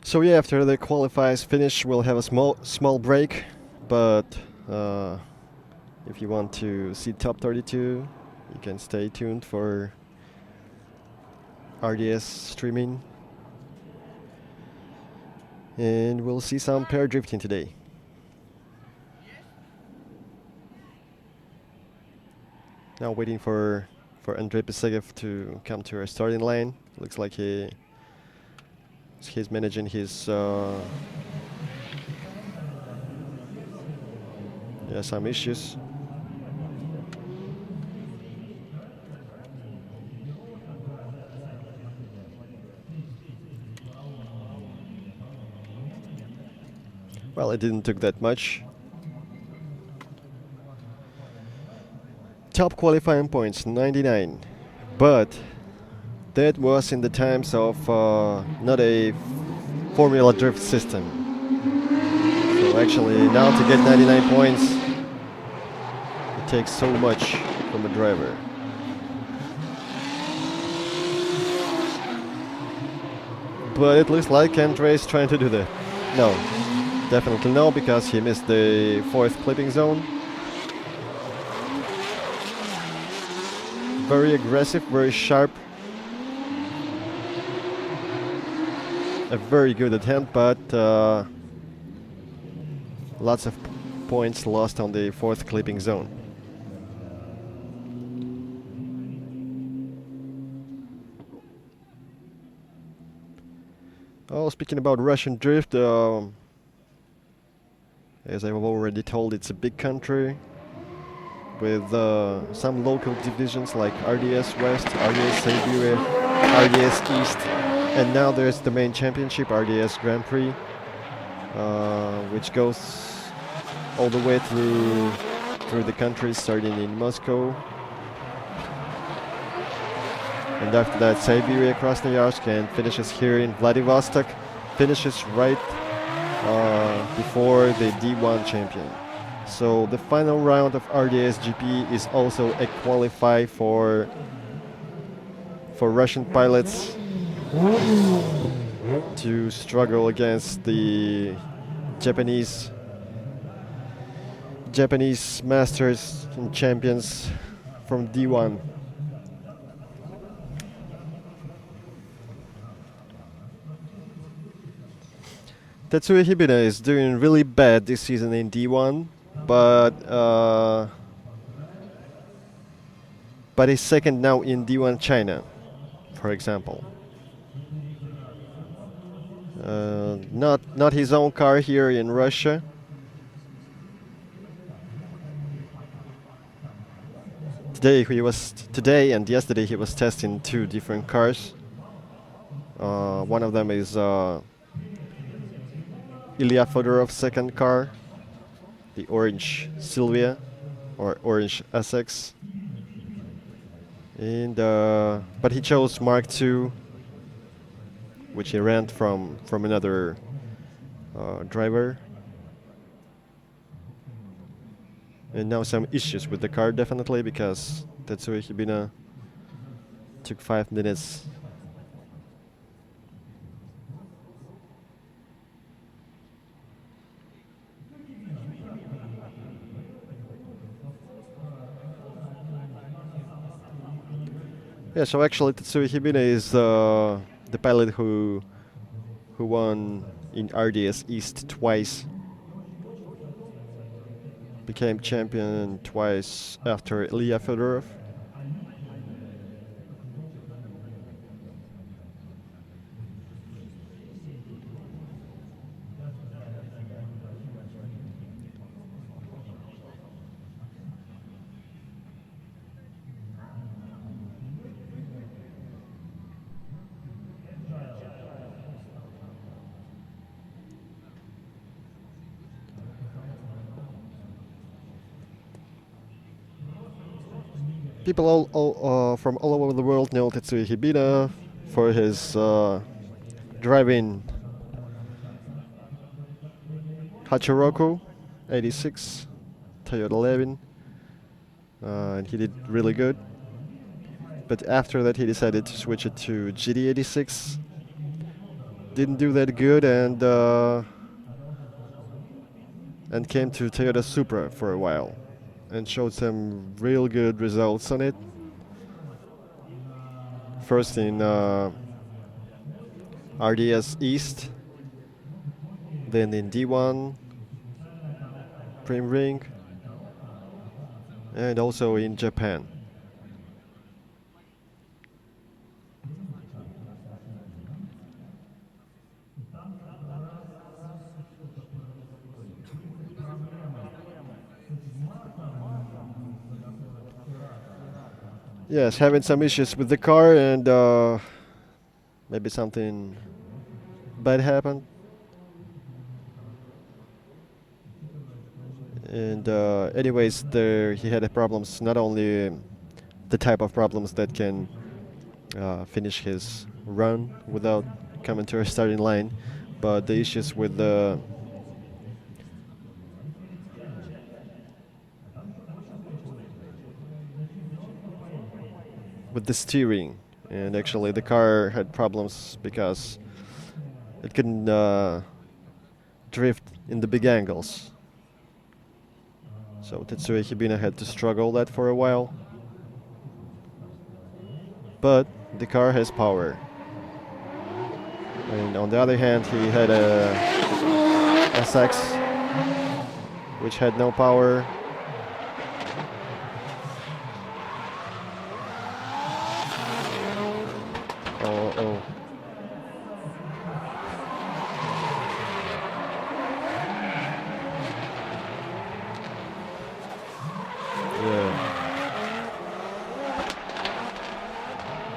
So yeah, after the qualifiers finish, we'll have a small break. But if you want to see top 32, you can stay tuned for RDS streaming, and we'll see some pair drifting today. Now waiting for Andrei Pisegev to come to our starting line. Looks like he's managing his some issues. Well, it didn't took that much. Top qualifying points 99, but that was in the times of not a Formula Drift system. So actually now to get 99 points, it takes so much from a driver. But it looks like Andrei's trying to do that. No, definitely no, because he missed the 4th clipping zone. Very aggressive, very sharp. A very good attempt, but lots of points lost on the 4th clipping zone. Oh, speaking about Russian drift, as I've already told, it's a big country with some local divisions like RDS West, RDS Siberia, RDS East, and now there's the main championship, RDS Grand Prix, which goes all the way through the country, starting in Moscow. And after that, Siberia, Krasnoyarsk, and finishes here in Vladivostok. Finishes right before the D1 champion. So the final round of RDS GP is also a qualify for Russian pilots to struggle against the Japanese masters and champions from D1. Tetsuya Hibina is doing really bad this season in D1, but he's second now in D1 China, for example. Not his own car here in Russia. Today and yesterday he was testing 2 different cars. One of them is Ilya Fedorov's second car, the orange Sylvia or orange Essex, and but he chose Mark II, which he rent from another driver. And now some issues with the car, definitely, because Tetsuya Hibina Took 5 minutes. Yeah, so actually Tetsuya Hibina is the pilot who won in RDS East twice. Became champion twice after Ilya Fedorov. People from all over the world know Tetsuya Hibina for his driving Hachiroku 86, Toyota 11, and he did really good. But after that he decided to switch it to GT86. Didn't do that good, and came to Toyota Supra for a while and showed some real good results on it. First in RDS East, then in D1 Prim Ring, and also in Japan. Yes, having some issues with the car, and maybe something bad happened. And anyways, there he had problems, not only the type of problems that can finish his run without coming to a starting line, but the issues with the steering. And actually the car had problems because it couldn't drift in the big angles. So Tetsuya Hibina had to struggle that for a while. But the car has power. And on the other hand, he had a SX which had no power. Oh. Yeah.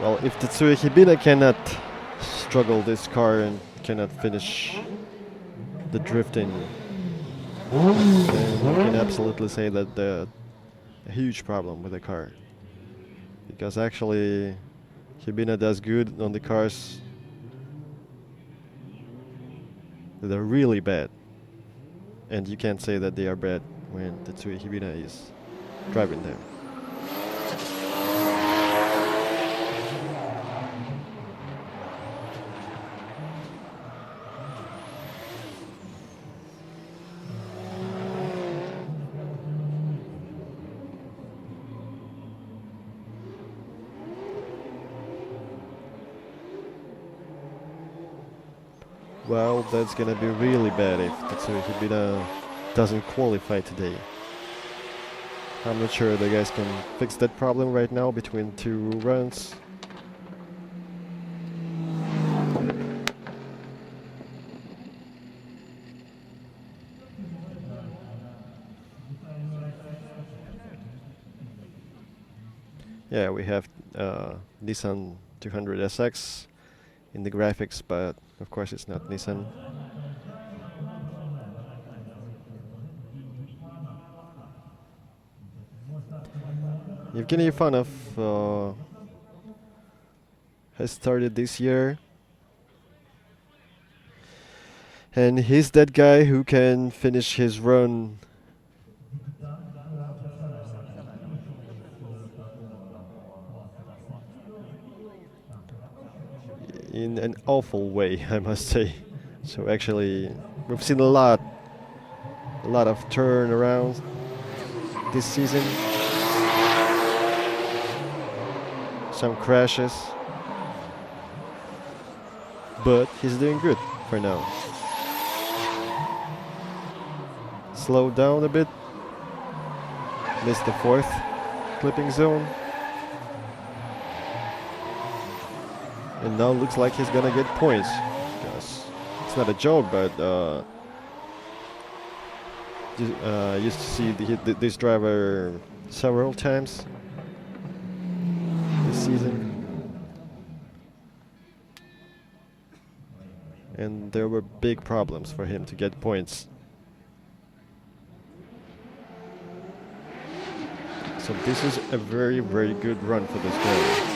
Well, if Tetsuya Hibina cannot struggle this car and cannot finish the drifting, then we can absolutely say that a huge problem with the car. Because actually Hibina does good on the cars that are really bad, and you can't say that they are bad when Tetsuya Hibina is driving them. Well, that's gonna be really bad if Tetsuya Hibina doesn't qualify today. I'm not sure the guys can fix that problem right now between two runs. Yeah, we have Nissan 200SX in the graphics, but of course it's not Nissan. Evgeny Ivanov has started this year, and he's that guy who can finish his run in an awful way, I must say. So actually, we've seen a lot of turnarounds this season. Some crashes, but he's doing good for now. Slowed down a bit. Missed the 4th clipping zone. And now looks like he's gonna get points. Because it's not a joke, but used to see this driver several times this season. And there were big problems for him to get points. So this is a very, very good run for this guy.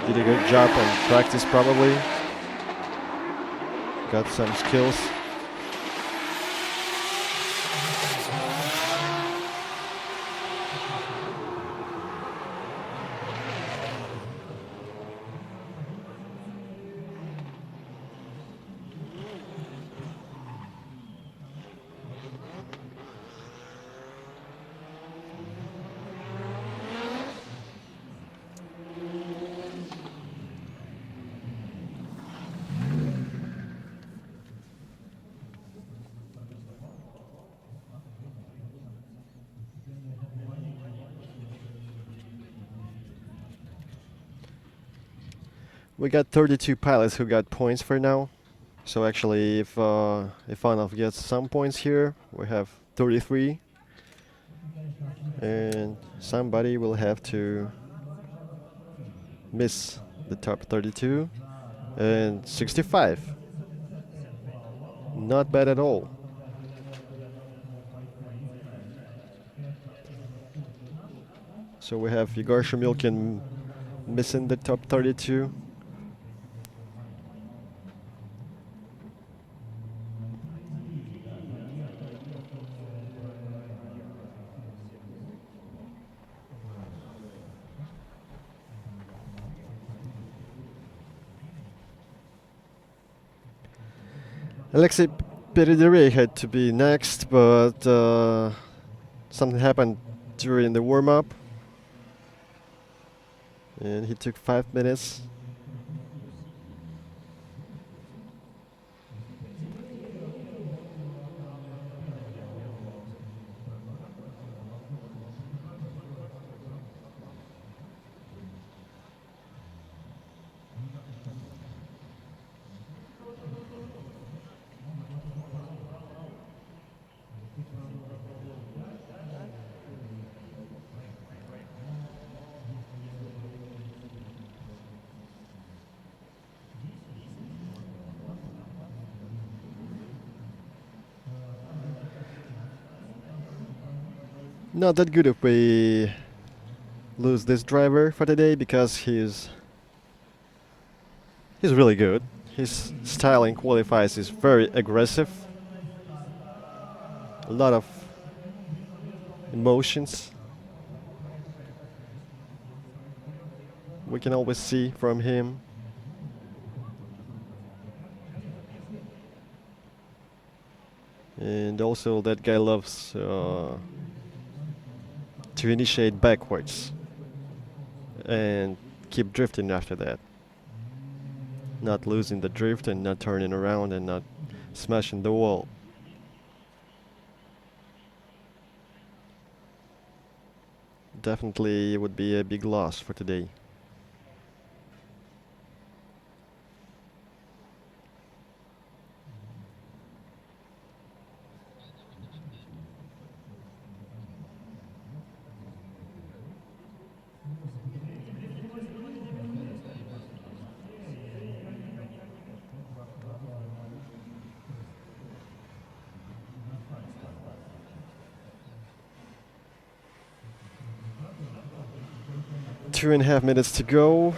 Did a good job on practice probably. Got some skills. We got 32 pilots who got points for now. So actually, if Ivanov gets some points here, we have 33, and somebody will have to miss the top 32, and 65. Not bad at all. So we have Igor Shumilkin missing the top 32. Alexei Peridere had to be next, but something happened during the warm-up, and he took 5 minutes. Not that good if we lose this driver for today, because he's really good. His styling qualifies is very aggressive. A lot of emotions we can always see from him. And also that guy loves to initiate backwards and keep drifting after that. Not losing the drift and not turning around and not smashing the wall. Definitely it would be a big loss for today. Two and a half minutes to go,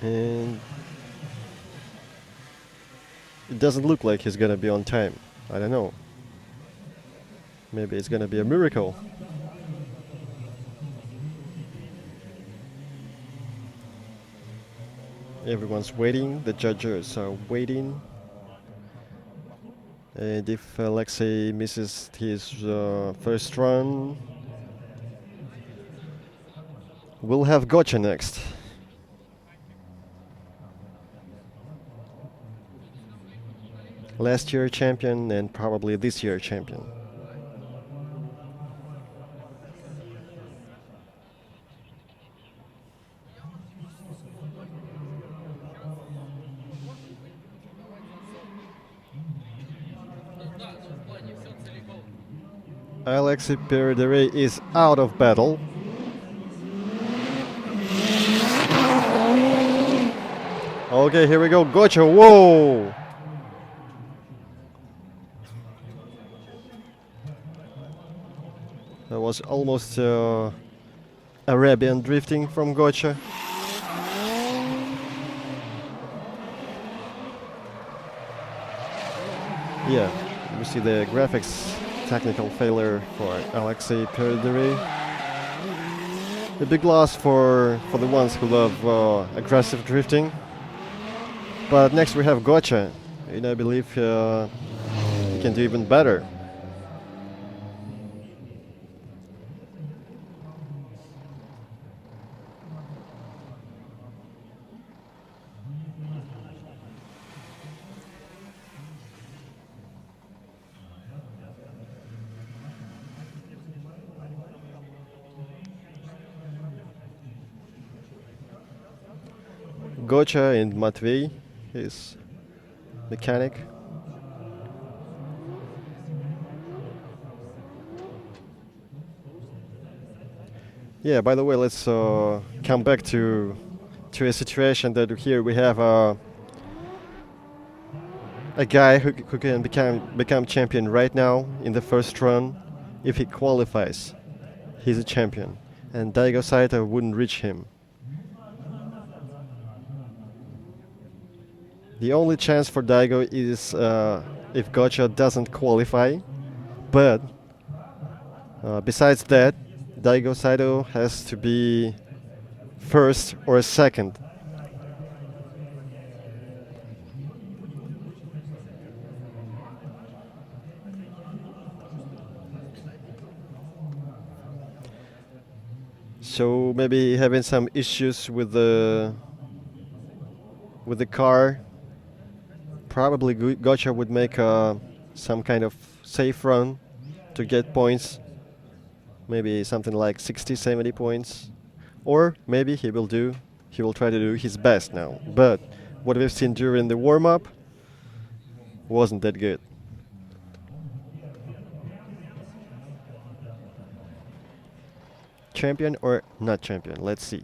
and it doesn't look like he's gonna be on time. I don't know. Maybe it's gonna be a miracle. Everyone's waiting. The judges are waiting. And if Alexei misses his first run, we'll have Gotcha next. Last year champion and probably this year champion. Alexei Peredery is out of battle. Okay, here we go. Gotcha. Whoa! That was almost Arabian drifting from Gotcha. Yeah, you see the graphics. Technical failure for Alexei Peredery. A big loss for the ones who love aggressive drifting. But next we have Gotcha, and I believe he can do even better. Gotcha and Matvey, his mechanic. Yeah, by the way, let's come back to a situation that here we have a guy who can become champion right now in the first run if he qualifies. He's a champion, and Daigo Saito wouldn't reach him. The only chance for Daigo is if Gotcha doesn't qualify, but besides that, Daigo Saito has to be first or second. So maybe having some issues with the car. Probably Gotcha would make some kind of safe run to get points. Maybe something like 60-70 points. Or maybe he will try to do his best now. But what we've seen during the warm-up wasn't that good. Champion or not champion? Let's see.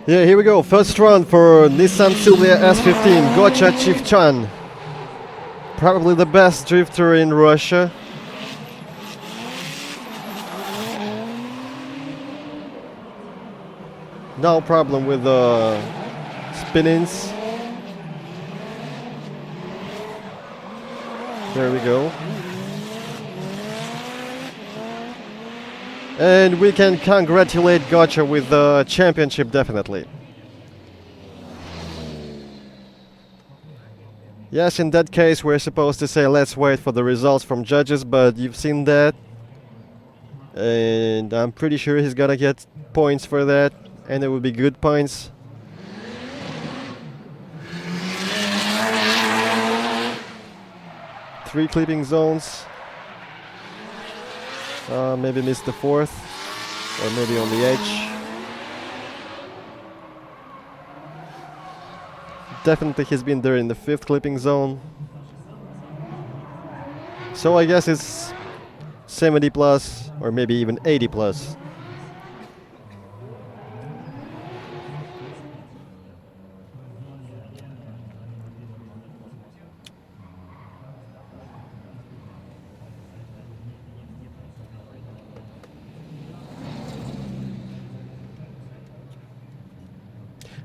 Yeah, here we go. First run for Nissan Silvia S15, Gotcha Chivchan. Probably the best drifter in Russia. No problem with the spinnings. There we go. And we can congratulate Gotcha with the championship, definitely. Yes, in that case, we're supposed to say let's wait for the results from judges, but you've seen that. And I'm pretty sure he's gonna get points for that, and it will be good points. Three clipping zones. Maybe missed the fourth, or maybe on the edge. Definitely he's been there in the fifth clipping zone. So I guess it's 70 plus, or maybe even 80 plus.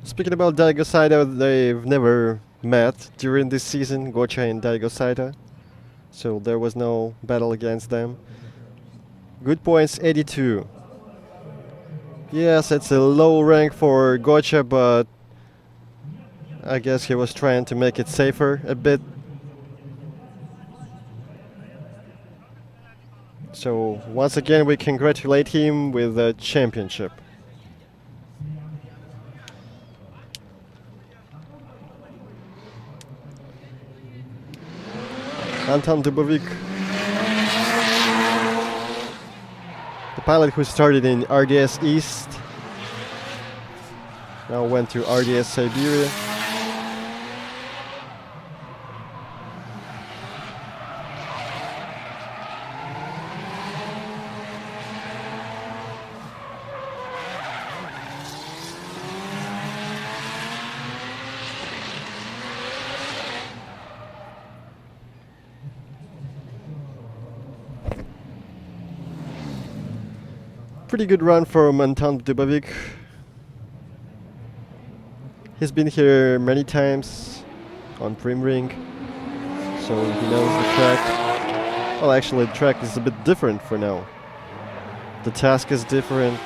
Speaking about Daigo Saito, they've never met during this season, Gocha and Daigo Saita. So there was no battle against them. Good points, 82. Yes, it's a low rank for Gocha, but I guess he was trying to make it safer a bit. So once again, we congratulate him with the championship. Anton Dubovik, the pilot who started in RDS East, now went to RDS Siberia. Pretty good run from Anton Dubovik. He's been here many times on Prim Ring, so he knows the track. Well, actually, the track is a bit different for now. The task is different.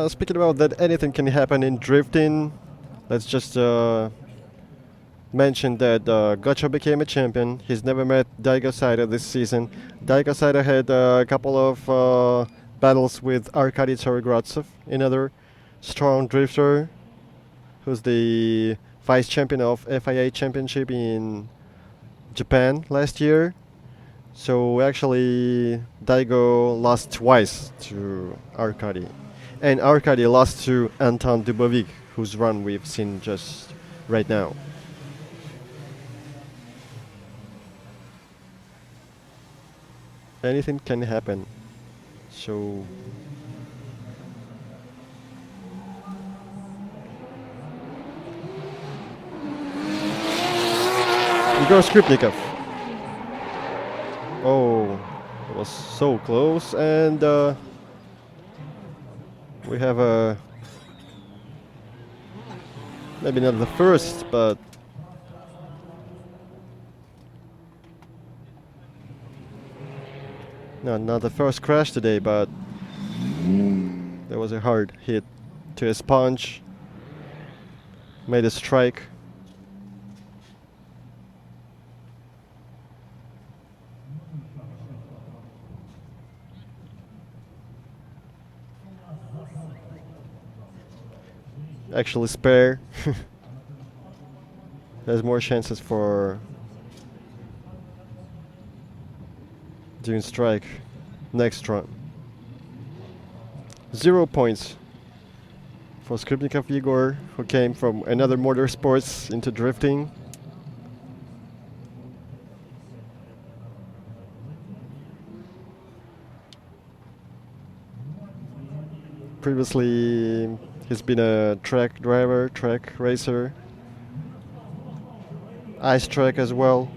Speaking about that, anything can happen in drifting. Let's just mention that Gocha became a champion. He's never met Daigo Saito this season. Daigo Saito had a couple of battles with Arkady Tsarogradzov, another strong drifter who's the vice champion of FIA Championship in Japan last year. So actually, Daigo lost twice to Arkady. And Arkady lost to Anton Dubovik, whose run we've seen just right now. Anything can happen. So Igor Skripnikov. Oh, it was so close, and we have a maybe not the first, but no, not the first crash today, but there was a hard hit to a sponge, made a strike. Actually spare. There's more chances for doing strike next run. 0 points for Skripnikov Igor, who came from another motorsports into drifting. Previously, he's been a track driver, track racer, ice track as well,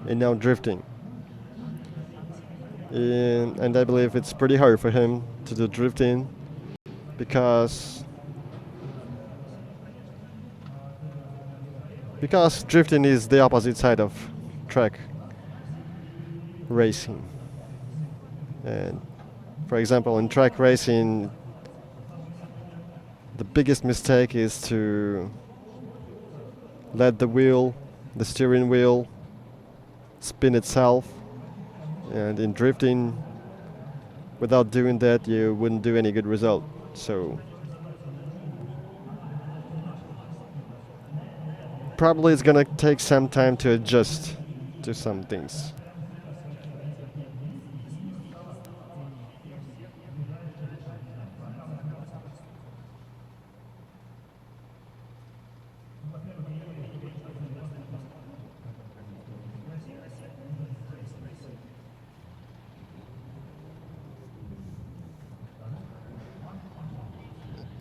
and now drifting. And I believe it's pretty hard for him to do drifting because drifting is the opposite side of track racing. And for example, in track racing, the biggest mistake is to let the steering wheel, spin itself. And in drifting, without doing that, you wouldn't do any good result. So probably it's gonna take some time to adjust to some things.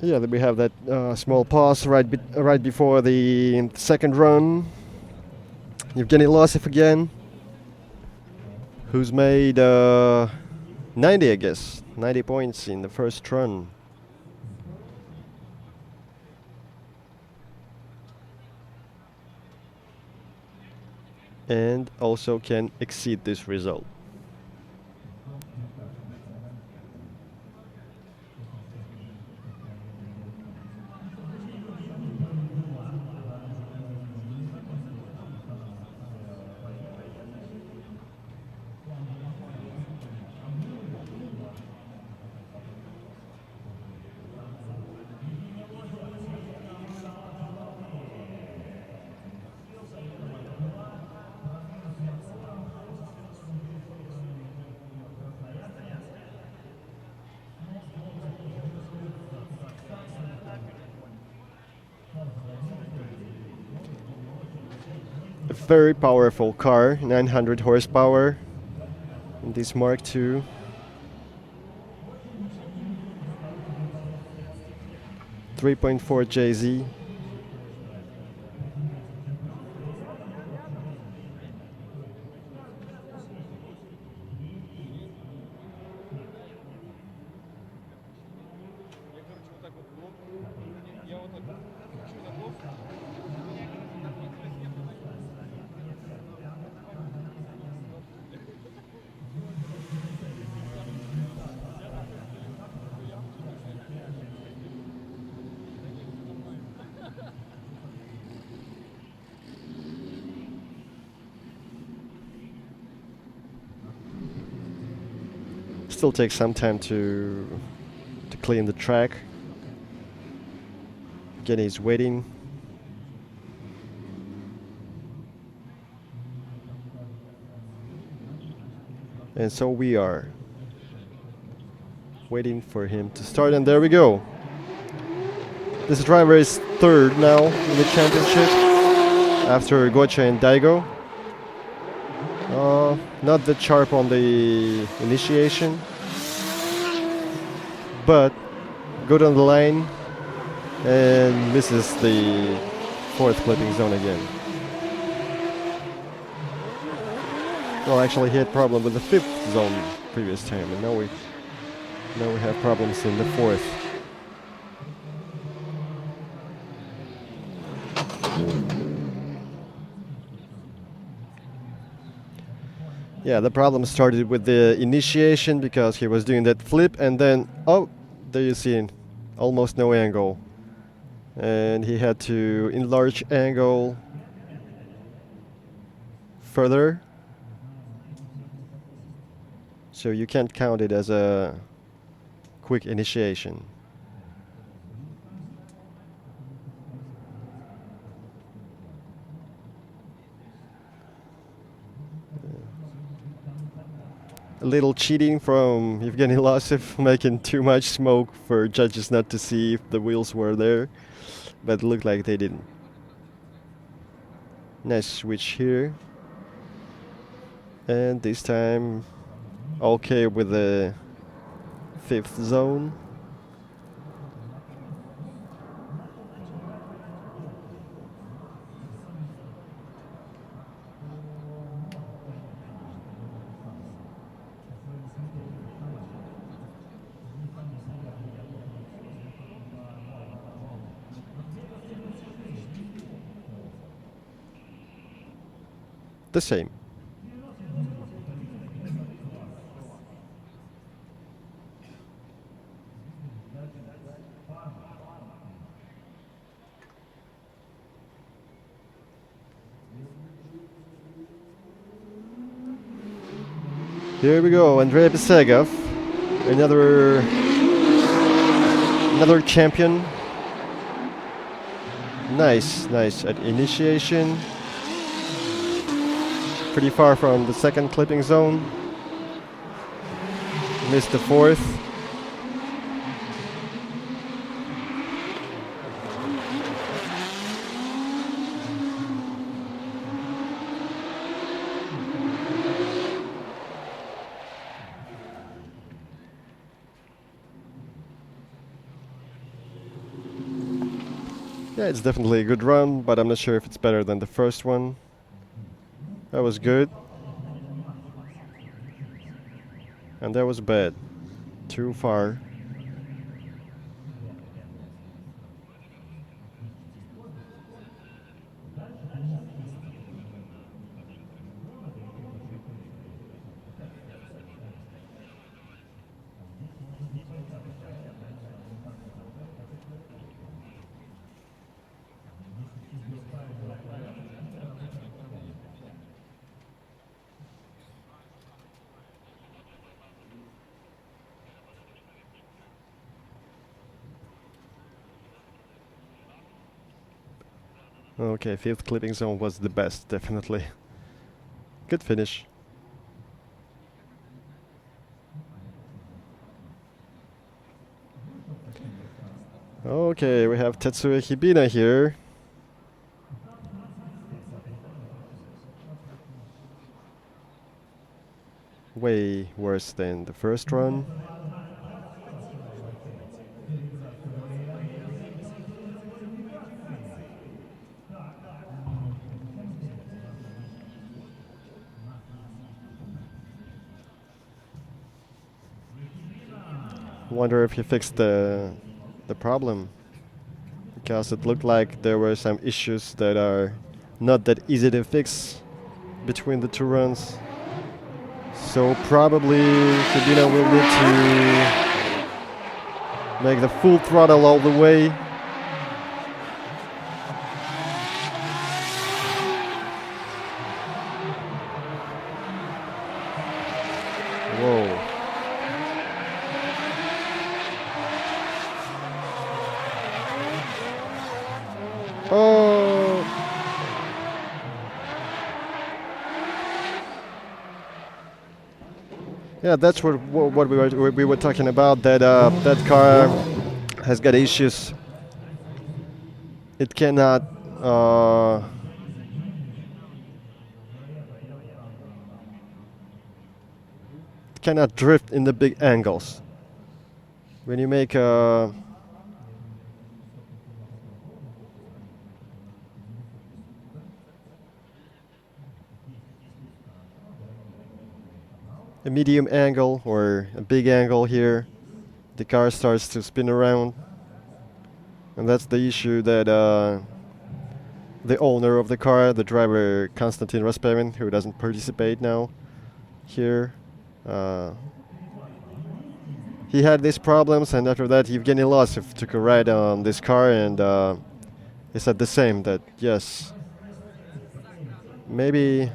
Yeah, then we have that small pause right before the second run. Evgeny Losov again, who's made 90, I guess, 90 points in the first run. And also can exceed this result. A very powerful car, 900 horsepower in this Mark II. .4 JZ. Still takes some time to clean the track. Again, he's waiting. And so we are waiting for him to start, and there we go. This driver is third now in the championship after Gocha and Daigo. Not that sharp on the initiation, but good on the line and misses the fourth clipping zone again. Well, actually he had problem with the fifth zone previous time, and now we have problems in the fourth. Yeah, the problem started with the initiation because he was doing that flip, and then, oh, there you see, almost no angle. And he had to enlarge angle further. So you can't count it as a quick initiation. A little cheating from Evgeny Losov, making too much smoke for judges not to see if the wheels were there, but it looked like they didn't. Nice switch here. And this time, okay with the fifth zone. The same. Here we go, Andrei Besegov, another champion. Nice at initiation. Pretty far from the second clipping zone. Missed the fourth. Yeah, it's definitely a good run, but I'm not sure if it's better than the first one. That was good. And that was bad. Too far. Okay, fifth clipping zone was the best, definitely. Good finish. Okay, we have Tetsuya Hibina here. Way worse than the first run. Wonder if he fixed the problem, because it looked like there were some issues that are not that easy to fix between the two runs. So probably Hibina will need to make the full throttle all the way. Whoa. Oh. Yeah, that's what we were talking about. That that car has got issues. It cannot drift in the big angles. When you make a medium angle or a big angle here, the car starts to spin around, and that's the issue that the owner of the car, the driver Konstantin Rasperin, who doesn't participate now here, he had these problems, and after that Evgeny Losov took a ride on this car, and he said the same, that yes, maybe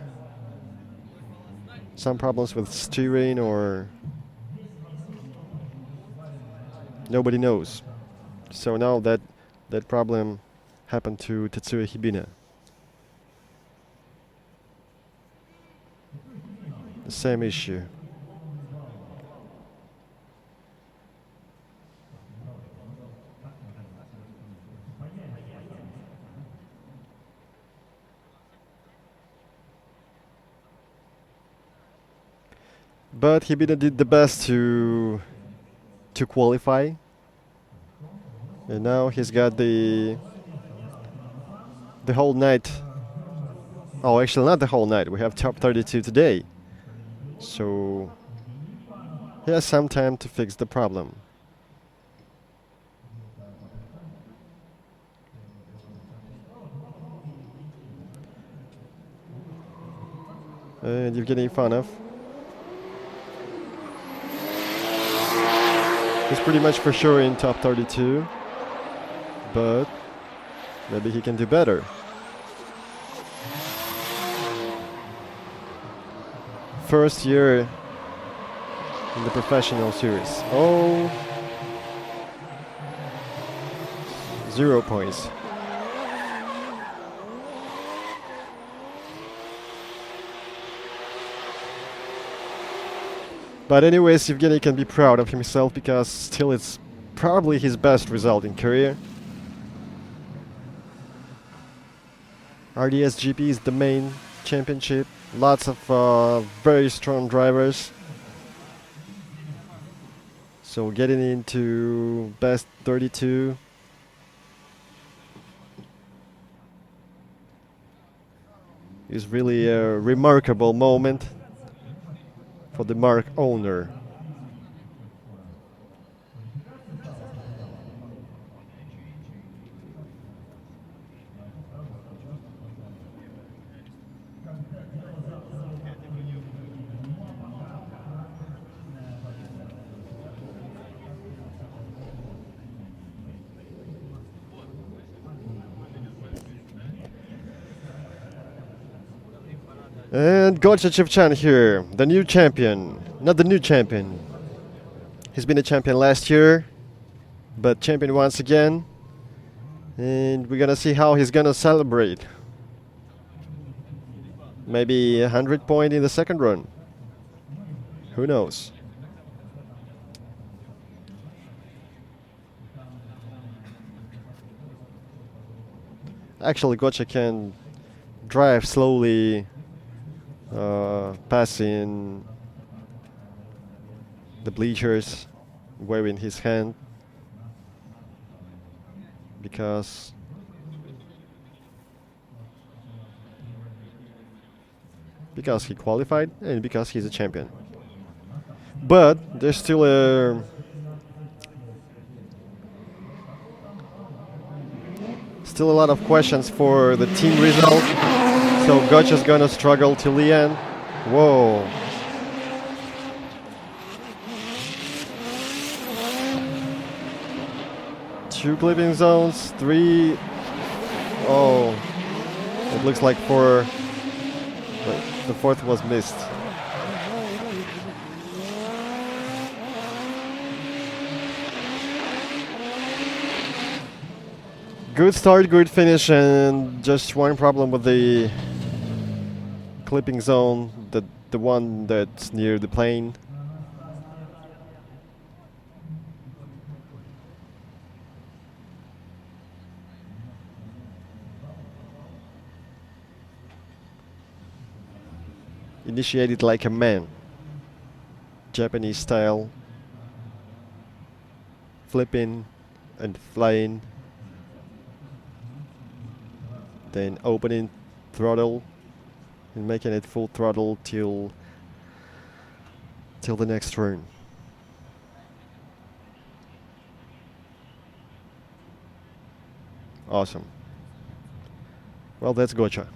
some problems with steering, or nobody knows. So now that problem happened to Tetsuya Hibina. The same issue. But Hibina did the best to qualify, and now he's got the whole night. Oh, actually not the whole night. We have top 32 today, so he has some time to fix the problem. And Evgeny Ivanov. He's pretty much for sure in top 32, but maybe he can do better. First year in the professional series. Oh, 0 points. But anyways, Evgeny can be proud of himself, because still it's probably his best result in career. RDS GP is the main championship. Lots of very strong drivers. So getting into best 32 is really a remarkable moment for the mark owner. And Gotcha Chevchan here, the new champion. Not the new champion. He's been a champion last year, but champion once again. And we're gonna see how he's gonna celebrate. Maybe 100 point in the second run. Who knows? Actually, Gotcha can drive slowly, passing the bleachers, waving his hand, because he qualified and because he's a champion. But there's still a lot of questions for the team result. So Gotcha's gonna struggle till the end. Whoa. Two clipping zones, 3. Oh, it looks like 4. Wait, the 4th was missed. Good start, good finish, and just one problem with the clipping zone, the one that's near the plane. Initiated like a man. Japanese style. Flipping and flying. Then opening throttle and making it full throttle till the next turn. Awesome. Well, that's Gotcha.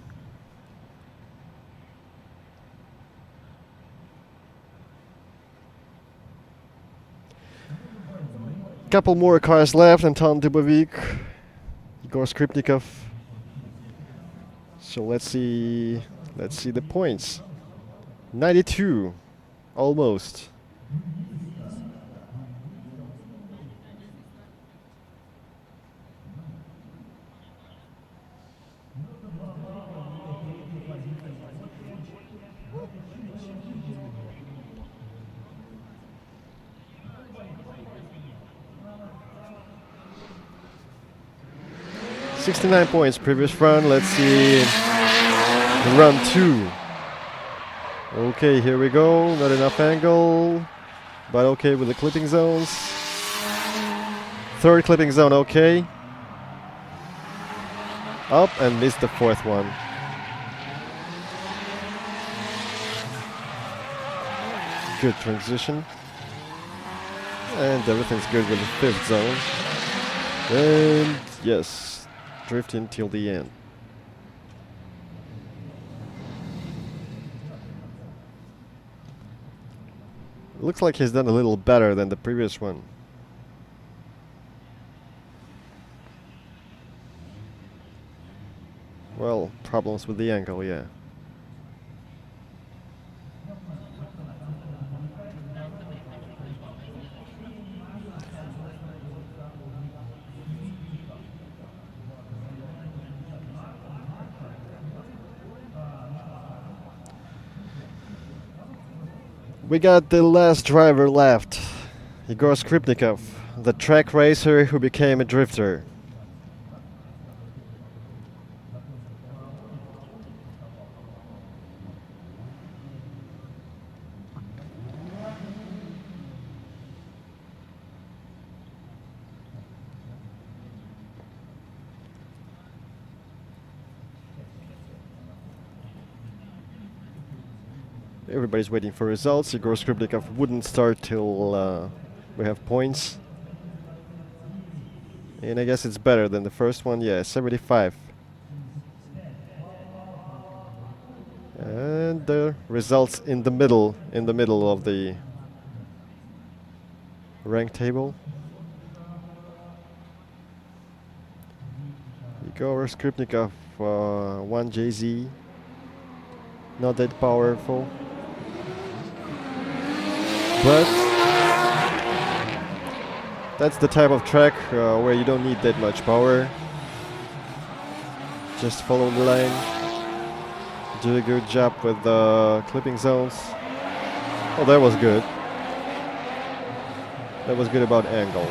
Couple more cars left, Anton Dubovik, Igor Skripnikov. So let's see the points. 92, almost. $69 points previous run. Let's see run 2. Okay, here we go. Not enough angle, but okay with the clipping zones. 3rd clipping zone, okay. Up and missed the 4th one. Good transition. And everything's good with the 5th zone. And yes, drifting till the end. Looks like he's done a little better than the previous one. Well, problems with the angle, yeah. We got the last driver left, Igor Skripnikov, the track racer who became a drifter. Everybody's waiting for results. Igor Skripnikov wouldn't start till we have points. And I guess it's better than the first one. Yeah, 75. And the results in the middle of the rank table. Igor Skripnikov, 1 JZ. Not that powerful. But that's the type of track where you don't need that much power. Just follow the line. Do a good job with the clipping zones. Oh, that was good. That was good about angle.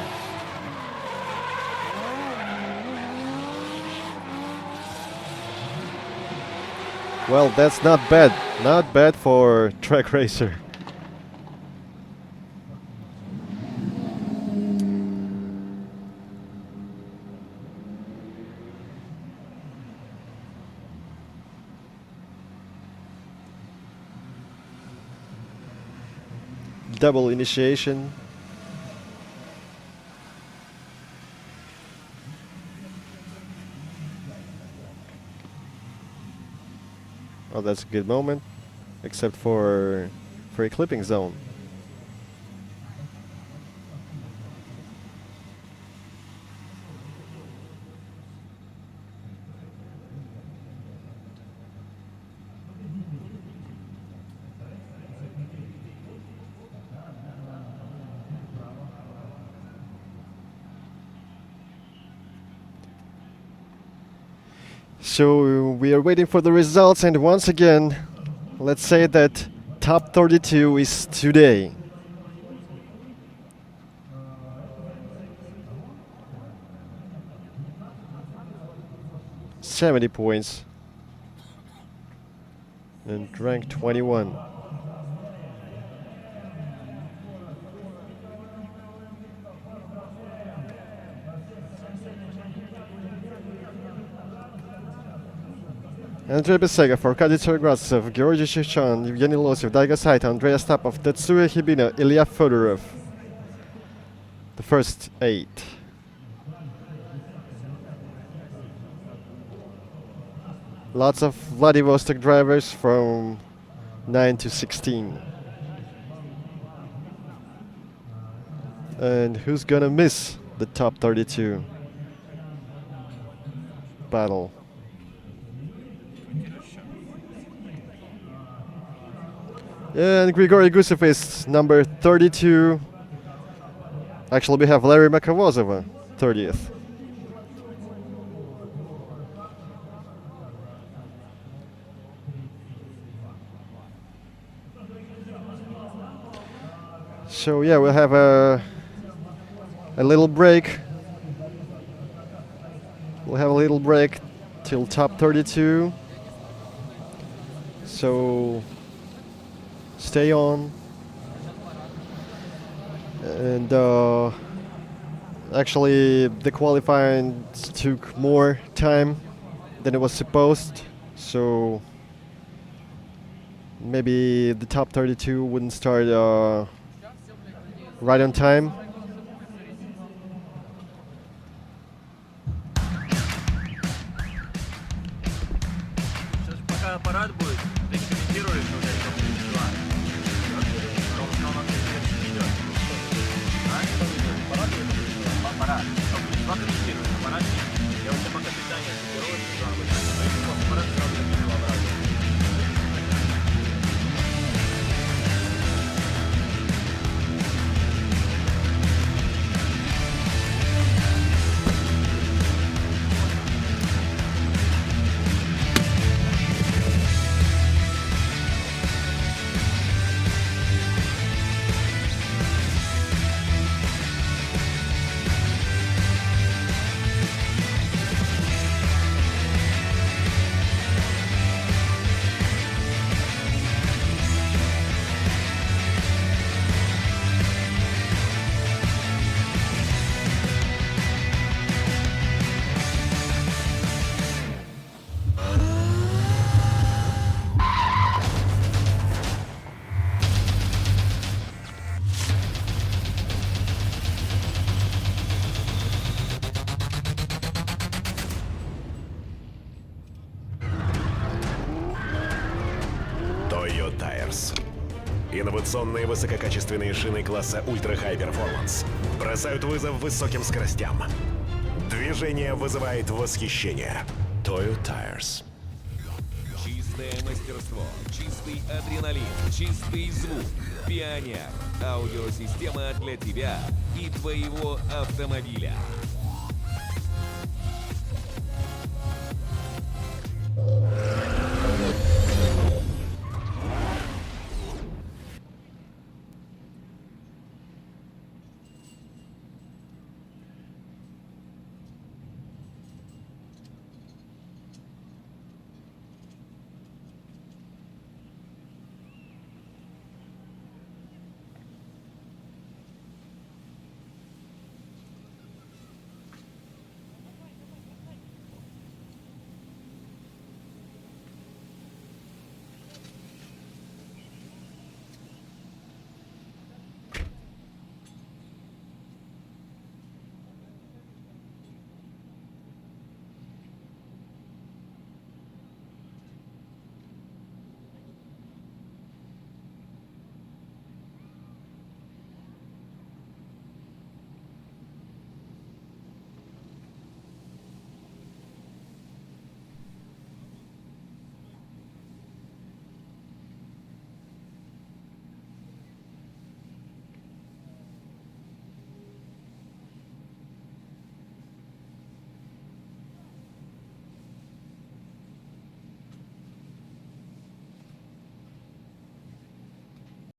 Well, that's not bad. Not bad for track racer. Double initiation. Oh, that's a good moment, except for a clipping zone. So we are waiting for the results, and once again, let's say that top 32 is today. .70 points and rank 21. Andrei Besega, Arkady Chergratsev, Georgy Shevchan, Evgeny Losev, Daiga Saita, Andrei Astapov, Tetsuya Hibina, Ilya Fedorov. The first 8. Lots of Vladivostok drivers from 9 to 16. And who's gonna miss the top 32 battle? And Grigory Gusev is number 32. Actually, we have Larry Makovozova, 30th. So yeah, we'll have a little break. We'll have a little break till top 32. So stay on. And actually the qualifying took more time than it was supposed, so maybe the top 32 wouldn't start right on time. Инновационные высококачественные шины класса Ultra High Performance бросают вызов высоким скоростям. Движение вызывает восхищение. Toyo Tires. Чистое мастерство, чистый адреналин, чистый звук. Пионер. Аудиосистема для тебя и твоего автомобиля.